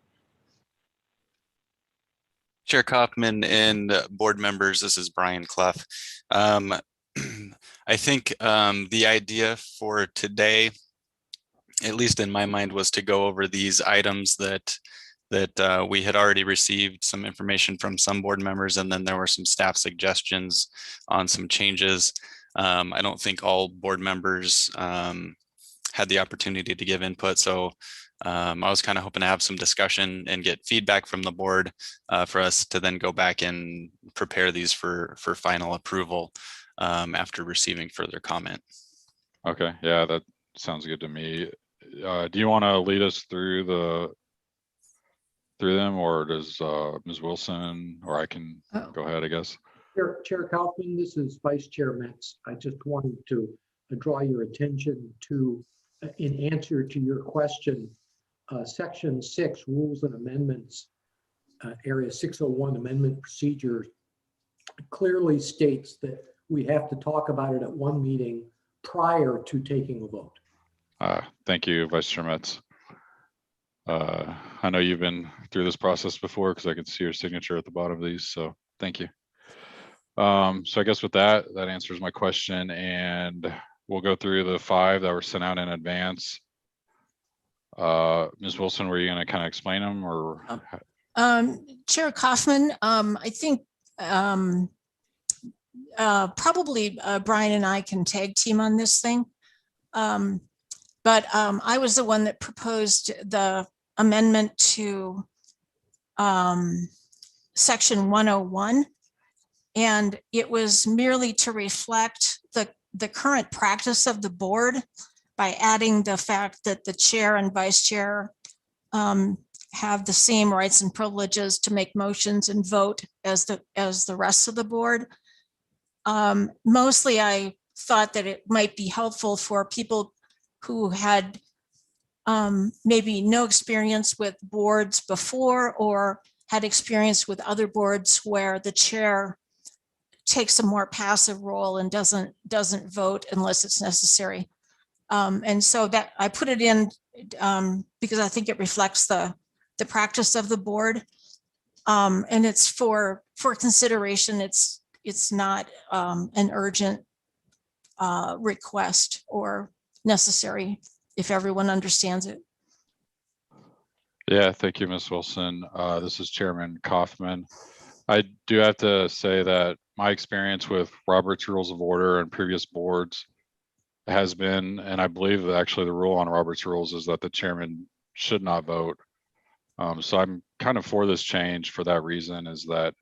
Speaker 7: Chair Kaufman and board members, this is Brian Clough. I think the idea for today, at least in my mind, was to go over these items that we had already received some information from some board members, and then there were some staff suggestions on some changes. I don't think all board members had the opportunity to give input, so I was kind of hoping to have some discussion and get feedback from the board for us to then go back and prepare these for final approval after receiving further comment.
Speaker 2: Okay, yeah, that sounds good to me. Do you want to lead us through them, or does Ms. Wilson, or I can go ahead, I guess?
Speaker 4: Chair Kaufman, this is Vice Chair Metz. I just wanted to draw your attention to, in answer to your question, Section 6, Rules and Amendments, Area 601 Amendment Procedures, clearly states that we have to talk about it at one meeting prior to taking a vote.
Speaker 2: Thank you, Vice Chair Metz. I know you've been through this process before because I can see your signature at the bottom of these, so thank you. So I guess with that answers my question, and we'll go through the 5 that were sent out in advance. Ms. Wilson, were you going to kind of explain them, or?
Speaker 8: Chair Kaufman, I think probably Brian and I can tag team on this thing. But I was the one that proposed the amendment to Section 101. And it was merely to reflect the current practice of the board by adding the fact that the chair and vice chair have the same rights and privileges to make motions and vote as the rest of the board. Mostly I thought that it might be helpful for people who had maybe no experience with boards before, or had experience with other boards where the chair takes a more passive role and doesn't vote unless it's necessary. And so that I put it in because I think it reflects the practice of the board. And it's for consideration. It's not an urgent request or necessary, if everyone understands it.
Speaker 2: Yeah, thank you, Ms. Wilson. This is Chairman Kaufman. I do have to say that my experience with Robert's Rules of Order and previous boards has been, and I believe that actually the rule on Robert's Rules is that the chairman should not vote. So I'm kind of for this change for that reason, is that,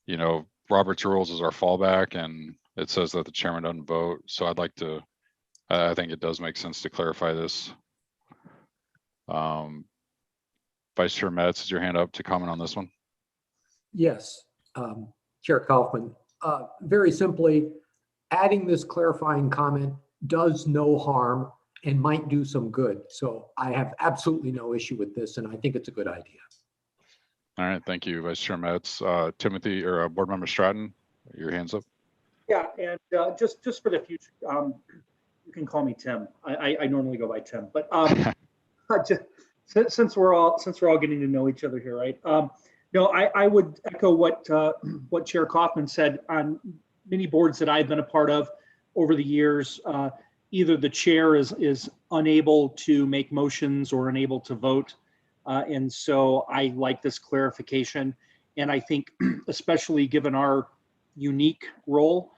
Speaker 2: you know, Robert's Rules is our fallback, and it says that the chairman doesn't vote. So I'd like to, I think it does make sense to clarify this. Vice Chair Metz, is your hand up to comment on this one?
Speaker 4: Yes, Chair Kaufman. Very simply, adding this clarifying comment does no harm and might do some good. So I have absolutely no issue with this, and I think it's a good idea.
Speaker 2: All right, thank you, Vice Chair Metz. Timothy, or Board Member Stratton, your hand's up.
Speaker 5: Yeah, and just for the future, you can call me Tim. I normally go by Tim, but just, since we're all getting to know each other here, right? No, I would echo what Chair Kaufman said. On many boards that I've been a part of over the years, either the chair is unable to make motions or unable to vote. And so I like this clarification. And I think especially given our unique role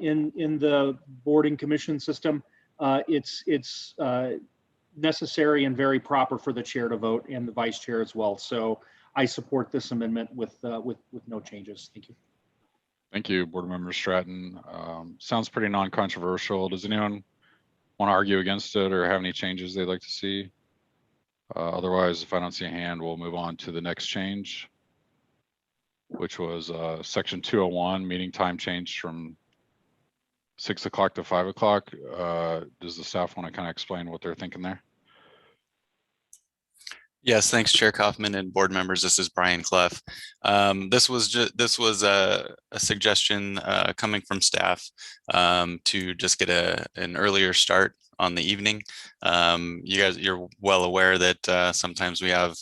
Speaker 5: in the board and commission system, it's necessary and very proper for the chair to vote, and the vice chair as well. So I support this amendment with no changes. Thank you.
Speaker 2: Thank you, Board Member Stratton. Sounds pretty non-controversial. Does anyone want to argue against it or have any changes they'd like to see? Otherwise, if I don't see a hand, we'll move on to the next change, which was section 201, meeting time changed from 6 o'clock to 5 o'clock. Does the staff want to kind of explain what they're thinking there?
Speaker 7: Yes, thanks, Chair Kaufman and board members. This is Brian Clough. This was a suggestion coming from staff to just get an earlier start on the evening. You're well aware that sometimes we have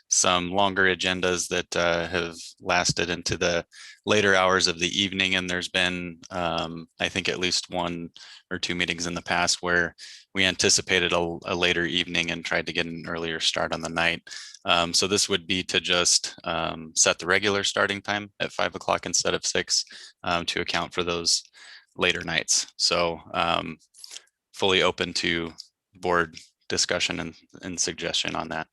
Speaker 7: some longer agendas that have lasted into the later hours of the evening, and there's been I think at least 1 or 2 meetings in the past where we anticipated a later evening and tried to get an earlier start on the night. So this would be to just set the regular starting time at 5 o'clock instead of 6 to account for those later nights. So fully open to board discussion and suggestion on that.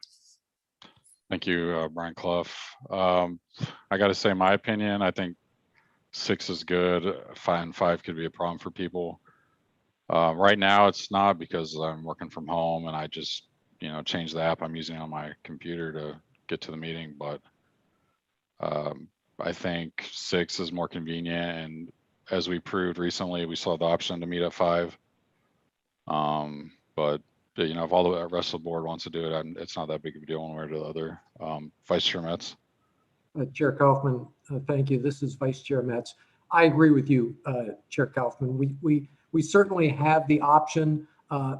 Speaker 2: Thank you, Brian Clough. I got to say my opinion, I think 6 is good. 5 could be a problem for people. Right now it's not, because I'm working from home and I just, change the app I'm using on my computer to get to the meeting. But I think 6 is more convenient. And as we proved recently, we saw the option to meet at 5. But if all the rest of the board wants to do it, it's not that big of a deal one way or the other. Vice Chair Metz.
Speaker 4: Chair Kaufman, thank you. This is Vice Chair Metz. I agree with you, Chair Kaufman. We certainly have the option,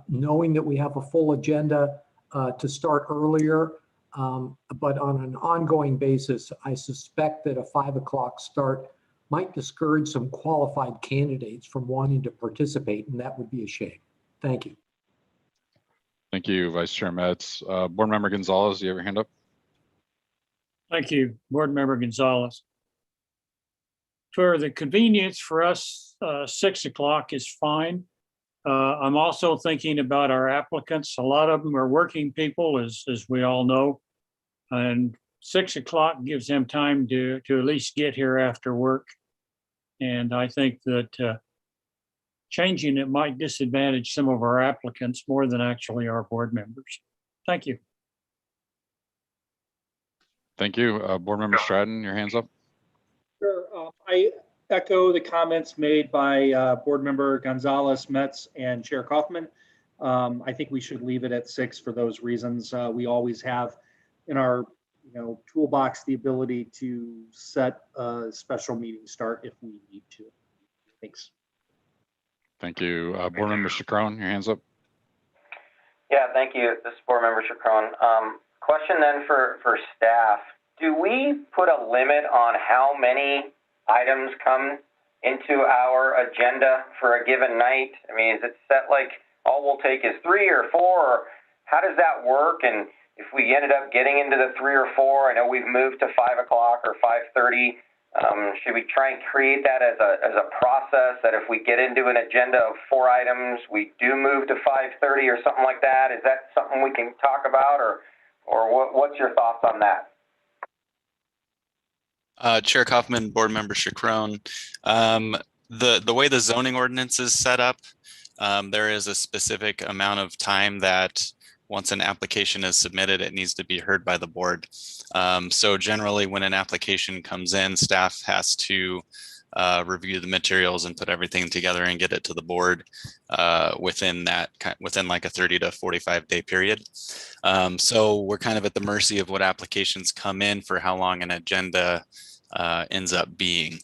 Speaker 4: knowing that we have a full agenda, to start earlier. But on an ongoing basis, I suspect that a 5 o'clock start might discourage some qualified candidates from wanting to participate, and that would be a shame. Thank you.
Speaker 2: Thank you, Vice Chair Metz. Board Member Gonzalez, do you have your hand up?
Speaker 12: Thank you, Board Member Gonzalez. For the convenience for us, 6 o'clock is fine. I'm also thinking about our applicants. A lot of them are working people, as we all know. And 6 o'clock gives them time to at least get here after work. And I think that changing it might disadvantage some of our applicants more than actually our board members. Thank you.
Speaker 2: Thank you. Board Member Stratton, your hand's up.
Speaker 5: Sure. I echo the comments made by board member Gonzalez, Metz, and Chair Kaufman. I think we should leave it at 6 for those reasons. We always have in our toolbox the ability to set a special meeting start if we need to. Thanks.
Speaker 2: Thank you. Board Member Chacron, your hand's up.
Speaker 6: Yeah, thank you. This is Board Member Chacron. Question then for staff. Do we put a limit on how many items come into our agenda for a given night? I mean, is it set like all we'll take is 3 or 4? Or how does that work? And if we ended up getting into the 3 or 4, I know we've moved to 5 o'clock or 5:30. Should we try and create that as a process that if we get into an agenda of 4 items, we do move to 5:30 or something like that? Is that something we can talk about, or what's your thoughts on that?
Speaker 7: Chair Kaufman, Board Member Chacron. The way the zoning ordinance is set up, there is a specific amount of time that once an application is submitted, it needs to be heard by the board. So generally, when an application comes in, staff has to review the materials and put everything together and get it to the board within like a 30 to 45 day period. So we're kind of at the mercy of what applications come in for how long an agenda ends up being.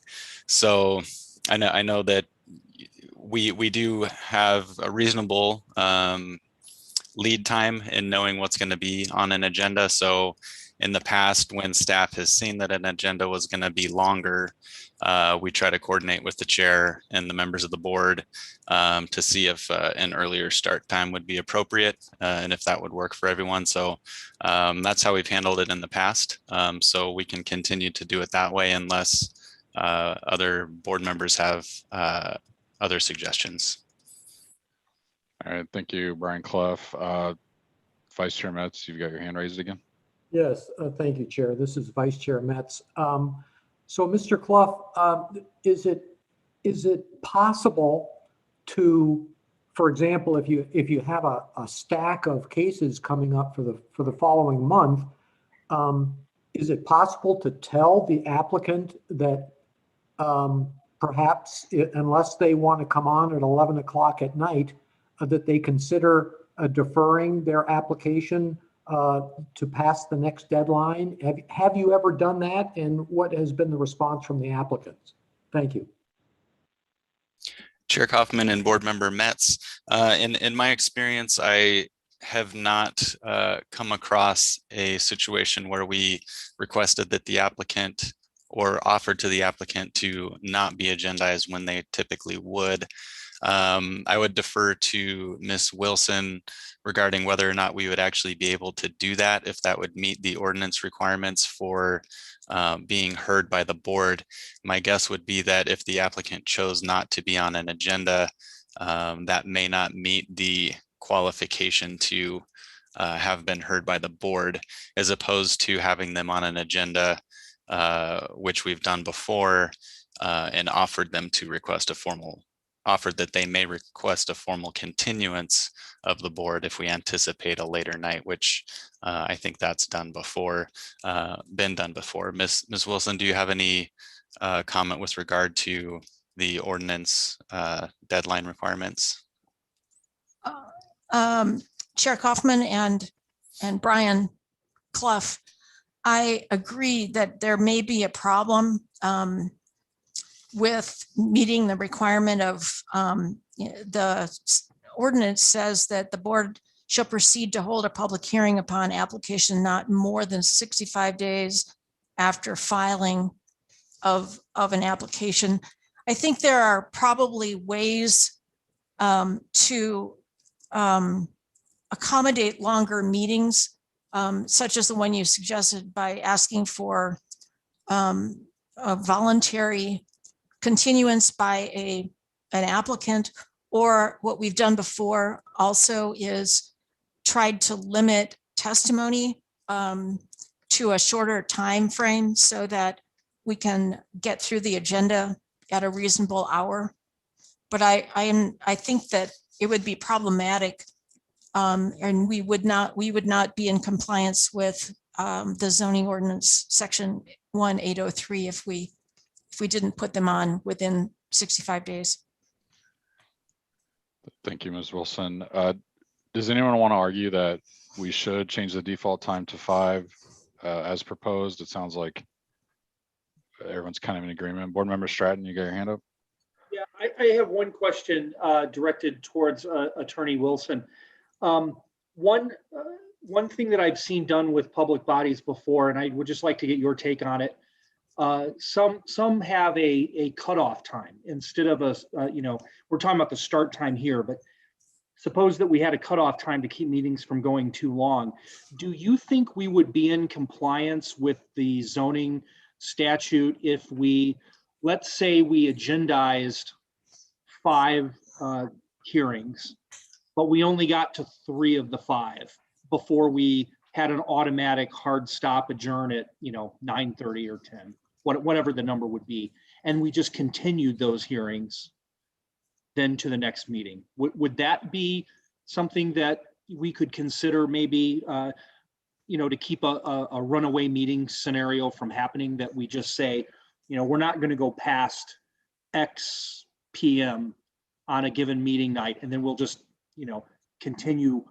Speaker 7: So I know that we do have a reasonable lead time in knowing what's going to be on an agenda. So in the past, when staff has seen that an agenda was going to be longer, we try to coordinate with the chair and the members of the board to see if an earlier start time would be appropriate and if that would work for everyone. So that's how we've handled it in the past. So we can continue to do it that way unless other board members have other suggestions.
Speaker 2: All right, thank you, Brian Clough. Vice Chair Metz, you've got your hand raised again.
Speaker 4: Yes, thank you, Chair. This is Vice Chair Metz. So, Mr. Clough, is it possible to, for example, if you have a stack of cases coming up for the following month, is it possible to tell the applicant that perhaps unless they want to come on at 11 o'clock at night, that they consider deferring their application to pass the next deadline? Have you ever done that, and what has been the response from the applicants? Thank you.
Speaker 7: Chair Kaufman and Board Member Metz. In my experience, I have not come across a situation where we requested that the applicant or offered to the applicant to not be agendized when they typically would. I would defer to Ms. Wilson regarding whether or not we would actually be able to do that, if that would meet the ordinance requirements for being heard by the board. My guess would be that if the applicant chose not to be on an agenda, that may not meet the qualification to have been heard by the board, as opposed to having them on an agenda, which we've done before, and offered that they may request a formal continuance of the board if we anticipate a later night, which I think that's been done before. Ms. Wilson, do you have any comment with regard to the ordinance deadline requirements?
Speaker 8: Chair Kaufman and Brian Clough, I agree that there may be a problem with meeting the requirement of the ordinance says that the board shall proceed to hold a public hearing upon application not more than 65 days after filing of an application. I think there are probably ways to accommodate longer meetings, such as the one you suggested, by asking for a voluntary continuance by an applicant, or what we've done before also is tried to limit testimony to a shorter time frame so that we can get through the agenda at a reasonable hour. But I think that it would be problematic, and we would not be in compliance with the zoning ordinance section 1803 if we didn't put them on within 65 days.
Speaker 2: Thank you, Ms. Wilson. Does anyone want to argue that we should change the default time to 5 as proposed? It sounds like everyone's kind of in agreement. Board Member Stratton, you got your hand up?
Speaker 5: Yeah, I have one question directed towards Attorney Wilson. One thing that I've seen done with public bodies before, and I would just like to get your take on it. Some have a cutoff time instead of we're talking about the start time here, but suppose that we had a cutoff time to keep meetings from going too long. Do you think we would be in compliance with the zoning statute if let's say we agendized 5 hearings, but we only got to 3 of the 5 before we had an automatic hard stop adjourn at 9:30 or 10, whatever the number would be, and we just continued those hearings then to the next meeting? Would that be something that we could consider maybe to keep a runaway meeting scenario from happening, that we just say, we're not going to go past X PM on a given meeting night, and then we'll just continue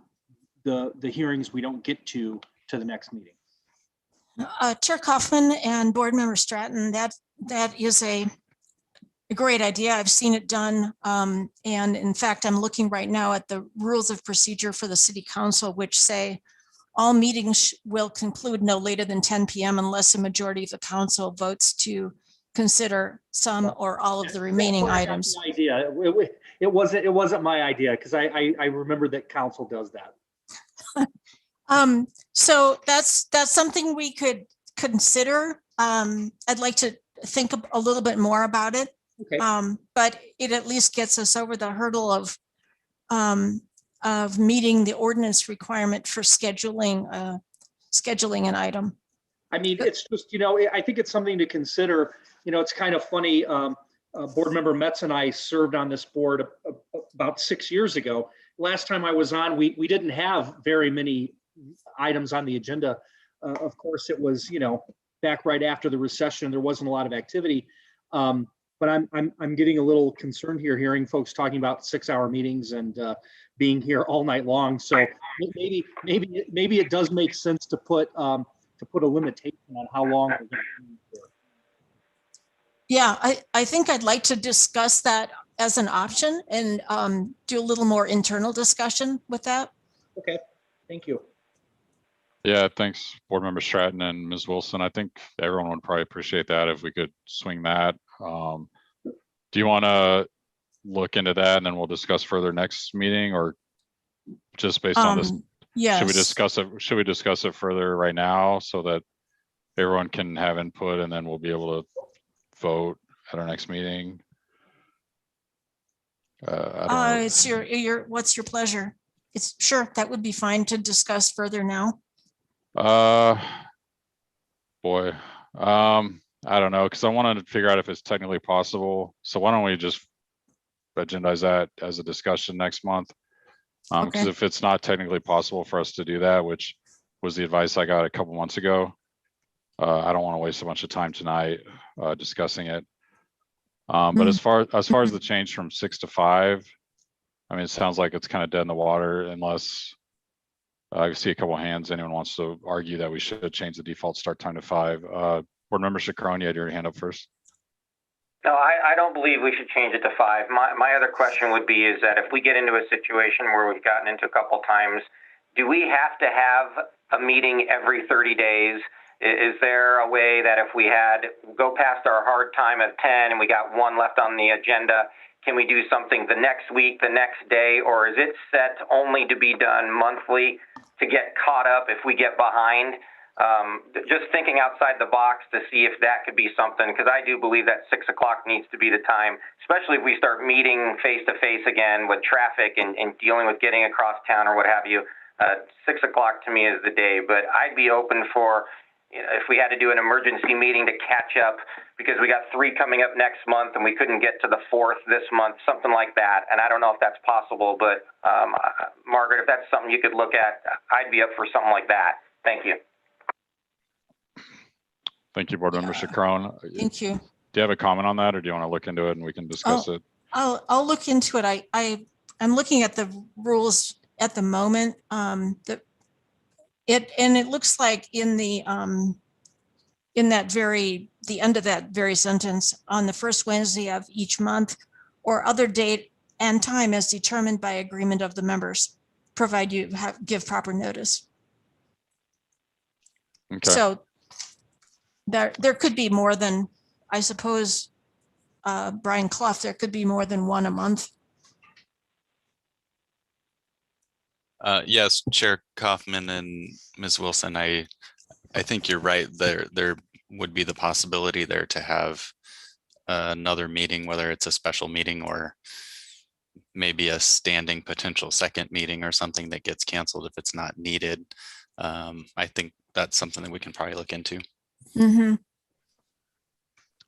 Speaker 5: the hearings we don't get to the next meeting?
Speaker 8: Chair Kaufman and Board Member Stratton, that is a great idea. I've seen it done. And in fact, I'm looking right now at the rules of procedure for the City Council, which say all meetings will conclude no later than 10 PM unless a majority of the council votes to consider some or all of the remaining items.
Speaker 5: Idea. It wasn't my idea, because I remember that council does that.
Speaker 8: So that's something we could consider. I'd like to think a little bit more about it.
Speaker 5: Okay.
Speaker 8: But it at least gets us over the hurdle of meeting the ordinance requirement for scheduling an item.
Speaker 5: I mean, it's just, you know, I think it's something to consider. You know, it's kind of funny. Board member Metz and I served on this board about 6 years ago. Last time I was on, we didn't have very many items on the agenda. Of course, it was, you know, back right after the recession, there wasn't a lot of activity. But I'm getting a little concerned here, hearing folks talking about 6-hour meetings and being here all night long. So maybe it does make sense to put a limitation on how long we're going to be here.
Speaker 8: Yeah, I think I'd like to discuss that as an option and do a little more internal discussion with that.
Speaker 5: Okay, thank you.
Speaker 2: Yeah, thanks, Board Member Stratton and Ms. Wilson. I think everyone would probably appreciate that if we could swing that. Do you want to look into that and then we'll discuss further next meeting, or just based on this?
Speaker 8: Yes.
Speaker 2: Should we discuss it? Should we discuss it further right now so that everyone can have input and then we'll be able to vote at our next meeting? I don't know.
Speaker 8: It's your what's your pleasure? It's sure that would be fine to discuss further now.
Speaker 2: Boy, I don't know, because I wanted to figure out if it's technically possible. So why don't we just agendize that as a discussion next month? Because if it's not technically possible for us to do that, which was the advice I got a couple months ago, I don't want to waste a bunch of time tonight discussing it. But as far as the change from 6 to 5, I mean, it sounds like it's kind of dead in the water unless I see a couple of hands. Anyone wants to argue that we should change the default start time to 5? Board Member Chacron, you had your hand up first.
Speaker 6: No, I don't believe we should change it to 5. My other question would be is that if we get into a situation where we've gotten into a couple times, do we have to have a meeting every 30 days? Is there a way that if we go past our hard time of 10 and we got one left on the agenda, can we do something the next week, the next day, or is it set only to be done monthly to get caught up if we get behind? Just thinking outside the box to see if that could be something, because I do believe that 6 o'clock needs to be the time, especially if we start meeting face to face again with traffic and dealing with getting across town or what have you. 6 o'clock to me is the day, but I'd be open for, if we had to do an emergency meeting to catch up because we got 3 coming up next month and we couldn't get to the 4th this month, something like that. And I don't know if that's possible, but Margaret, if that's something you could look at, I'd be up for something like that. Thank you.
Speaker 2: Thank you, Board Member Chacron.
Speaker 8: Thank you.
Speaker 2: Do you have a comment on that, or do you want to look into it and we can discuss it?
Speaker 8: I'll look into it. I'm looking at the rules at the moment. It looks like in the end of that very sentence, on the first Wednesday of each month or other date and time as determined by agreement of the members, provide you give proper notice.
Speaker 2: Okay.
Speaker 8: So there could be more than, I suppose, Brian Clough, there could be more than one a month.
Speaker 7: Yes, Chair Kaufman and Ms. Wilson, I think you're right. There would be the possibility there to have another meeting, whether it's a special meeting or maybe a standing potential second meeting or something that gets canceled if it's not needed. I think that's something that we can probably look into.
Speaker 8: Mm-hmm.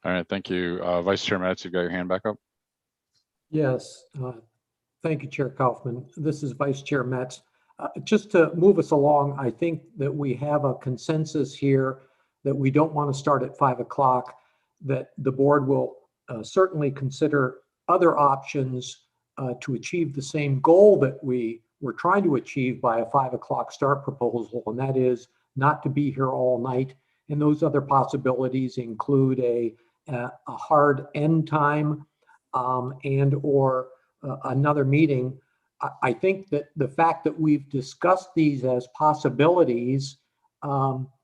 Speaker 2: All right, thank you. Vice Chair Metz, you've got your hand back up.
Speaker 4: Yes, thank you, Chair Kaufman. This is Vice Chair Metz. Just to move us along, I think that we have a consensus here that we don't want to start at 5 o'clock, that the board will certainly consider other options to achieve the same goal that we were trying to achieve by a 5 o'clock start proposal, and that is not to be here all night. And those other possibilities include a hard end time and or another meeting. I think that the fact that we've discussed these as possibilities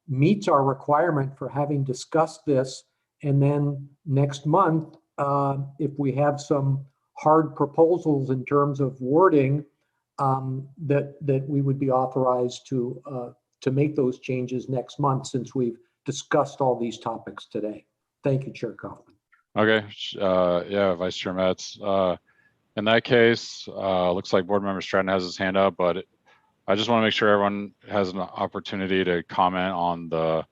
Speaker 4: meets our requirement for having discussed this. And then next month, if we have some hard proposals in terms of wording, that we would be authorized to make those changes next month, since we've discussed all these topics today. Thank you, Chair Kaufman.
Speaker 2: Okay, yeah, Vice Chair Metz. In that case, looks like Board Member Stratton has his hand up, but I just want to make sure everyone has an opportunity to comment on the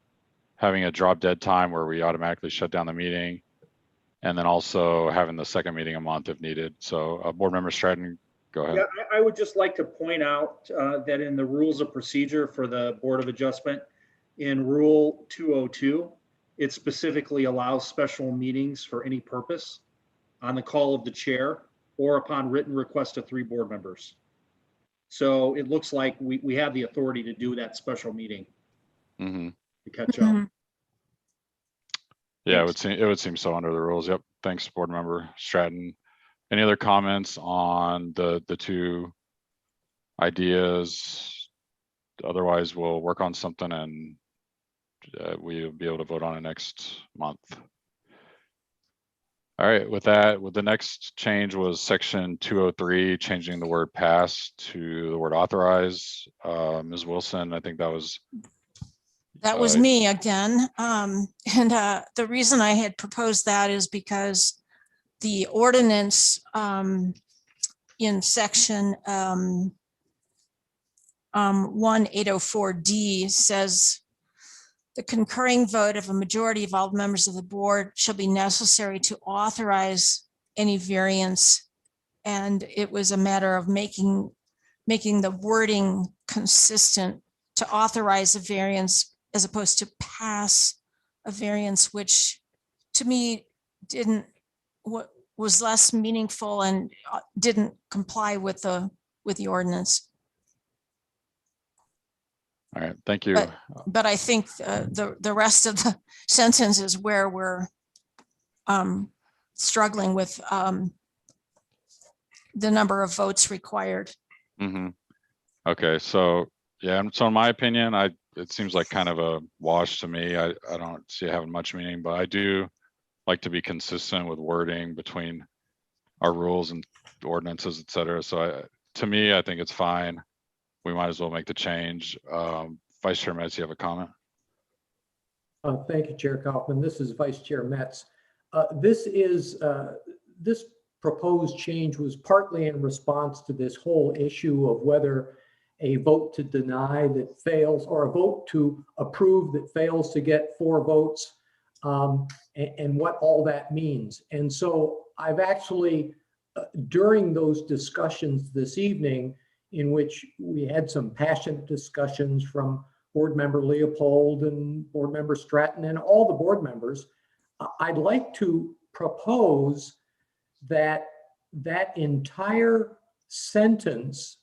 Speaker 2: having a drop dead time where we automatically shut down the meeting, and then also having the second meeting a month if needed. So Board Member Stratton, go ahead.
Speaker 5: Yeah, I would just like to point out that in the rules of procedure for the Board of Adjustment, in Rule 202, it specifically allows special meetings for any purpose on the call of the chair or upon written request of 3 board members. So it looks like we have the authority to do that special meeting
Speaker 2: Mm-hmm.
Speaker 5: to catch up.
Speaker 2: Yeah, it would seem so under the rules. Yep. Thanks, Board Member Stratton. Any other comments on the two ideas? Otherwise, we'll work on something and we'll be able to vote on it next month. All right, with that, the next change was section 203, changing the word pass to the word authorize. Ms. Wilson, I think that was
Speaker 8: me again. The reason I had proposed that is because the ordinance in section 1804D says the concurring vote of a majority of all members of the board shall be necessary to authorize any variance. And it was a matter of making the wording consistent to authorize a variance as opposed to pass a variance, which to me was less meaningful and didn't comply with the ordinance.
Speaker 2: all right. Thank you.
Speaker 8: But I think the rest of the sentence is where we're struggling with the number of votes required.
Speaker 2: Mm-hmm. Okay, so yeah, so in my opinion, it seems like kind of a wash to me. I don't see it having much meaning, but I do like to be consistent with wording between our rules and ordinances, et cetera. So to me, I think it's fine. We might as well make the change. Vice Chair Metz, you have a comment?
Speaker 4: Thank you, Chair Kaufman. This is Vice Chair Metz. This proposed change was partly in response to this whole issue of whether a vote to deny that fails or a vote to approve that fails to get 4 votes and what all that means. And so I've actually, during those discussions this evening, in which we had some passionate discussions from Board Member Leopold and Board Member Stratton and all the board members, I'd like to propose that entire sentence,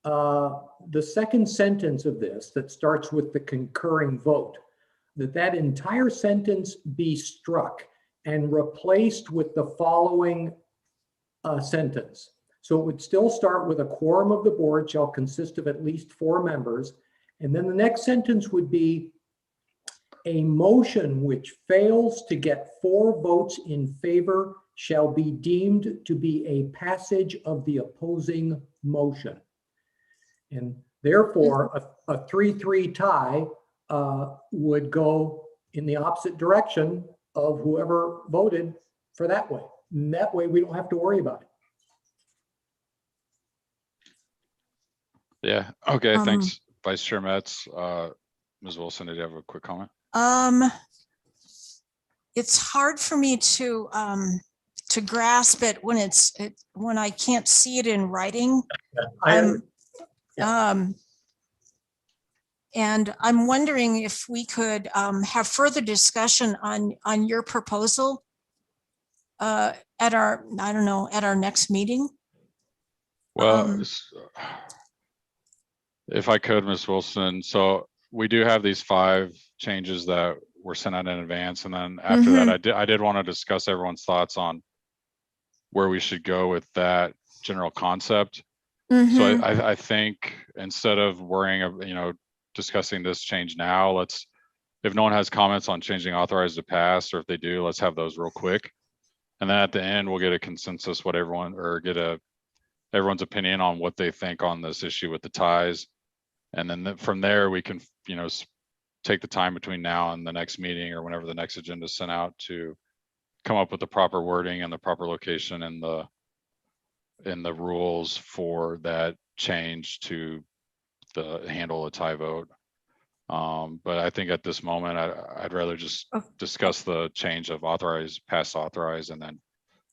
Speaker 4: the second sentence of this that starts with the concurring vote, that entire sentence be struck and replaced with the following sentence. So it would still start with a quorum of the board shall consist of at least 4 members. And then the next sentence would be a motion which fails to get 4 votes in favor shall be deemed to be a passage of the opposing motion. And therefore, a 3-3 tie would go in the opposite direction of whoever voted for that way. And that way, we don't have to worry about it.
Speaker 2: Yeah. Okay. Thanks, Vice Chair Metz. Ms. Wilson, did you have a quick comment?
Speaker 8: It's hard for me to grasp it when I can't see it in writing. And I'm wondering if we could have further discussion on your proposal at our next meeting.
Speaker 2: Well, if I could, Ms. Wilson, so we do have these 5 changes that were sent out in advance. And then after that, I did want to discuss everyone's thoughts on where we should go with that general concept. So I think instead of worrying, discussing this change now, if no one has comments on changing authorize to pass, or if they do, let's have those real quick. And then at the end, we'll get a consensus, everyone's opinion on what they think on this issue with the ties. And then from there, we can, take the time between now and the next meeting or whenever the next agenda is sent out to come up with the proper wording and the proper location and the rules for that change to handle a tie vote. But I think at this moment, I'd rather just discuss the change of authorize, past authorize, and then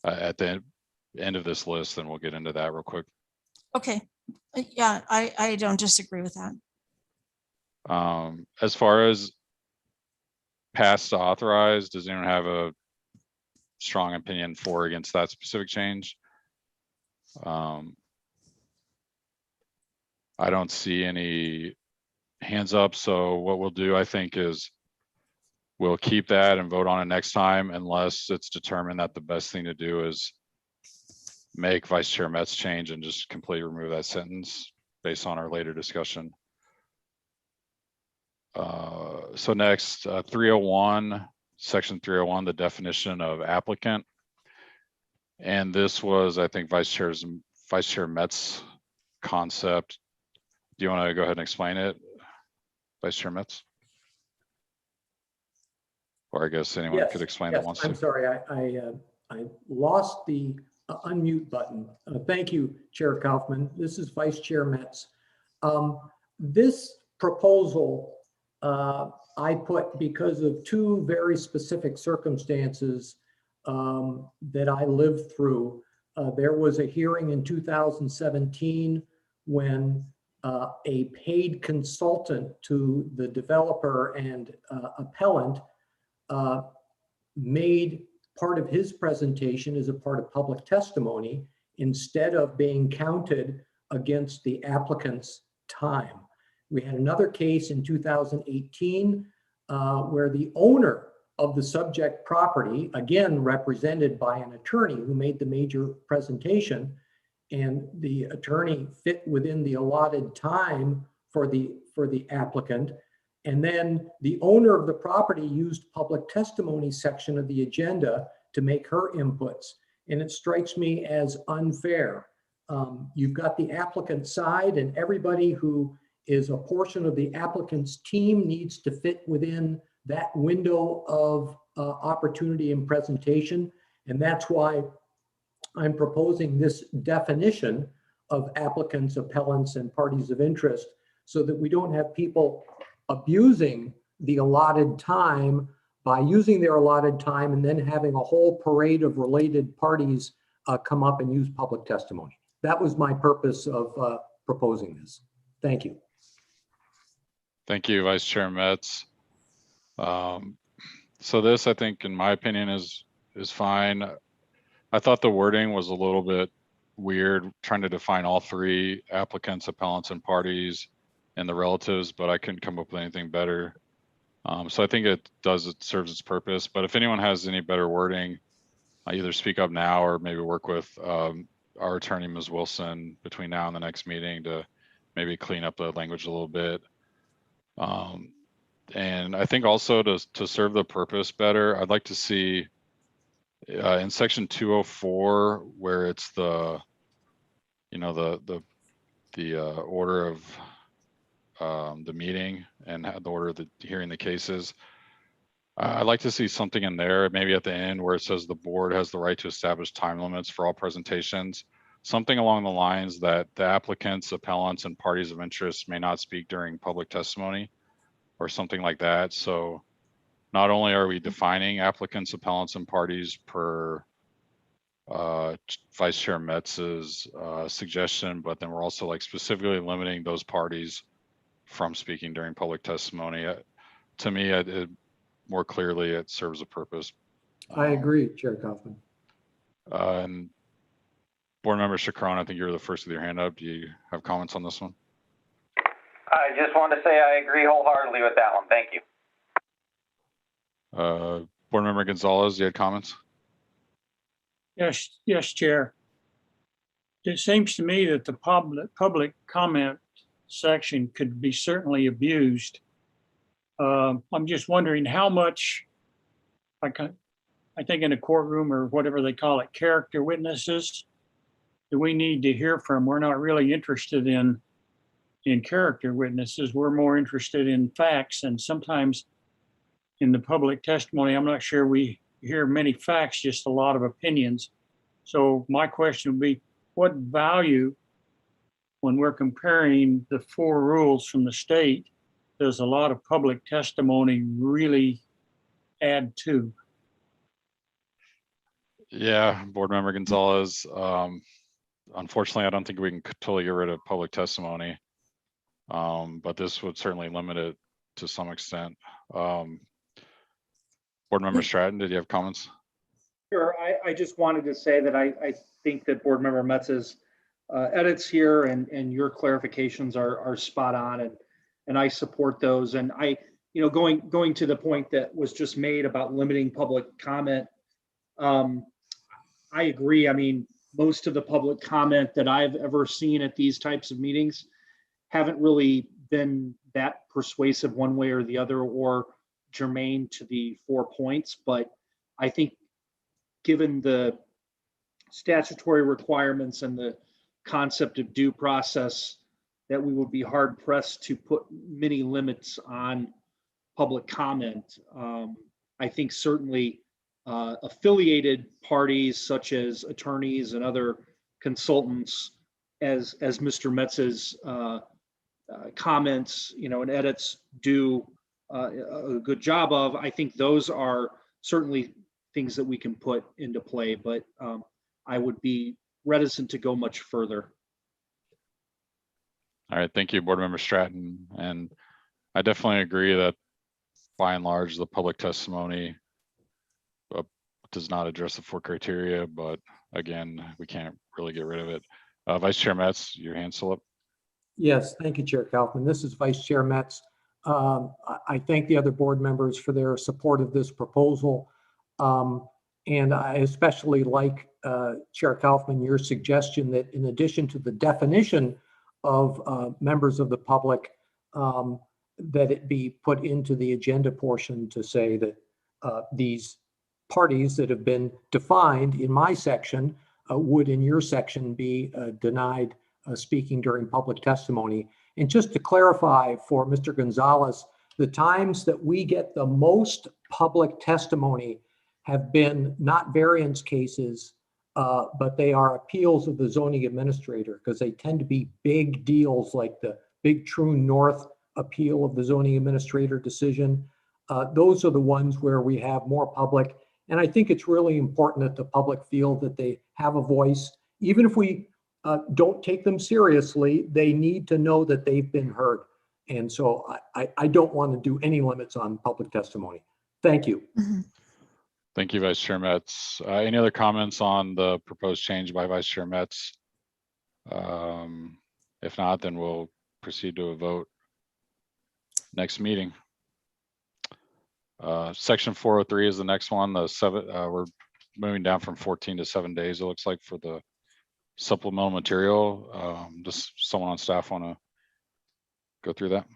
Speaker 2: at the end of this list, then we'll get into that real quick.
Speaker 8: Okay, yeah, I don't disagree with that.
Speaker 2: As far as past authorized, does anyone have a strong opinion for or against that specific change? I don't see any hands up. So what we'll do, I think, is we'll keep that and vote on it next time, unless it's determined that the best thing to do is make Vice Chair Metz change and just completely remove that sentence based on our later discussion. So next, 301, section 301, the definition of applicant. And this was, I think, Vice Chair Metz concept. Do you want to go ahead and explain it, Vice Chair Metz? Or I guess anyone could explain that wants to.
Speaker 4: I'm sorry, I lost the unmute button. Thank you, Chair Kaufman. This is Vice Chair Metz. This proposal I put because of two very specific circumstances that I lived through. There was a hearing in 2017 when a paid consultant to the developer and appellant made part of his presentation as a part of public testimony instead of being counted against the applicant's time. We had another case in 2018 where the owner of the subject property, again represented by an attorney who made the major presentation, and the attorney fit within the allotted time for the applicant. And then the owner of the property used public testimony section of the agenda to make her inputs. And it strikes me as unfair. You've got the applicant side, and everybody who is a portion of the applicant's team needs to fit within that window of opportunity and presentation. And that's why I'm proposing this definition of applicants, appellants, and parties of interest, so that we don't have people abusing the allotted time by using their allotted time and then having a whole parade of related parties come up and use public testimony. That was my purpose of proposing this. Thank you.
Speaker 2: Thank you, Vice Chair Metz. So this, I think, in my opinion, is fine. I thought the wording was a little bit weird, trying to define all three applicants, appellants, and parties and the relatives, but I couldn't come up with anything better. So I think it serves its purpose. But if anyone has any better wording, either speak up now or maybe work with our attorney, Ms. Wilson, between now and the next meeting to maybe clean up the language a little bit. And I think also to serve the purpose better, I'd like to see in section 204, where it's the order of the meeting and the order of the hearing the cases. I'd like to see something in there, maybe at the end where it says the board has the right to establish time limits for all presentations, something along the lines that the applicants, appellants, and parties of interest may not speak during public testimony or something like that. So not only are we defining applicants, appellants, and parties per Vice Chair Metz's suggestion, but then we're also like specifically limiting those parties from speaking during public testimony. To me, it more clearly, it serves a purpose.
Speaker 4: I agree, Chair Kaufman.
Speaker 2: And Board Member Chacron, I think you're the first with your hand up. Do you have comments on this one?
Speaker 6: I just want to say I agree wholeheartedly with that one. Thank you.
Speaker 2: Board Member Gonzalez, you had comments?
Speaker 12: Yes, Chair. It seems to me that the public comment section could be certainly abused. I'm just wondering how much, I think in a courtroom or whatever they call it, character witnesses, do we need to hear from? We're not really interested in character witnesses. We're more interested in facts, and sometimes in the public testimony, I'm not sure we hear many facts, just a lot of opinions. So my question would be, what value, when we're comparing the 4 rules from the state does a lot of public testimony really add to?
Speaker 2: Yeah, Board Member Gonzalez. Unfortunately, I don't think we can totally get rid of public testimony. But this would certainly limit it to some extent. Board Member Stratton, did you have comments?
Speaker 5: Sure. I just wanted to say that I think that Board Member Metz's edits here and your clarifications are spot on, and I support those. And going to the point that was just made about limiting public comment, I agree. I mean, most of the public comment that I've ever seen at these types of meetings haven't really been that persuasive one way or the other or germane to the 4 points. But I think given the statutory requirements and the concept of due process, that we would be hard pressed to put many limits on public comment. I think certainly affiliated parties such as attorneys and other consultants, as Mr. Metz's comments, and edits do a good job of, I think those are certainly things that we can put into play, but I would be reticent to go much further.
Speaker 2: All right, thank you, Board Member Stratton. And I definitely agree that by and large, the public testimony does not address the 4 criteria, but again, we can't really get rid of it. Vice Chair Metz, your hand's still up.
Speaker 4: Yes, thank you, Chair Kaufman. This is Vice Chair Metz. I thank the other board members for their support of this proposal. And I especially like, Chair Kaufman, your suggestion that in addition to the definition of members of the public, that it be put into the agenda portion to say that these parties that have been defined in my section would in your section be denied speaking during public testimony. And just to clarify for Mr. Gonzalez, the times that we get the most public testimony have been not variance cases, but they are appeals of the zoning administrator, because they tend to be big deals like the Big True North appeal of the zoning administrator decision. Those are the ones where we have more public. And I think it's really important that the public feel that they have a voice. Even if we don't take them seriously, they need to know that they've been heard. And so I don't want to do any limits on public testimony. Thank you.
Speaker 8: Mhm.
Speaker 2: Thank you, Vice Chair Metz. Any other comments on the proposed change by Vice Chair Metz? If not, then we'll proceed to a vote next meeting. Section 403 is the next one. We're moving down from 14 to 7 days, it looks like, for the supplemental material. Does someone on staff want to go through that?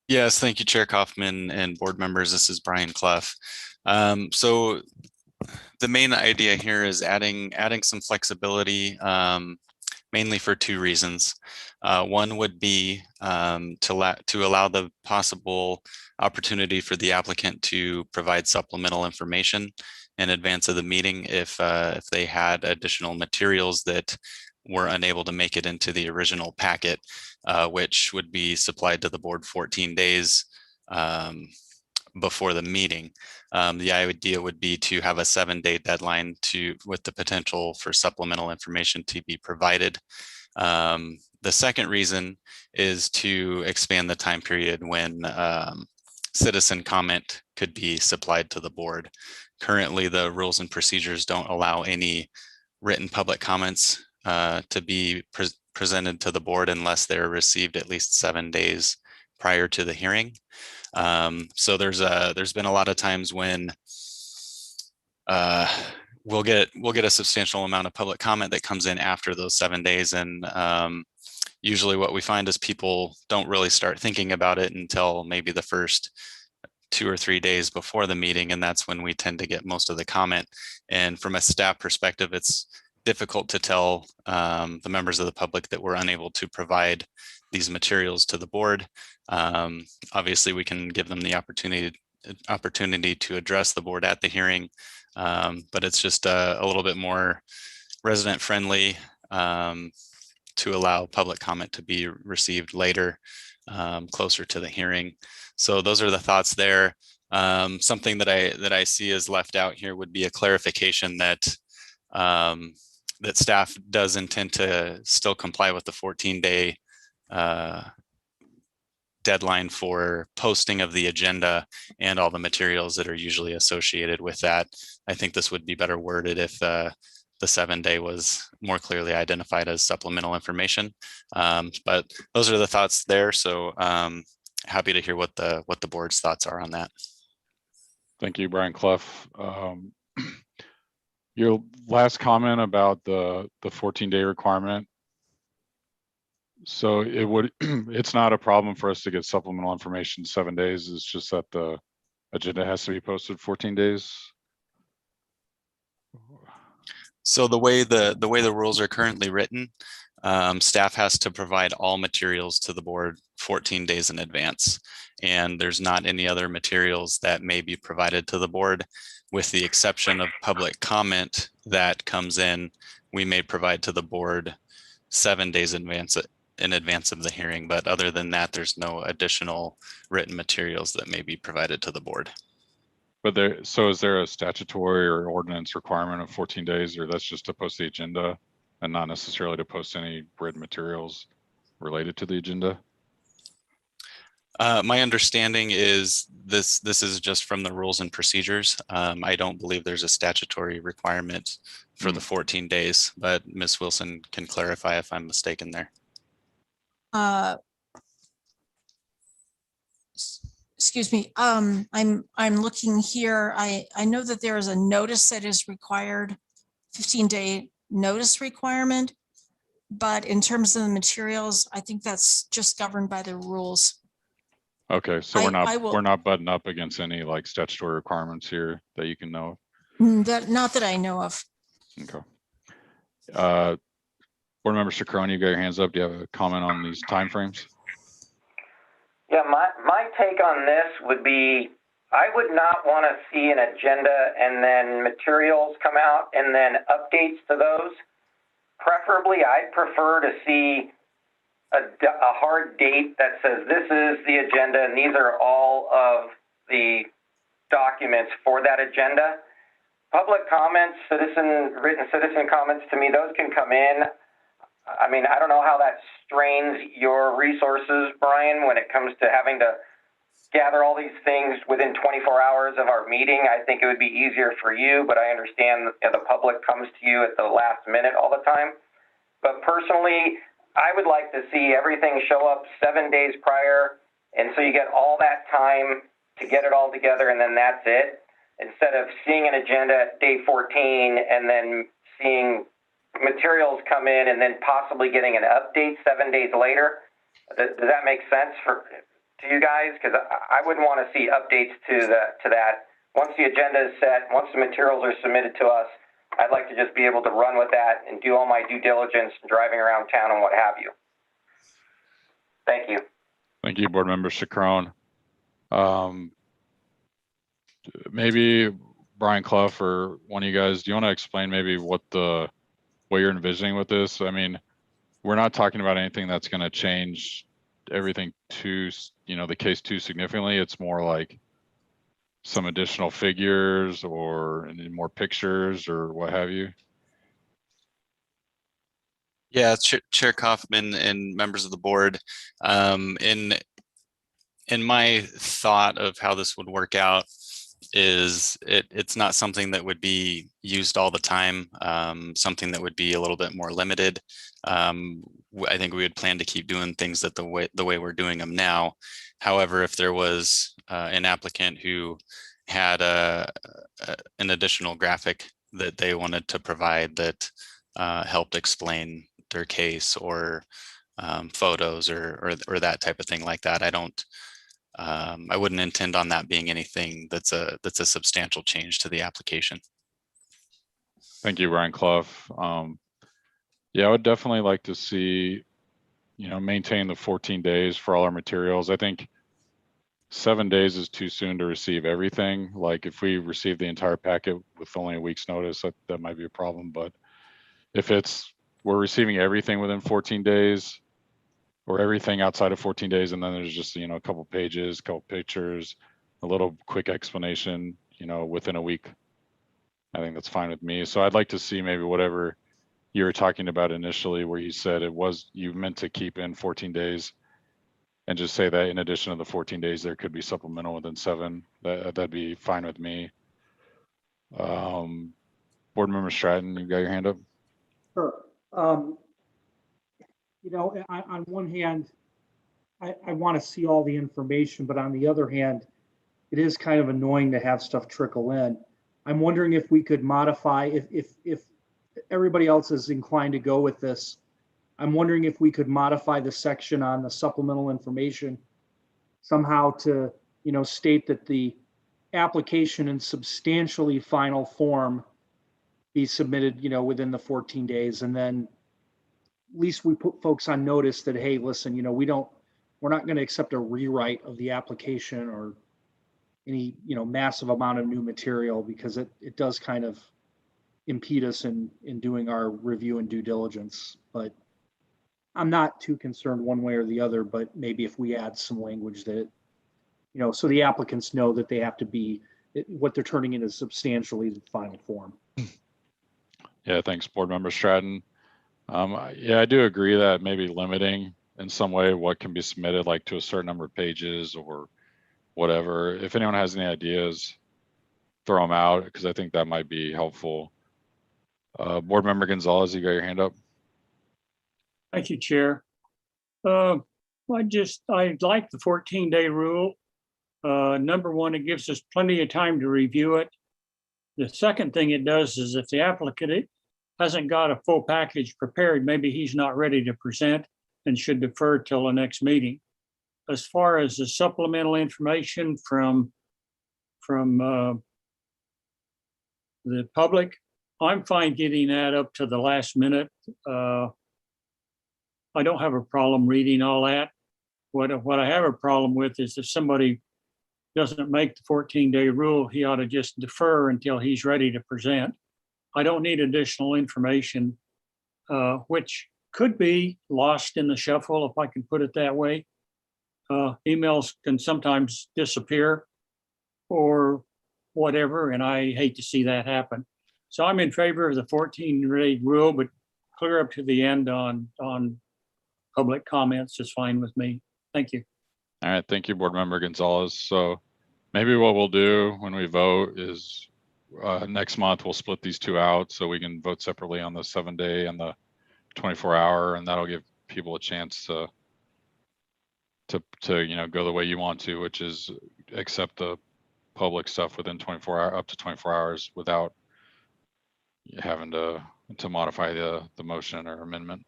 Speaker 7: Yes, thank you, Chair Kaufman and board members. This is Brian Clough. So the main idea here is adding some flexibility, mainly for 2 reasons. One would be to allow the possible opportunity for the applicant to provide supplemental information in advance of the meeting if they had additional materials that were unable to make it into the original packet, which would be supplied to the board 14 days before the meeting. The idea would be to have a 7-day deadline with the potential for supplemental information to be provided. The second reason is to expand the time period when citizen comment could be supplied to the board. Currently, the rules and procedures don't allow any written public comments to be presented to the board unless they're received at least 7 days prior to the hearing. So there's been a lot of times when we'll get a substantial amount of public comment that comes in after those 7 days, and usually what we find is people don't really start thinking about it until maybe the first 2 or 3 days before the meeting, and that's when we tend to get most of the comment. And from a staff perspective, it's difficult to tell the members of the public that we're unable to provide these materials to the board. Obviously, we can give them the opportunity to address the board at the hearing, but it's just a little bit more resident friendly to allow public comment to be received later. closer to the hearing. So those are the thoughts there. Something that I see is left out here would be a clarification that that staff does intend to still comply with the 14-day deadline for posting of the agenda and all the materials that are usually associated with that. I think this would be better worded if the 7-day was more clearly identified as supplemental information. But those are the thoughts there. So happy to hear what the board's thoughts are on that.
Speaker 2: Thank you, Brian Clough. Your last comment about the 14-day requirement. So it would, it's not a problem for us to get supplemental information 7 days. It's just that the agenda has to be posted 14 days.
Speaker 7: So the way the rules are currently written, staff has to provide all materials to the board 14 days in advance. And there's not any other materials that may be provided to the board, with the exception of public comment that comes in. We may provide to the board 7 days in advance of the hearing, but other than that, there's no additional written materials that may be provided to the board.
Speaker 2: But so is there a statutory or ordinance requirement of 14 days, or that's just to post the agenda and not necessarily to post any written materials related to the agenda?
Speaker 7: My understanding is this is just from the rules and procedures. I don't believe there's a statutory requirement for the 14 days, but Ms. Wilson can clarify if I'm mistaken there.
Speaker 8: Excuse me. I'm looking here. I know that there is a notice that is required, 15-day notice requirement, but in terms of the materials, I think that's just governed by the rules.
Speaker 2: Okay, so we're not butting up against any like statutory requirements here that you can know of?
Speaker 8: Not that I know of.
Speaker 2: Okay. Board Member Chacron, you got your hands up. Do you have a comment on these timeframes?
Speaker 6: Yeah, my take on this would be, I would not want to see an agenda and then materials come out and then updates to those. Preferably, I'd prefer to see a hard date that says this is the agenda and these are all of the documents for that agenda. Public comments, written citizen comments, to me, those can come in. I mean, I don't know how that strains your resources, Brian, when it comes to having to gather all these things within 24 hours of our meeting. I think it would be easier for you, but I understand the public comes to you at the last minute all the time. But personally, I would like to see everything show up 7 days prior, and so you get all that time to get it all together, and then that's it, instead of seeing an agenda at day 14 and then seeing materials come in and then possibly getting an update 7 days later. Does that make sense to you guys? Because I wouldn't want to see updates to that. Once the agenda is set, once the materials are submitted to us, I'd like to just be able to run with that and do all my due diligence and driving around town and what have you. Thank you.
Speaker 2: Thank you, Board Member Chacron. Maybe Brian Clough or one of you guys, do you want to explain maybe what you're envisioning with this? I mean, we're not talking about anything that's going to change everything the case too significantly. It's more like some additional figures or more pictures or what have you.
Speaker 7: Yeah, Chair Kaufman and members of the board, in my thought of how this would work out is it's not something that would be used all the time, something that would be a little bit more limited. I think we would plan to keep doing things the way we're doing them now. However, if there was an applicant who had an additional graphic that they wanted to provide that helped explain their case, or photos or that type of thing like that, I wouldn't intend on that being anything that's a substantial change to the application.
Speaker 2: Thank you, Brian Clough. Yeah, I would definitely like to see, maintain the 14 days for all our materials. I think 7 days is too soon to receive everything. Like if we receive the entire packet with only a week's notice, that might be a problem. But if we're receiving everything within 14 days, or everything outside of 14 days. And then there's just, a couple pages, couple pictures, a little quick explanation, within a week. I think that's fine with me. So I'd like to see maybe whatever you were talking about initially, where you said you meant to keep in 14 days, and just say that in addition to the 14 days, there could be supplemental within 7. That'd be fine with me. Board Member Stratton, you got your hand up?
Speaker 5: Sure. On one hand, I want to see all the information, but on the other hand, it is kind of annoying to have stuff trickle in. I'm wondering if we could modify, if everybody else is inclined to go with this, I'm wondering if we could modify the section on the supplemental information somehow to, state that the application in substantially final form be submitted, within the 14 days. And then at least we put folks on notice that, hey, listen, we're not going to accept a rewrite of the application or any, massive amount of new material, because it does kind of impede us in doing our review and due diligence. But I'm not too concerned one way or the other, but maybe if we add some language that, so the applicants know that they have to be, what they're turning in is substantially the final form.
Speaker 2: Yeah, thanks, Board Member Stratton. Yeah, I do agree that maybe limiting in some way what can be submitted, like to a certain number of pages or whatever. If anyone has any ideas, throw them out, because I think that might be helpful. Board Member Gonzalez, you got your hand up?
Speaker 12: Thank you, Chair. I like the 14-day rule. Number one, it gives us plenty of time to review it. The second thing it does is if the applicant hasn't got a full package prepared, maybe he's not ready to present and should defer till the next meeting. As far as the supplemental information from the public, I'm fine getting that up to the last minute. I don't have a problem reading all that. What I have a problem with is if somebody doesn't make the 14-day rule, he ought to just defer until he's ready to present. I don't need additional information, which could be lost in the shuffle, if I can put it that way. Emails can sometimes disappear or whatever, and I hate to see that happen. So I'm in favor of the 14-day rule, but clear up to the end on public comments is fine with me. Thank you.
Speaker 2: All right, thank you, Board Member Gonzalez. So maybe what we'll do when we vote is next month we'll split these two out so we can vote separately on the 7-day and the 24-hour, and that'll give people a chance to go the way you want to, which is accept the public stuff within 24 hours, up to 24 hours, without having to modify the motion or amendment.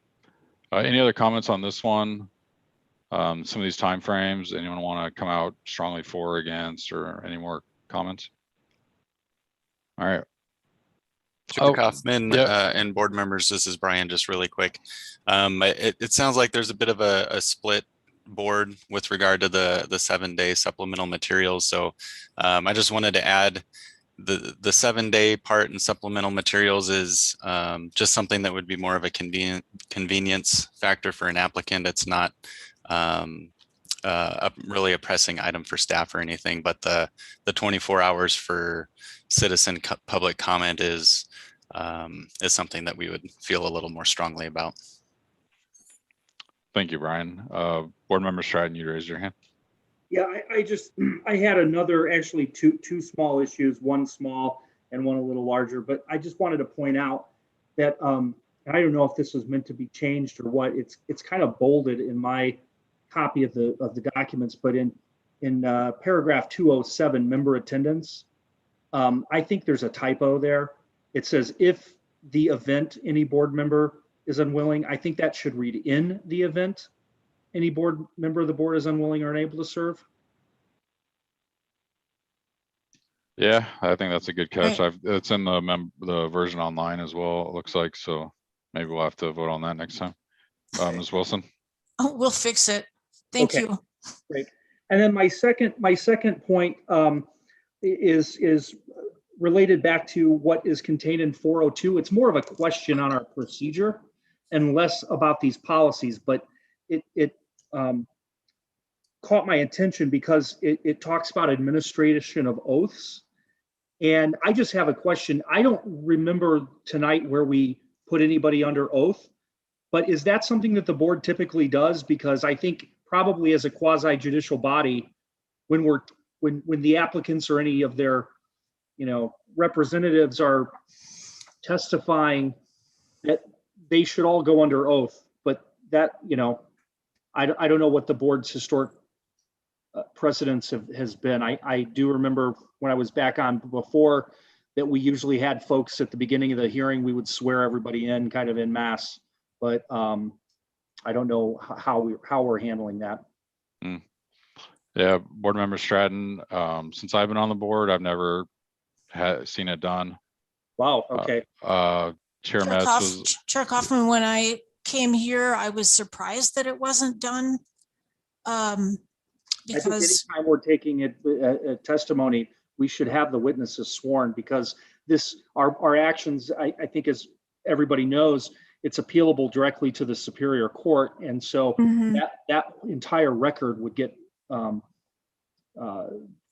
Speaker 2: Any other comments on this one? Some of these timeframes, anyone want to come out strongly for or against, or any more comments? All right.
Speaker 7: Chair Kaufman, and board members, this is Brian, just really quick. It sounds like there's a bit of a split board with regard to the 7-day supplemental materials. So I just wanted to add the 7-day part and supplemental materials is just something that would be more of a convenience factor for an applicant. It's not really a pressing item for staff or anything, but the 24 hours for citizen public comment is something that we would feel a little more strongly about.
Speaker 2: Thank you, Brian. Board Member Stratton, you raised your hand.
Speaker 5: Yeah, I had another, actually two small issues, one small and one a little larger, but I just wanted to point out that I don't know if this was meant to be changed or what. It's kind of bolded in my copy of the documents, but in paragraph 207, member attendance, I think there's a typo there. It says if the event any board member is unwilling. I think that should read in the event any board member of the board is unwilling or unable to serve.
Speaker 2: Yeah, I think that's a good catch. It's in the version online as well, it looks like, so maybe we'll have to vote on that next time. Ms. Wilson?
Speaker 8: Oh, we'll fix it. Thank you.
Speaker 5: Great. And then my second point is related back to what is contained in 402. It's more of a question on our procedure and less about these policies, but caught my attention because it talks about administration of oaths. And I just have a question. I don't remember tonight where we put anybody under oath, but is that something that the board typically does? Because I think probably as a quasi judicial body, when the applicants or any of their, representatives are testifying, that they should all go under oath. But that, I don't know what the board's historic precedence has been. I do remember when I was back on before that we usually had folks at the beginning of the hearing, we would swear everybody in kind of en masse, but I don't know how we're handling that.
Speaker 2: Yeah, Board Member Stratton, since I've been on the board, I've never seen it done.
Speaker 5: Wow, okay.
Speaker 2: Chair Metz was.
Speaker 8: Chair Kaufman, when I came here, I was surprised that it wasn't done.
Speaker 5: I think anytime we're taking a testimony, we should have the witnesses sworn, because our actions, I think, as everybody knows, it's appealable directly to the Superior Court. And so that entire record would get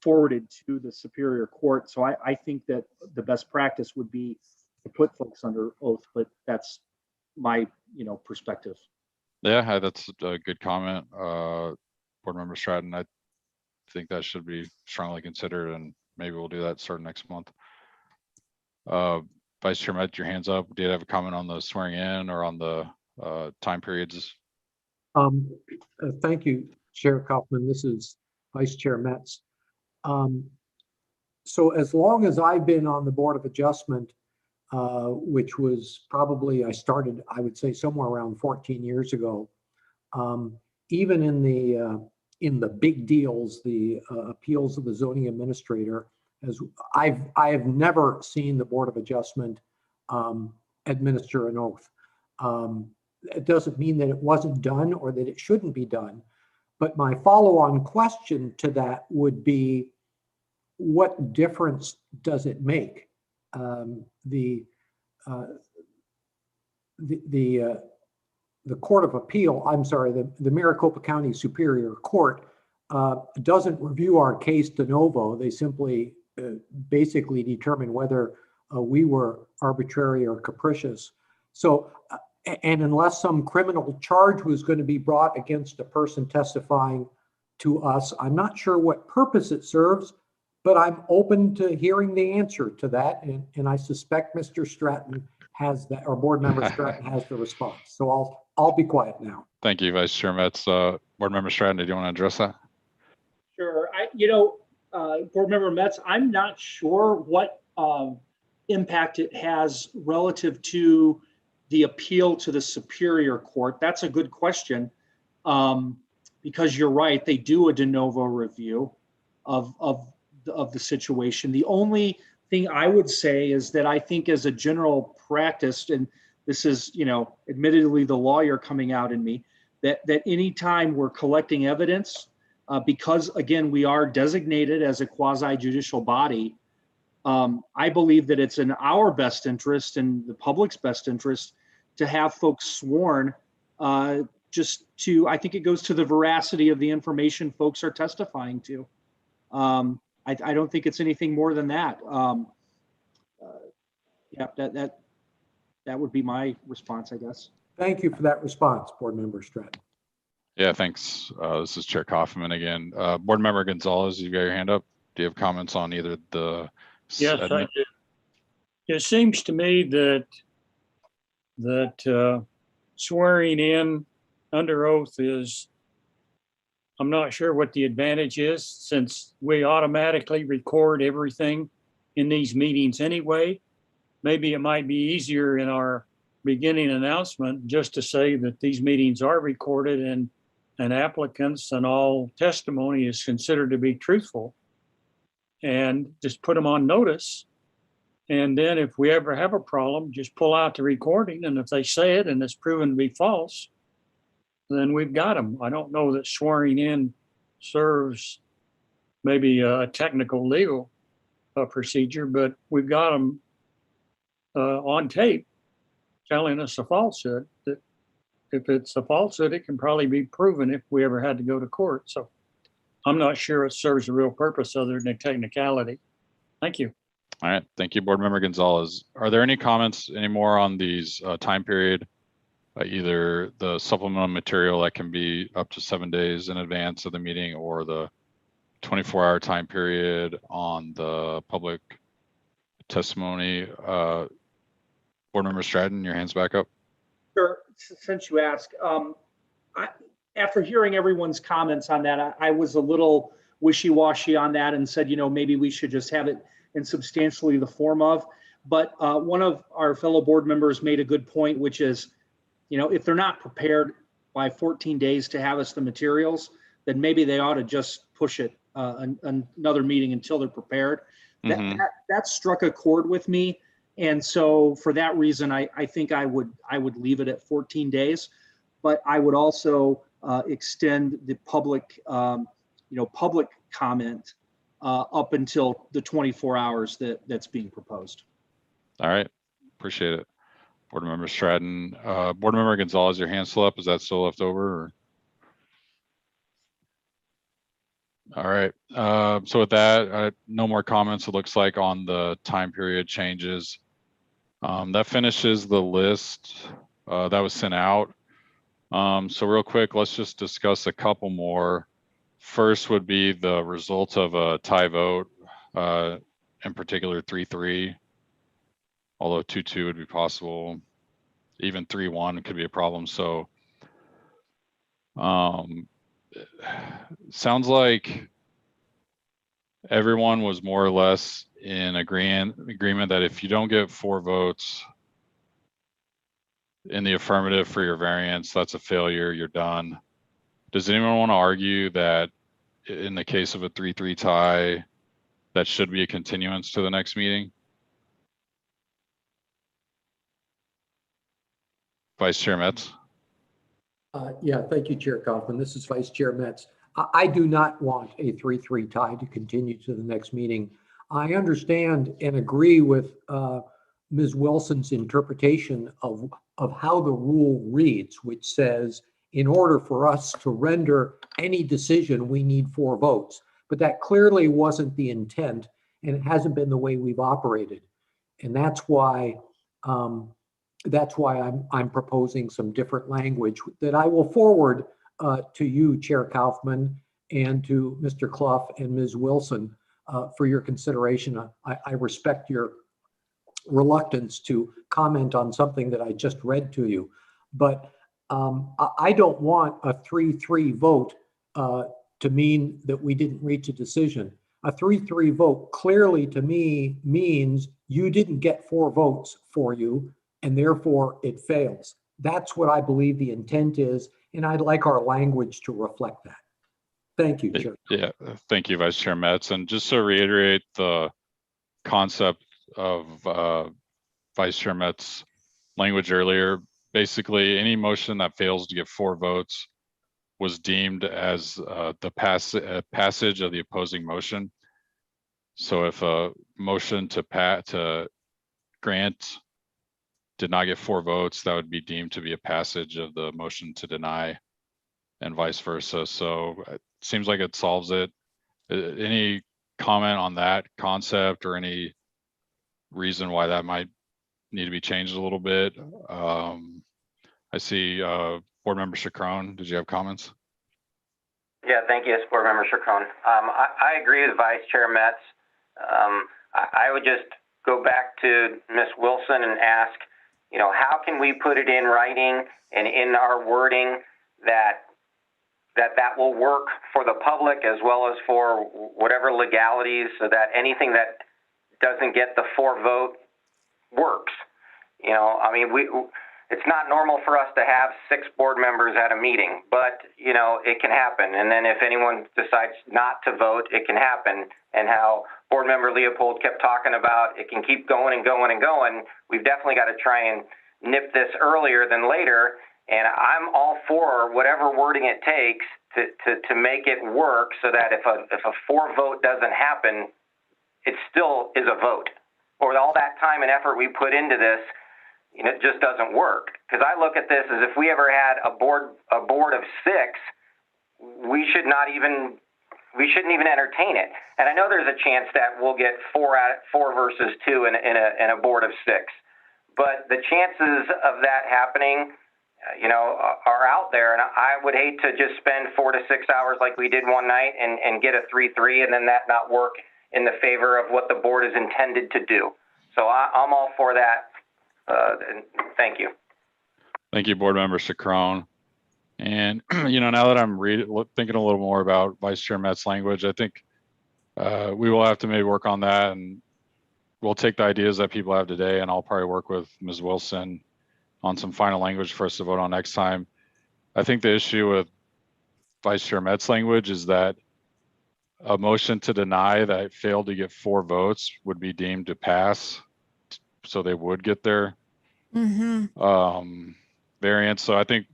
Speaker 5: forwarded to the Superior Court. So I think that the best practice would be to put folks under oath, but that's my, perspective.
Speaker 2: Yeah, that's a good comment. Board Member Stratton, I think that should be strongly considered, and maybe we'll do that starting next month. Vice Chair Metz, your hands up. Did you have a comment on the swearing in or on the time periods?
Speaker 4: Thank you, Chair Kaufman. This is Vice Chair Metz. So as long as I've been on the Board of Adjustment, which was probably, I started, I would say, somewhere around 14 years ago, even in the big deals, the appeals of the zoning administrator, as I have never seen the Board of Adjustment administer an oath. It doesn't mean that it wasn't done or that it shouldn't be done, but my follow-on question to that would be, what difference does it make? The Court of Appeal, I'm sorry, the Maricopa County Superior Court doesn't review our case de novo. They simply basically determine whether we were arbitrary or capricious. So, and unless some criminal charge was going to be brought against a person testifying to us, I'm not sure what purpose it serves, but I'm open to hearing the answer to that. And I suspect Mr. Stratton has that, or Board Member Stratton has the response. So I'll be quiet now.
Speaker 2: Thank you, Vice Chair Metz. Board Member Stratton, did you want to address that?
Speaker 5: Sure. Board Member Metz, I'm not sure what impact it has relative to the appeal to the Superior Court. That's a good question, because you're right, they do a de novo review of the situation. The only thing I would say is that I think, as a general practice, and this is, admittedly the lawyer coming out in me, that anytime we're collecting evidence, because again, we are designated as a quasi-judicial body, I believe that it's in our best interest and the public's best interest to have folks sworn, I think it goes to the veracity of the information folks are testifying to. I don't think it's anything more than that. Yeah, that would be my response, I guess.
Speaker 4: Thank you for that response, Board Member Stratton.
Speaker 2: Yeah, thanks. This is Chair Kaufman again. Board Member Gonzalez, you got your hand up. Do you have comments on either the?
Speaker 12: Yes, I do. It seems to me that swearing in under oath is, I'm not sure what the advantage is, since we automatically record everything in these meetings anyway. Maybe it might be easier in our beginning announcement just to say that these meetings are recorded and applicants and all testimony is considered to be truthful, and just put them on notice. And then if we ever have a problem, just pull out the recording, and if they say it and it's proven to be false, then we've got them. I don't know that swearing in serves maybe a technical legal procedure, but we've got them on tape telling us a falsehood that if it's a falsehood, it can probably be proven if we ever had to go to court. So I'm not sure it serves a real purpose other than a technicality. Thank you.
Speaker 2: All right, thank you, Board Member Gonzalez. Are there any comments anymore on these time period? Either the supplemental material that can be up to 7 days in advance of the meeting, or the 24-hour time period on the public testimony? Board Member Stratton, your hand's back up.
Speaker 5: Sure. Since you ask, after hearing everyone's comments on that, I was a little wishy-washy on that and said, maybe we should just have it in substantially the form of. But one of our fellow board members made a good point, which is, if they're not prepared by 14 days to have us the materials, then maybe they ought to just push it another meeting until they're prepared. That struck a chord with me. And so for that reason, I think I would leave it at 14 days, but I would also extend the public, public comment up until the 24 hours that's being proposed.
Speaker 2: All right, appreciate it. Board Member Stratton, Board Member Gonzalez, your hand still up? Is that still left over? Or? All right, so with that, no more comments, it looks like, on the time period changes. That finishes the list that was sent out. So real quick, let's just discuss a couple more. First would be the result of a tie vote, in particular 3-3, although 2-2 would be possible. Even 3-1 could be a problem. So sounds like everyone was more or less in agreement that if you don't get 4 votes in the affirmative for your variance, that's a failure, you're done. Does anyone want to argue that in the case of a 3-3 tie, that should be a continuance to the next meeting? Vice Chair Metz.
Speaker 4: Yeah, thank you, Chair Kaufman. This is Vice Chair Metz. I do not want a 3-3 tie to continue to the next meeting. I understand and agree with Ms. Wilson's interpretation of how the rule reads, which says, in order for us to render any decision, we need 4 votes. But that clearly wasn't the intent, and it hasn't been the way we've operated. And that's why I'm proposing some different language that I will forward to you, Chair Kaufman, and to Mr. Clough and Ms. Wilson for your consideration. I respect your reluctance to comment on something that I just read to you, but I don't want a 3-3 vote to mean that we didn't reach a decision. A 3-3 vote clearly to me means you didn't get 4 votes for you, and therefore it fails. That's what I believe the intent is, and I'd like our language to reflect that. Thank you, Chair.
Speaker 2: Yeah, thank you, Vice Chair Metz. And just to reiterate the concept of Vice Chair Metz's language earlier, basically any motion that fails to get 4 votes was deemed as the passage of the opposing motion. So if a motion to grant did not get 4 votes, that would be deemed to be a passage of the motion to deny, and vice versa. So it seems like it solves it. Any comment on that concept or any reason why that might need to be changed a little bit? I see Board Member Chacron, did you have comments?
Speaker 6: Yeah, thank you, Board Member Chacron. I agree with Vice Chair Metz. I would just go back to Ms. Wilson and ask, how can we put it in writing and in our wording that will work for the public as well as for whatever legalities, so that anything that doesn't get the 4 vote works. It's not normal for us to have 6 board members at a meeting, but it can happen. And then if anyone decides not to vote, it can happen. And how Board Member Leopold kept talking about it can keep going and going and going. We've definitely got to try and nip this earlier than later. And I'm all for whatever wording it takes to make it work, so that if a 4 vote doesn't happen, it still is a vote. Or all that time and effort we put into this, it just doesn't work. Because I look at this as if we ever had a board of 6, we shouldn't even entertain it. And I know there's a chance that we'll get 4 versus 2 in a board of 6, but the chances of that happening, are out there. And I would hate to just spend 4 to 6 hours like we did one night and get a 3-3 and then that not work in the favor of what the board is intended to do. So I'm all for that. Thank you.
Speaker 2: Thank you, Board Member Chacron. And, now that I'm thinking a little more about Vice Chair Metz's language, I think we will have to maybe work on that, and we'll take the ideas that people have today, and I'll probably work with Ms. Wilson on some final language for us to vote on next time. I think the issue with Vice Chair Metz's language is that a motion to deny that failed to get 4 votes would be deemed to pass, so they would get their variance. So I think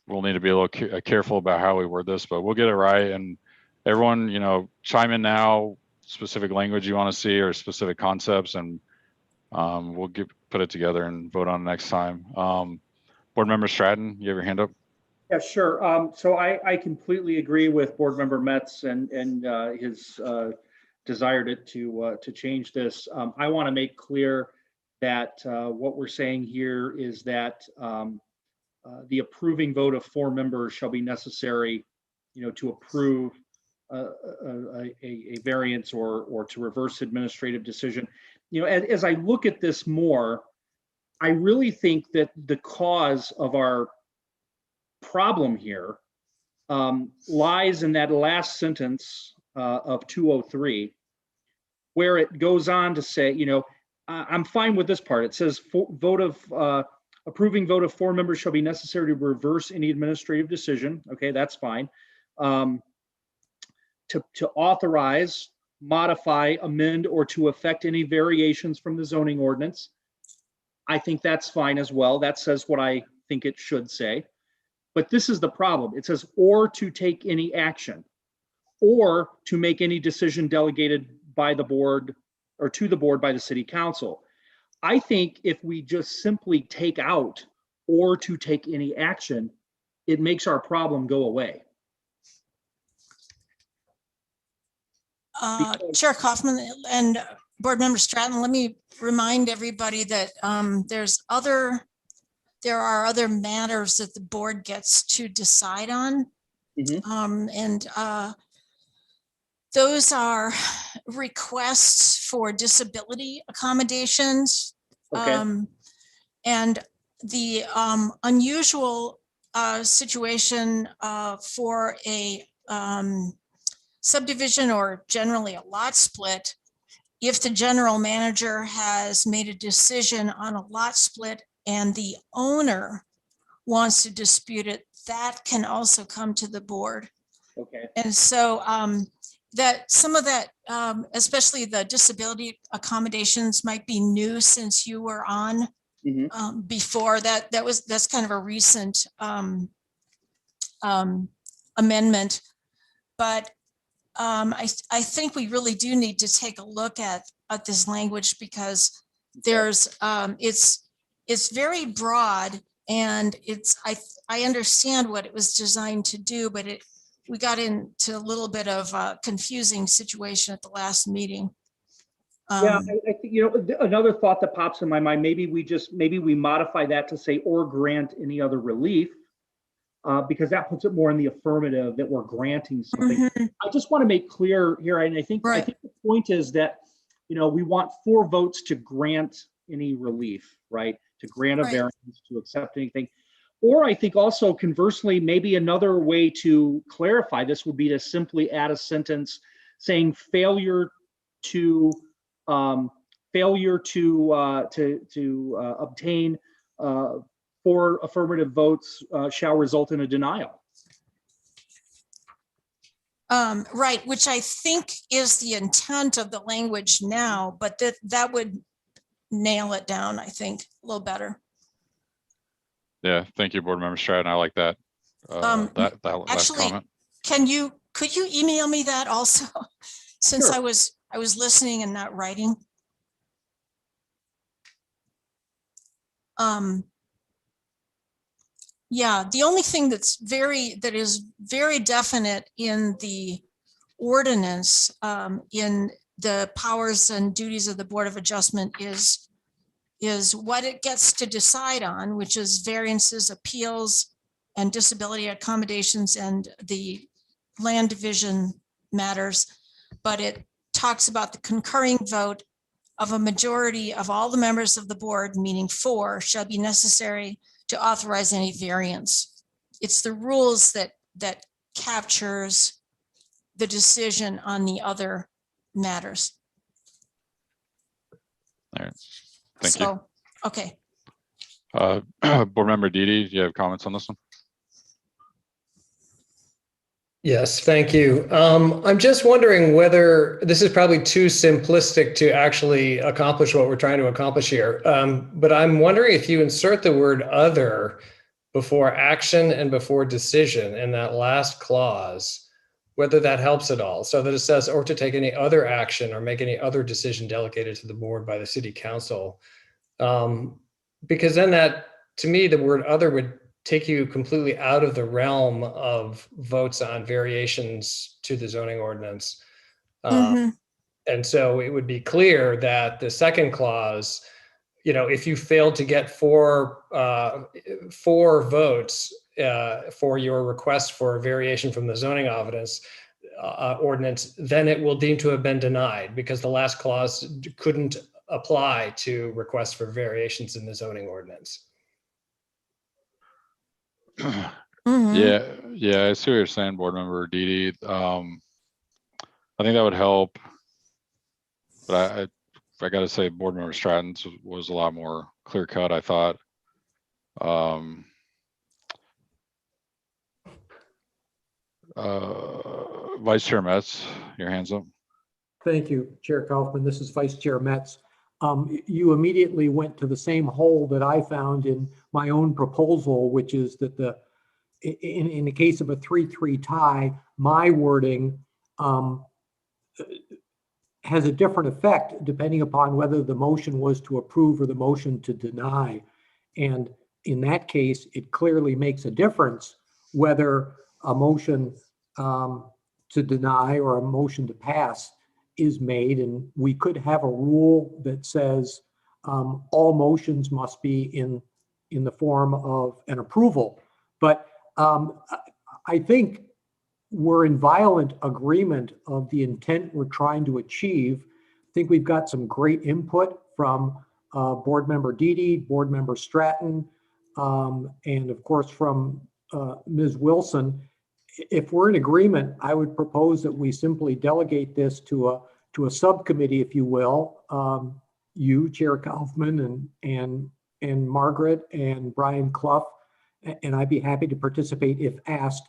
Speaker 2: we'll need to be a little careful about how we word this, but we'll get it right. And everyone, chime in now, specific language you want to see or specific concepts, and we'll put it together and vote on it next time. Board Member Stratton, you have your hand up?
Speaker 5: Yeah, sure. So I completely agree with Board Member Metz and his desire to change this. I want to make clear that what we're saying here is that the approving vote of 4 members shall be necessary, to approve a variance or to reverse administrative decision. As I look at this more, I really think that the cause of our problem here lies in that last sentence of 203, where it goes on to say, I'm fine with this part. It says approving vote of 4 members shall be necessary to reverse any administrative decision. Okay, that's fine. To authorize, modify, amend, or to effect any variations from the zoning ordinance. I think that's fine as well. That says what I think it should say. But this is the problem. It says, or to take any action, or to make any decision delegated by the board or to the board by the city council. I think if we just simply take out or to take any action, it makes our problem go away.
Speaker 8: Chair Kaufman and Board Member Stratton, let me remind everybody that there are other matters that the board gets to decide on. And those are requests for disability accommodations.
Speaker 5: Okay.
Speaker 8: And the unusual situation for a subdivision or generally a lot split, if the general manager has made a decision on a lot split and the owner wants to dispute it, that can also come to the board.
Speaker 5: Okay.
Speaker 8: And so that some of that, especially the disability accommodations, might be new since you were on before. That's kind of a recent amendment. But I think we really do need to take a look at this language, because there's it's very broad, and I understand what it was designed to do, but we got into a little bit of a confusing situation at the last meeting.
Speaker 5: Yeah, I think, another thought that pops in my mind, maybe we modify that to say, or grant any other relief, because that puts it more in the affirmative that we're granting something. I just want to make clear here, and I think the point is that, we want 4 votes to grant any relief, right? To grant a variance, to accept anything. Or I think also conversely, maybe another way to clarify this would be to simply add a sentence saying failure to obtain 4 affirmative votes shall result in a denial.
Speaker 8: Right, which I think is the intent of the language now, but that would nail it down, I think, a little better.
Speaker 2: Yeah, thank you, Board Member Stratton. I like that. That
Speaker 8: actually,
Speaker 2: comment.
Speaker 8: Could you email me that also? Since
Speaker 5: Sure.
Speaker 8: I was listening and not writing. Yeah, the only thing that is very definite in the ordinance, in the powers and duties of the Board of Adjustment is what it gets to decide on, which is variances, appeals, and disability accommodations and the land division matters. But it talks about the concurring vote of a majority of all the members of the board, meaning 4, shall be necessary to authorize any variance. It's the rules that captures the decision on the other matters.
Speaker 2: All right. Thank you.
Speaker 8: Okay.
Speaker 2: Board Member Didi, do you have comments on this one?
Speaker 9: Yes, thank you. I'm just wondering whether this is probably too simplistic to actually accomplish what we're trying to accomplish here. But I'm wondering if you insert the word other before action and before decision in that last clause, whether that helps at all. So that it says, or to take any other action or make any other decision delegated to the board by the city council. Because then that, to me, the word other would take you completely out of the realm of votes on variations to the zoning ordinance. And so it would be clear that the second clause, if you failed to get four votes for your request for a variation from the zoning ordinance, then it will deem to have been denied because the last clause couldn't apply to requests for variations in the zoning ordinance.
Speaker 2: Yeah, I see what you're saying, Board Member Didi. I think that would help, but I got to say, Board Member Stratton's was a lot more clear cut, I thought. Vice Chair Metz, your hand's up.
Speaker 4: Thank you, Chair Kaufman. This is Vice Chair Metz. You immediately went to the same hole that I found in my own proposal, which is that in the case of a 3-3 tie, my wording has a different effect depending upon whether the motion was to approve or the motion to deny. And in that case, it clearly makes a difference whether a motion to deny or a motion to pass is made. And we could have a rule that says all motions must be in the form of an approval. But I think we're in violent agreement of the intent we're trying to achieve. I think we've got some great input from Board Member Didi, Board Member Stratton, and of course from Ms. Wilson. If we're in agreement, I would propose that we simply delegate this to a subcommittee, if you will. You, Chair Kaufman, and Margaret and Brian Clough, and I'd be happy to participate if asked.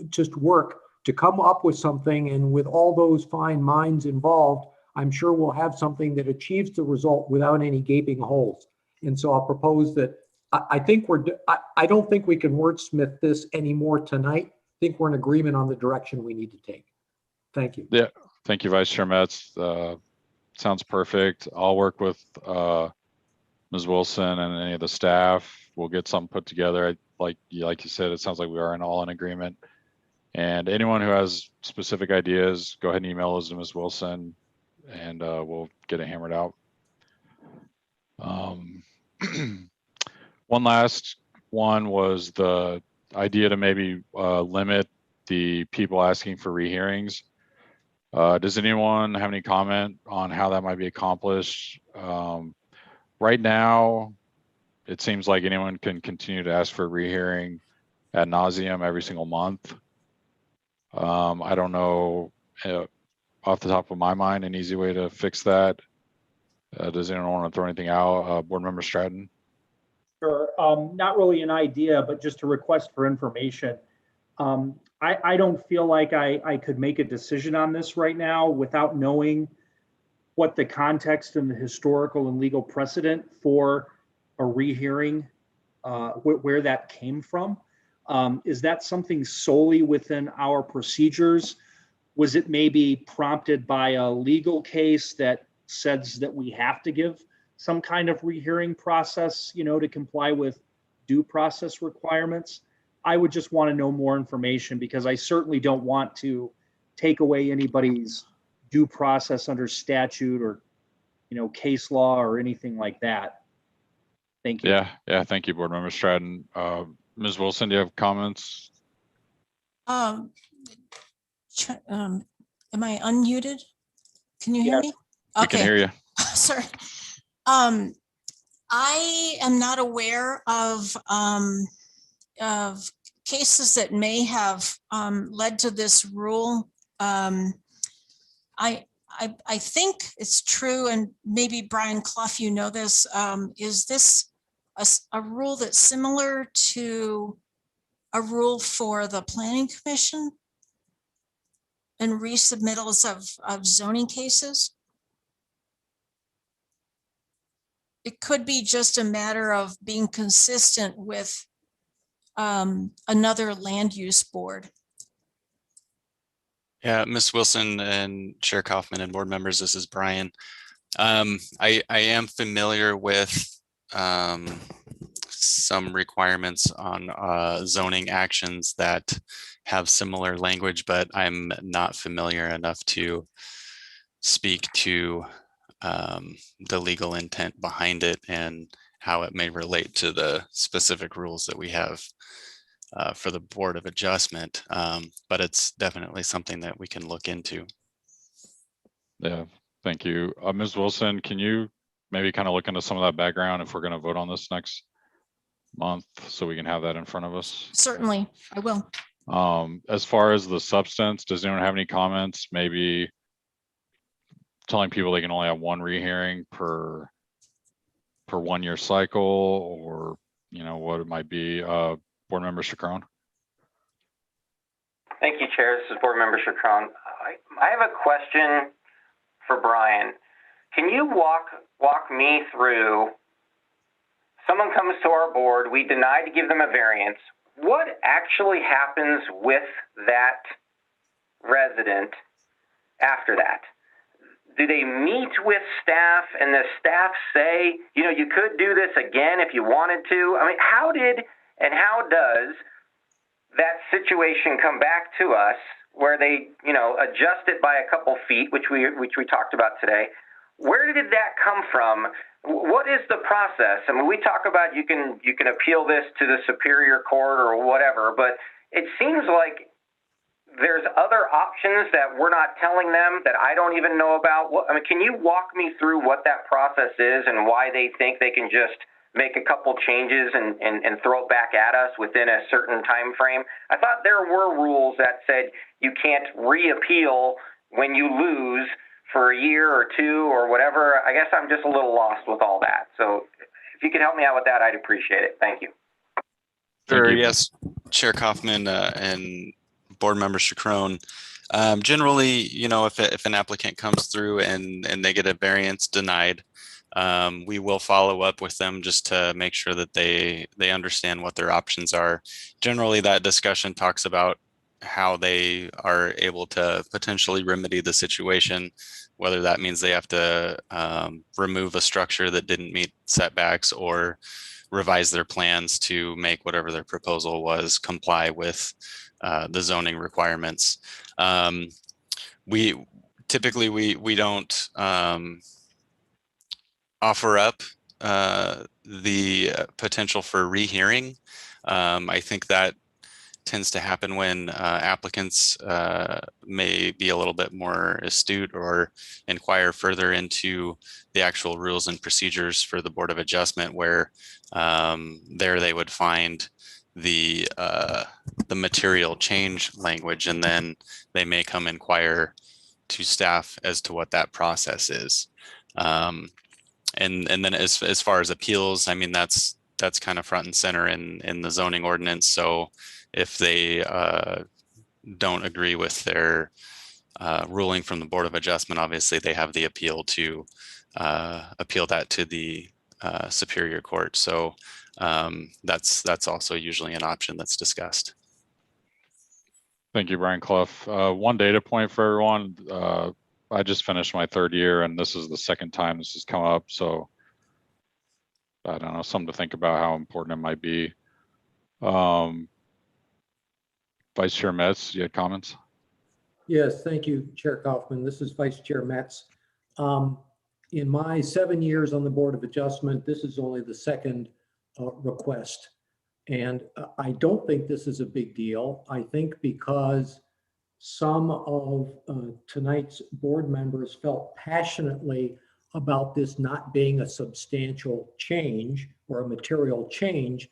Speaker 4: Just work to come up with something, and with all those fine minds involved, I'm sure we'll have something that achieves the result without any gaping holes. And so I'll propose that I don't think we can wordsmith this anymore tonight. I think we're in agreement on the direction we need to take. Thank you.
Speaker 2: Yeah, thank you, Vice Chair Metz. Sounds perfect. I'll work with Ms. Wilson and any of the staff. We'll get something put together. Like you said, it sounds like we are all in agreement. And anyone who has specific ideas, go ahead and email those to Ms. Wilson, and we'll get it hammered out. One last one was the idea to maybe limit the people asking for rehearings. Does anyone have any comment on how that might be accomplished? Right now, it seems like anyone can continue to ask for a rehearing ad nauseum every single month. I don't know off the top of my mind an easy way to fix that. Does anyone want to throw anything out? Board Member Stratton?
Speaker 5: Sure. Not really an idea, but just a request for information. I don't feel like I could make a decision on this right now without knowing what the context and the historical and legal precedent for a rehearing, where that came from. Is that something solely within our procedures? Was it maybe prompted by a legal case that says that we have to give some kind of rehearing process, to comply with due process requirements. I would just want to know more information because I certainly don't want to take away anybody's due process under statute or, case law or anything like that. Thank you.
Speaker 2: Yeah. Thank you, Board Member Stratton. Ms. Wilson, do you have comments?
Speaker 8: Am I unmuted? Can you hear me?
Speaker 2: We can hear you.
Speaker 8: Sorry. I am not aware of cases that may have led to this rule. I think it's true, and maybe Brian Clough, you know this. Is this a rule that's similar to a rule for the Planning Commission and resubmittals of zoning cases? It could be just a matter of being consistent with another land use board.
Speaker 7: Yeah, Ms. Wilson and Chair Kaufman and board members, this is Brian. I am familiar with some requirements on zoning actions that have similar language, but I'm not familiar enough to speak to the legal intent behind it and how it may relate to the specific rules that we have for the Board of Adjustment. But it's definitely something that we can look into.
Speaker 2: Yeah, thank you. Ms. Wilson, can you maybe kind of look into some of that background if we're going to vote on this next month so we can have that in front of us?
Speaker 8: Certainly, I will.
Speaker 2: As far as the substance, does anyone have any comments? Maybe telling people they can only have one rehearing per 1 year cycle, or what it might be. Board Member Chacron.
Speaker 6: Thank you, Chair. This is Board Member Chacron. I have a question for Brian. Can you walk me through? Someone comes to our board, we deny to give them a variance. What actually happens with that resident after that? Do they meet with staff and the staff say, you could do this again if you wanted to? I mean, how does that situation come back to us where they, adjust it by a couple feet, which we talked about today? Where did that come from? What is the process? I mean, we talk about you can appeal this to the Superior Court or whatever, but it seems like there's other options that we're not telling them that I don't even know about. Can you walk me through what that process is and why they think they can just make a couple changes and throw it back at us within a certain time frame? I thought there were rules that said you can't reappeal when you lose for a year or two or whatever. I guess I'm just a little lost with all that. So if you could help me out with that, I'd appreciate it. Thank you.
Speaker 7: Sure. Yes, Chair Kaufman and Board Member Chacron. Generally, if an applicant comes through and they get a variance denied, we will follow up with them just to make sure that they understand what their options are. Generally, that discussion talks about how they are able to potentially remedy the situation, whether that means they have to remove a structure that didn't meet setbacks or revise their plans to make whatever their proposal was comply with the zoning requirements. We typically don't offer up the potential for rehearing. I think that tends to happen when applicants may be a little bit more astute or inquire further into the actual rules and procedures for the Board of Adjustment, where there they would find the material change language, and then they may come inquire to staff as to what that process is. And then as far as appeals, I mean, that's kind of front and center in the zoning ordinance. So if they don't agree with their ruling from the Board of Adjustment, obviously they have the appeal to appeal that to the Superior Court. So that's also usually an option that's discussed.
Speaker 2: Thank you, Brian Clough. One data point for everyone. I just finished my 3rd year, and this is the 2nd time this has come up. So I don't know, something to think about how important it might be. Vice Chair Metz, you had comments?
Speaker 4: Yes, thank you, Chair Kaufman. This is Vice Chair Metz. In my 7 years on the Board of Adjustment, this is only the second request. And I don't think this is a big deal. I think because some of tonight's board members felt passionately about this not being a substantial change or a material change,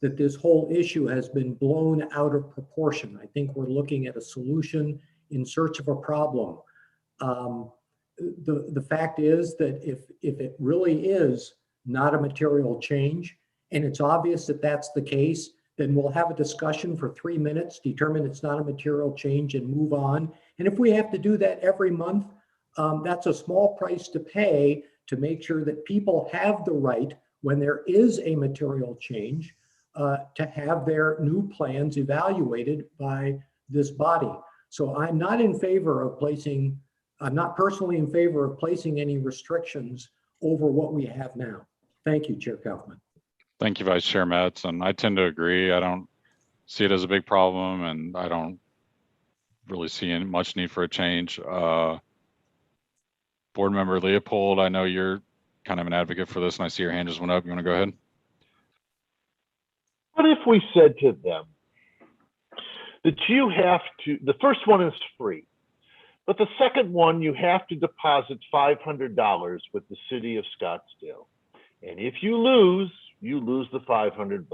Speaker 4: that this whole issue has been blown out of proportion. I think we're looking at a solution in search of a problem. The fact is that if it really is not a material change, and it's obvious that that's the case, then we'll have a discussion for 3 minutes, determine it's not a material change, and move on. And if we have to do that every month, that's a small price to pay to make sure that people have the right, when there is a material change, to have their new plans evaluated by this body. So I'm not in favor of placing, I'm not personally in favor of placing any restrictions over what we have now. Thank you, Chair Kaufman.
Speaker 2: Thank you, Vice Chair Metz, and I tend to agree. I don't see it as a big problem, and I don't really see much need for a change. Board Member Leopold, I know you're kind of an advocate for this, and I see your hand just went up. You want to go ahead?
Speaker 1: What if we said to them that you have to, the first one is free, but the second one, you have to deposit $500 with the city of Scottsdale. And if you lose the $500.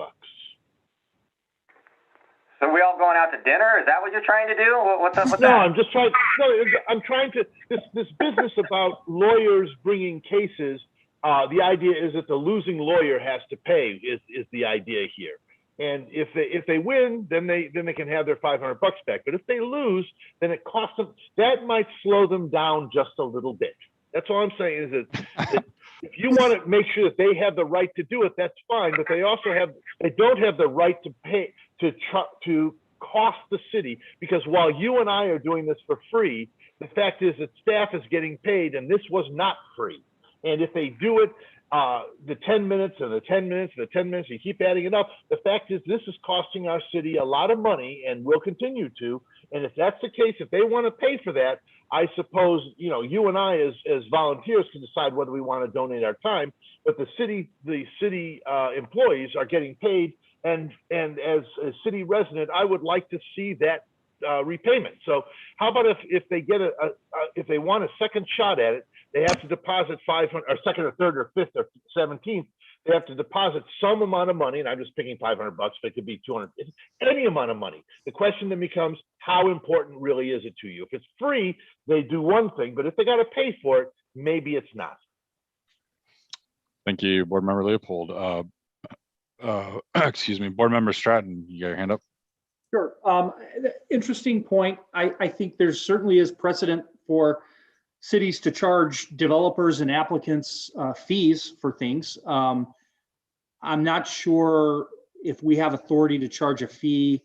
Speaker 6: So we all going out to dinner? Is that what you're trying to do? What's up with that?
Speaker 1: No, I'm just trying. No, I'm trying to. This business about lawyers bringing cases. The idea is that the losing lawyer has to pay. Is the idea here? And if they win, then they can have their $500 back. But if they lose, then it costs them. That might slow them down just a little bit. That's all I'm saying is that if you want to make sure that they have the right to do it, that's fine. But they don't have the right to pay to cost the city, because while you and I are doing this for free, the fact is that staff is getting paid, and this was not free. And if they do it, the 10 minutes and the 10 minutes and the 10 minutes, you keep adding it up. The fact is this is costing our city a lot of money and will continue to. And if that's the case, if they want to pay for that, I suppose, you and I as volunteers can decide whether we want to donate our time, but the city employees are getting paid. And as a city resident, I would like to see that repayment. So how about if they get if they want a second shot at it, they have to deposit 500, or second or third or fifth or 17th. They have to deposit some amount of money, and I'm just picking $500. It could be 200, any amount of money. The question then becomes, how important really is it to you? If it's free, they do one thing, but if they got to pay for it, maybe it's not.
Speaker 2: Thank you, Board Member Leopold. Excuse me, Board Member Stratton, you got your hand up?
Speaker 5: Sure. Interesting point. I think there certainly is precedent for cities to charge developers and applicants fees for things. I'm not sure if we have authority to charge a fee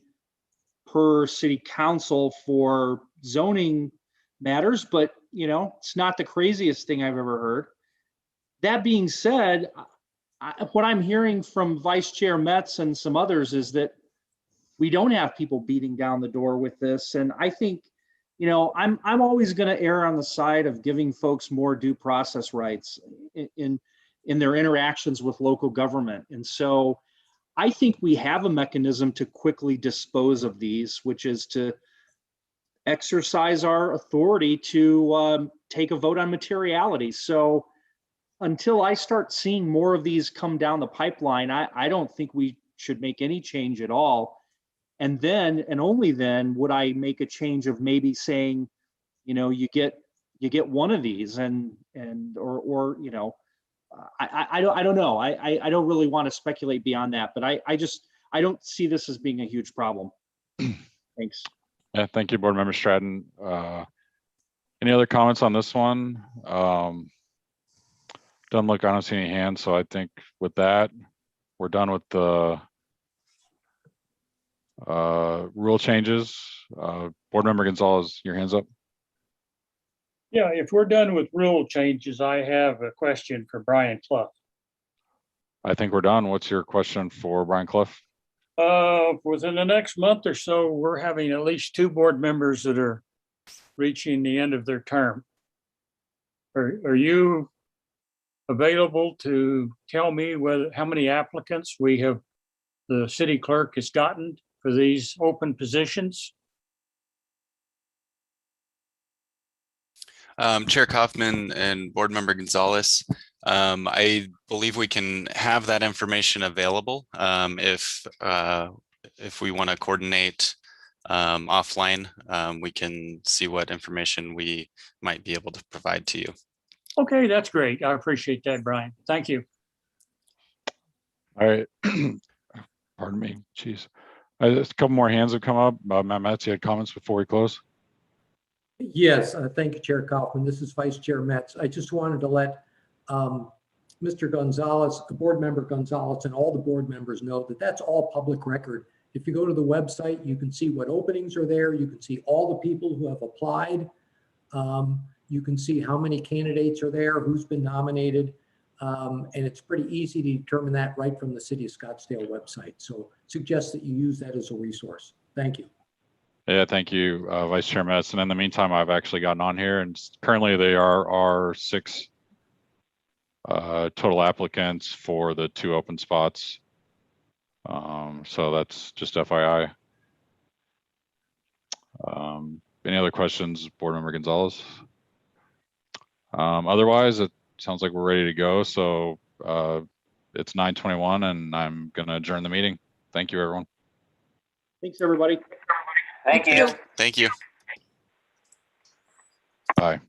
Speaker 5: per city council for zoning matters, but it's not the craziest thing I've ever heard. That being said, what I'm hearing from Vice Chair Metz and some others is that we don't have people beating down the door with this. And I think, I'm always going to err on the side of giving folks more due process rights in their interactions with local government. And so I think we have a mechanism to quickly dispose of these, which is to exercise our authority to take a vote on materiality. So until I start seeing more of these come down the pipeline, I don't think we should make any change at all. And then, and only then, would I make a change of maybe saying, you get one of these, I don't know. I don't really want to speculate beyond that, but I don't see this as being a huge problem. Thanks.
Speaker 2: Yeah, thank you, Board Member Stratton. Any other comments on this one? I don't see any hands, so I think with that, we're done with the rule changes. Board Member Gonzalez, your hand's up.
Speaker 12: Yeah, if we're done with rule changes, I have a question for Brian Clough.
Speaker 2: I think we're done. What's your question for Brian Clough?
Speaker 12: Within the next month or so, we're having at least 2 board members that are reaching the end of their term. Are you available to tell me how many applicants the city clerk has gotten for these open positions?
Speaker 7: Chair Kaufman and Board Member Gonzalez, I believe we can have that information available if we want to coordinate offline. We can see what information we might be able to provide to you.
Speaker 12: Okay, that's great. I appreciate that, Brian. Thank you.
Speaker 2: All right. Pardon me. Jeez. A couple more hands have come up. Matt Metz, you had comments before we close?
Speaker 4: Yes, thank you, Chair Kaufman. This is Vice Chair Metz. I just wanted to let Mr. Gonzalez, the board member Gonzalez, and all the board members know that that's all public record. If you go to the website, you can see what openings are there. You can see all the people who have applied. You can see how many candidates are there, who's been nominated. And it's pretty easy to determine that right from the City of Scottsdale website. So suggest that you use that as a resource. Thank you.
Speaker 2: Yeah, thank you, Vice Chair Metz. And in the meantime, I've actually gotten on here, and currently there are 6 total applicants for the 2 open spots. So that's just FYI. Any other questions, Board Member Gonzalez? Otherwise, it sounds like we're ready to go. So it's 9:21 and I'm going to adjourn the meeting. Thank you, everyone.
Speaker 5: Thanks, everybody.
Speaker 6: Thank you.
Speaker 7: Thank you.
Speaker 2: Bye.